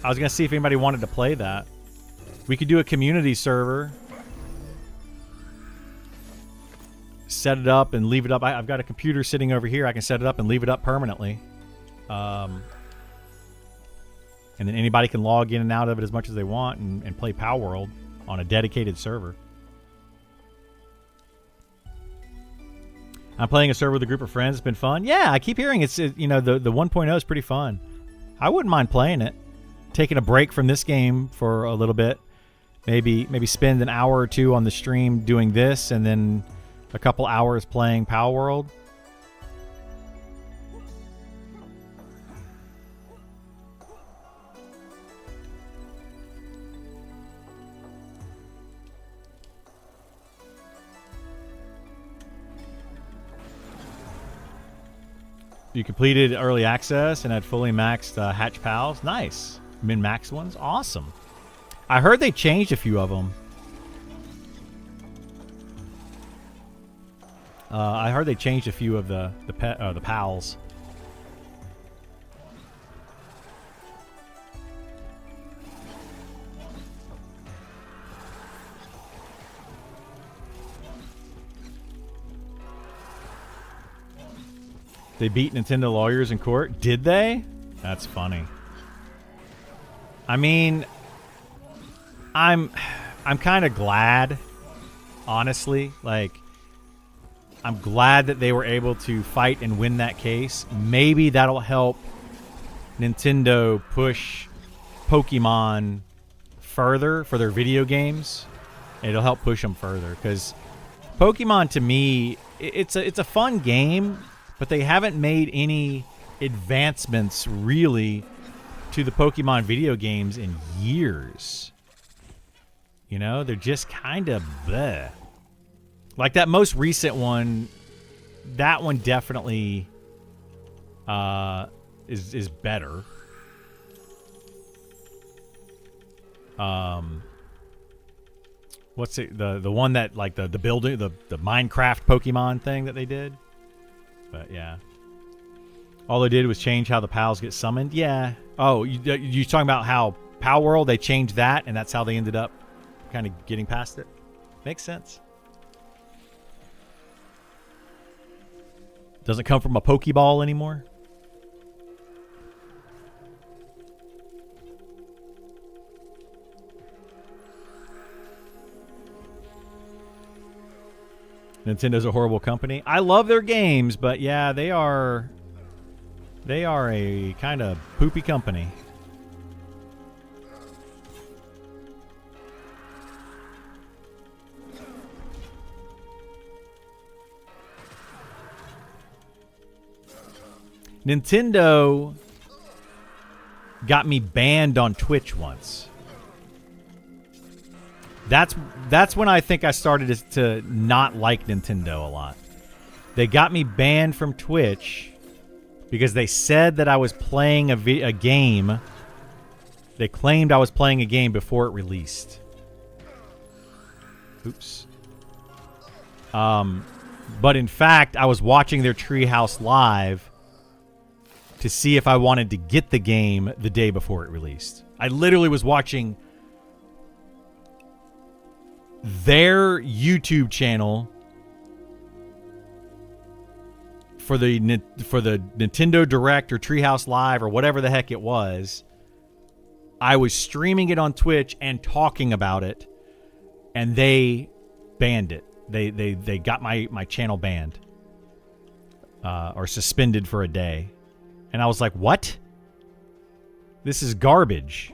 [SPEAKER 1] I was gonna see if anybody wanted to play that. We could do a community server, set it up and leave it up. I've got a computer sitting over here. I can set it up and leave it up permanently. And then anybody can log in and out of it as much as they want and play Power World on a dedicated server. I'm playing a server with a group of friends. It's been fun. Yeah, I keep hearing the 1.0 is pretty fun. I wouldn't mind playing it. Taking a break from this game for a little bit. Maybe spend an hour or two on the stream doing this and then a couple hours playing Power World. You completed early access and had fully maxed Hatch Pals. Nice. Min-max ones. Awesome. I heard they changed a few of them. I heard they changed a few of the pals. They beat Nintendo lawyers in court. Did they? That's funny. I mean, I'm kind of glad, honestly. Like, I'm glad that they were able to fight and win that case. Maybe that'll help Nintendo push Pokemon further for their video games. It'll help push them further because Pokemon, to me, it's a fun game, but they haven't made any advancements really to the Pokemon video games in years. You know, they're just kind of bleh. Like that most recent one, that one definitely is better. What's it? The one that like the building the Minecraft Pokemon thing that they did. But yeah, all they did was change how the pals get summoned. Yeah. Oh, you talking about how Power World, they changed that, and that's how they ended up kind of getting past it. Makes sense. Doesn't come from a Pokeball anymore. Nintendo's a horrible company. I love their games, but yeah, they are a kind of poopy company. Nintendo got me banned on Twitch once. That's when I think I started to not like Nintendo a lot. They got me banned from Twitch because they said that I was playing a game. They claimed I was playing a game before it released. Oops. But in fact, I was watching their Treehouse Live to see if I wanted to get the game the day before it released. I literally was watching their YouTube channel for the Nintendo Direct or Treehouse Live or whatever the heck it was. I was streaming it on Twitch and talking about it, and they banned it. They got my channel banned or suspended for a day. And I was like, what? This is garbage.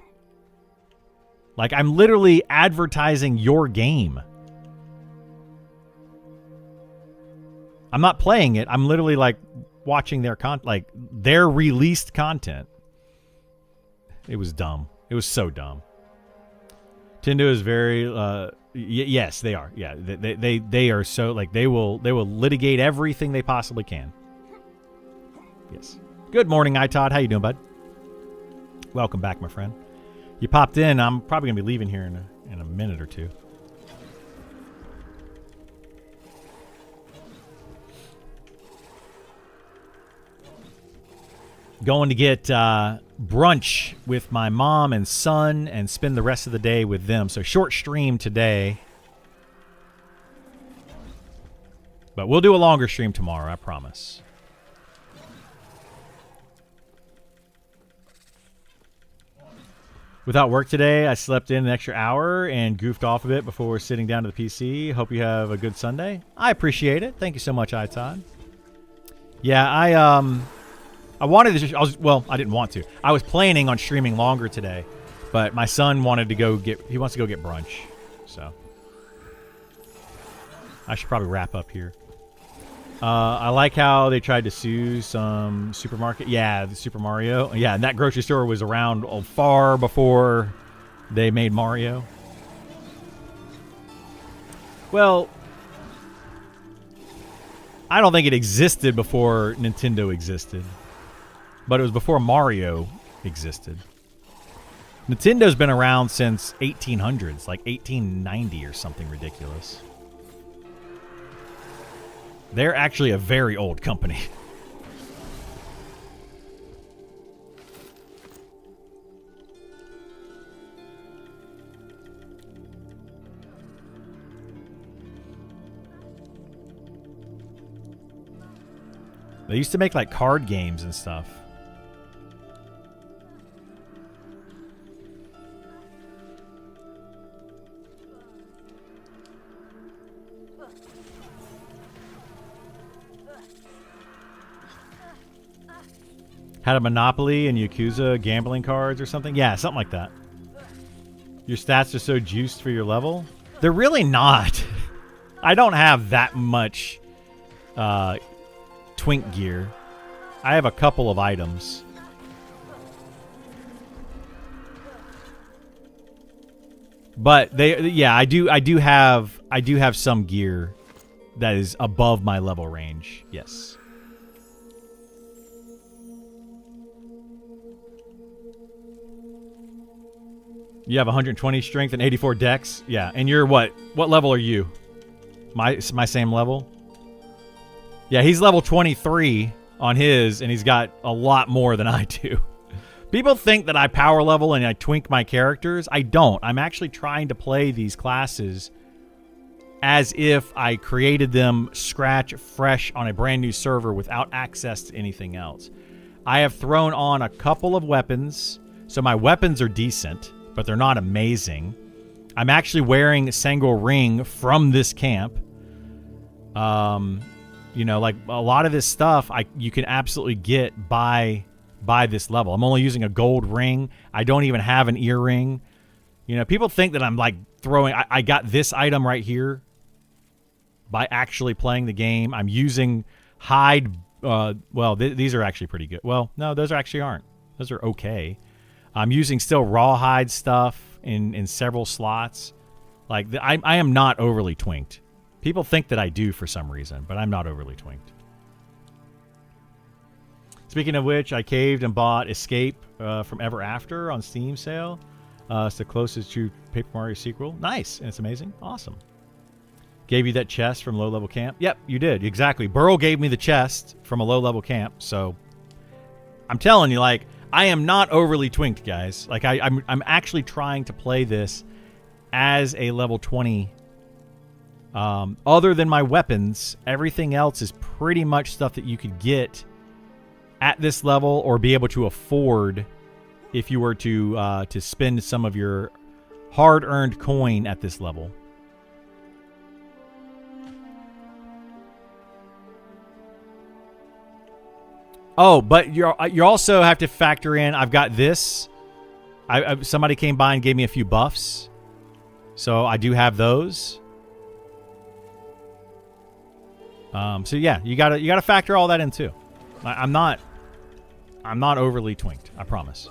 [SPEAKER 1] Like, I'm literally advertising your game. I'm not playing it. I'm literally, like, watching their their released content. It was dumb. It was so dumb. Nintendo is very, yes, they are. Yeah, they are so, like, they will litigate everything they possibly can. Yes. Good morning, iTodd. How you doing, bud? Welcome back, my friend. You popped in. I'm probably going to be leaving here in a minute or two. Going to get brunch with my mom and son and spend the rest of the day with them. So short stream today. But we'll do a longer stream tomorrow, I promise. Without work today, I slept in an extra hour and goofed off a bit before sitting down to the PC. Hope you have a good Sunday. I appreciate it. Thank you so much, iTodd. Yeah, I wanted to. I didn't want to. I was planning on streaming longer today, but my son wanted to go get. He wants to go get brunch, so I should probably wrap up here. I like how they tried to sue some supermarket. Yeah, the Super Mario. Yeah, and that grocery store was around far before they made Mario. Well, I don't think it existed before Nintendo existed. But it was before Mario existed. Nintendo's been around since 1800s, like 1890 or something ridiculous. They're actually a very old company. They used to make like card games and stuff. Had a Monopoly and Yakuza gambling cards or something? Yeah, something like that. Your stats are so juiced for your level? They're really not. I don't have that much twink gear. I have a couple of items. But I do have some gear that is above my level range. Yes. You have 120 strength and 84 dex. Yeah, and you're what? What level are you? My same level? Yeah, he's level 23 on his, and he's got a lot more than I do. People think that I power level and I twink my characters. I don't. I'm actually trying to play these classes as if I created them scratch fresh on a brand new server without access to anything else. I have thrown on a couple of weapons, so my weapons are decent, but they're not amazing. I'm actually wearing Sangor Ring from this camp. You know, like a lot of this stuff you can absolutely get by this level. I'm only using a gold ring. I don't even have an earring. You know, people think that I'm like throwing... I got this item right here by actually playing the game. I'm using hide... these are actually pretty good. Well, no, those actually aren't. Those are okay. I'm using still rawhide stuff in several slots. Like, I am not overly twinked. People think that I do for some reason, but I'm not overly twinked. Speaking of which, I caved and bought Escape from Ever After on Steam sale. It's the closest to Paper Mario sequel. Nice, and it's amazing. Awesome. Gave you that chest from Low Level Camp? Yep, you did. Exactly. Burl gave me the chest from a Low Level Camp, so I'm telling you, like, I am not overly twinked, guys. Like, I'm actually trying to play this as a level 20. Other than my weapons, everything else is pretty much stuff that you could get at this level or be able to afford if you were to spend some of your hard-earned coin at this level. Oh, but you also have to factor in, I've got this. Somebody came by and gave me a few buffs. So I do have those. So yeah, you gotta factor all that in too. I'm not overly twinked, I promise.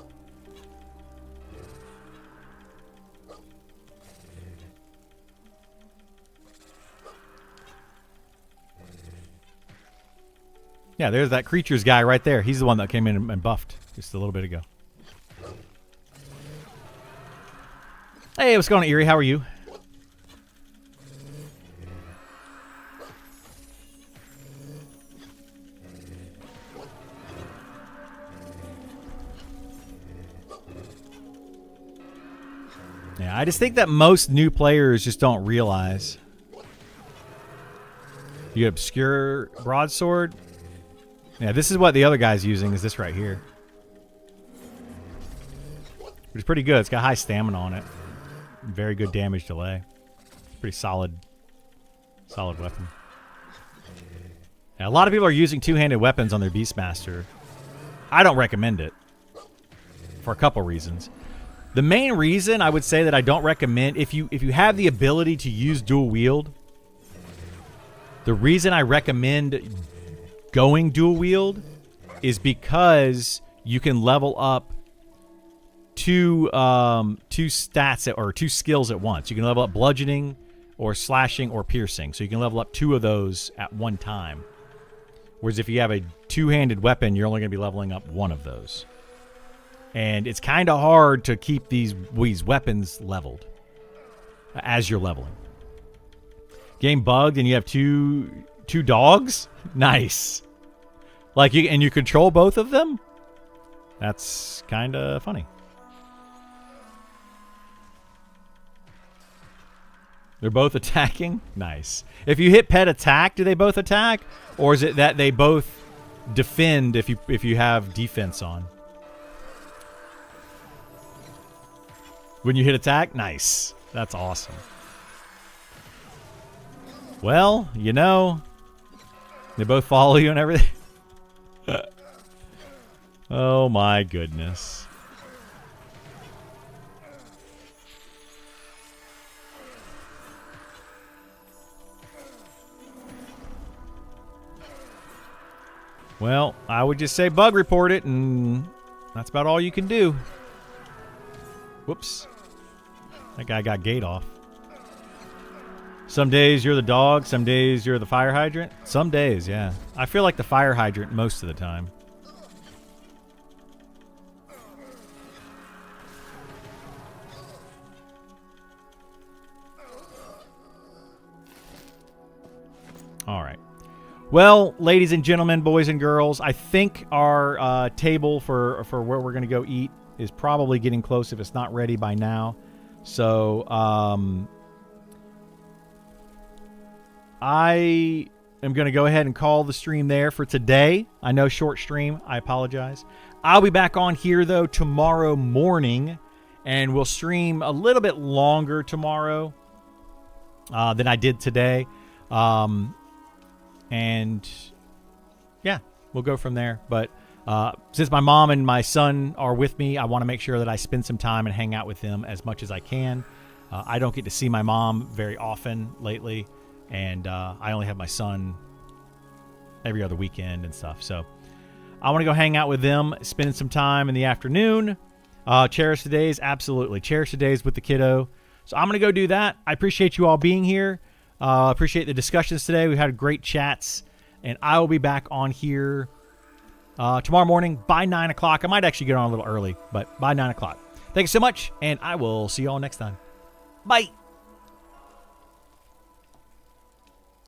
[SPEAKER 1] Yeah, there's that creatures guy right there. He's the one that came in and buffed just a little bit ago. Hey, what's going on, Erie? How are you? Yeah, I just think that most new players just don't realize. You obscure broadsword. Yeah, this is what the other guy's using, is this right here. Which is pretty good. It's got high stamina on it. Very good damage delay. Pretty solid weapon. Yeah, a lot of people are using two-handed weapons on their Beastmaster. I don't recommend it. For a couple reasons. The main reason I would say that I don't recommend, if you have the ability to use dual wield, the reason I recommend going dual wield is because you can level up two stats or two skills at once. You can level up bludgeoning or slashing or piercing. So you can level up two of those at one time. Whereas if you have a two-handed weapon, you're only going to be leveling up one of those. And it's kind of hard to keep these weapons leveled as you're leveling. Game bugged and you have two dogs? Nice. Like you control both of them? That's kind of funny. They're both attacking? Nice. If you hit pet attack, do they both attack? Or is it that they both defend if you have defense on? When you hit attack? Nice. That's awesome. Well, you know, they both follow you and everything. Oh my goodness. Well, I would just say bug report it, and that's about all you can do. Whoops. That guy got gate off. Some days you're the dog, some days you're the fire hydrant. Some days, yeah. I feel like the fire hydrant most of the time. All right. Well, ladies and gentlemen, boys and girls, I think our table for where we're going to go eat is probably getting close if it's not ready by now. So, I am going to go ahead and call the stream there for today. I know, short stream. I apologize. I'll be back on here, though, tomorrow morning, and we'll stream a little bit longer tomorrow than I did today. and yeah, we'll go from there. But since my mom and my son are with me, I want to make sure that I spend some time and hang out with them as much as I can. I don't get to see my mom very often lately, and I only have my son every other weekend and stuff. So I want to go hang out with them, spend some time in the afternoon. Cherish the days, absolutely. Cherish the days with the kiddo. So I'm going to go do that. I appreciate you all being here. Appreciate the discussions today. We had great chats, and I will be back on here tomorrow morning by 9 o'clock. I might actually get on a little early, but by 9 o'clock. Thank you so much, and I will see you all next time. Bye.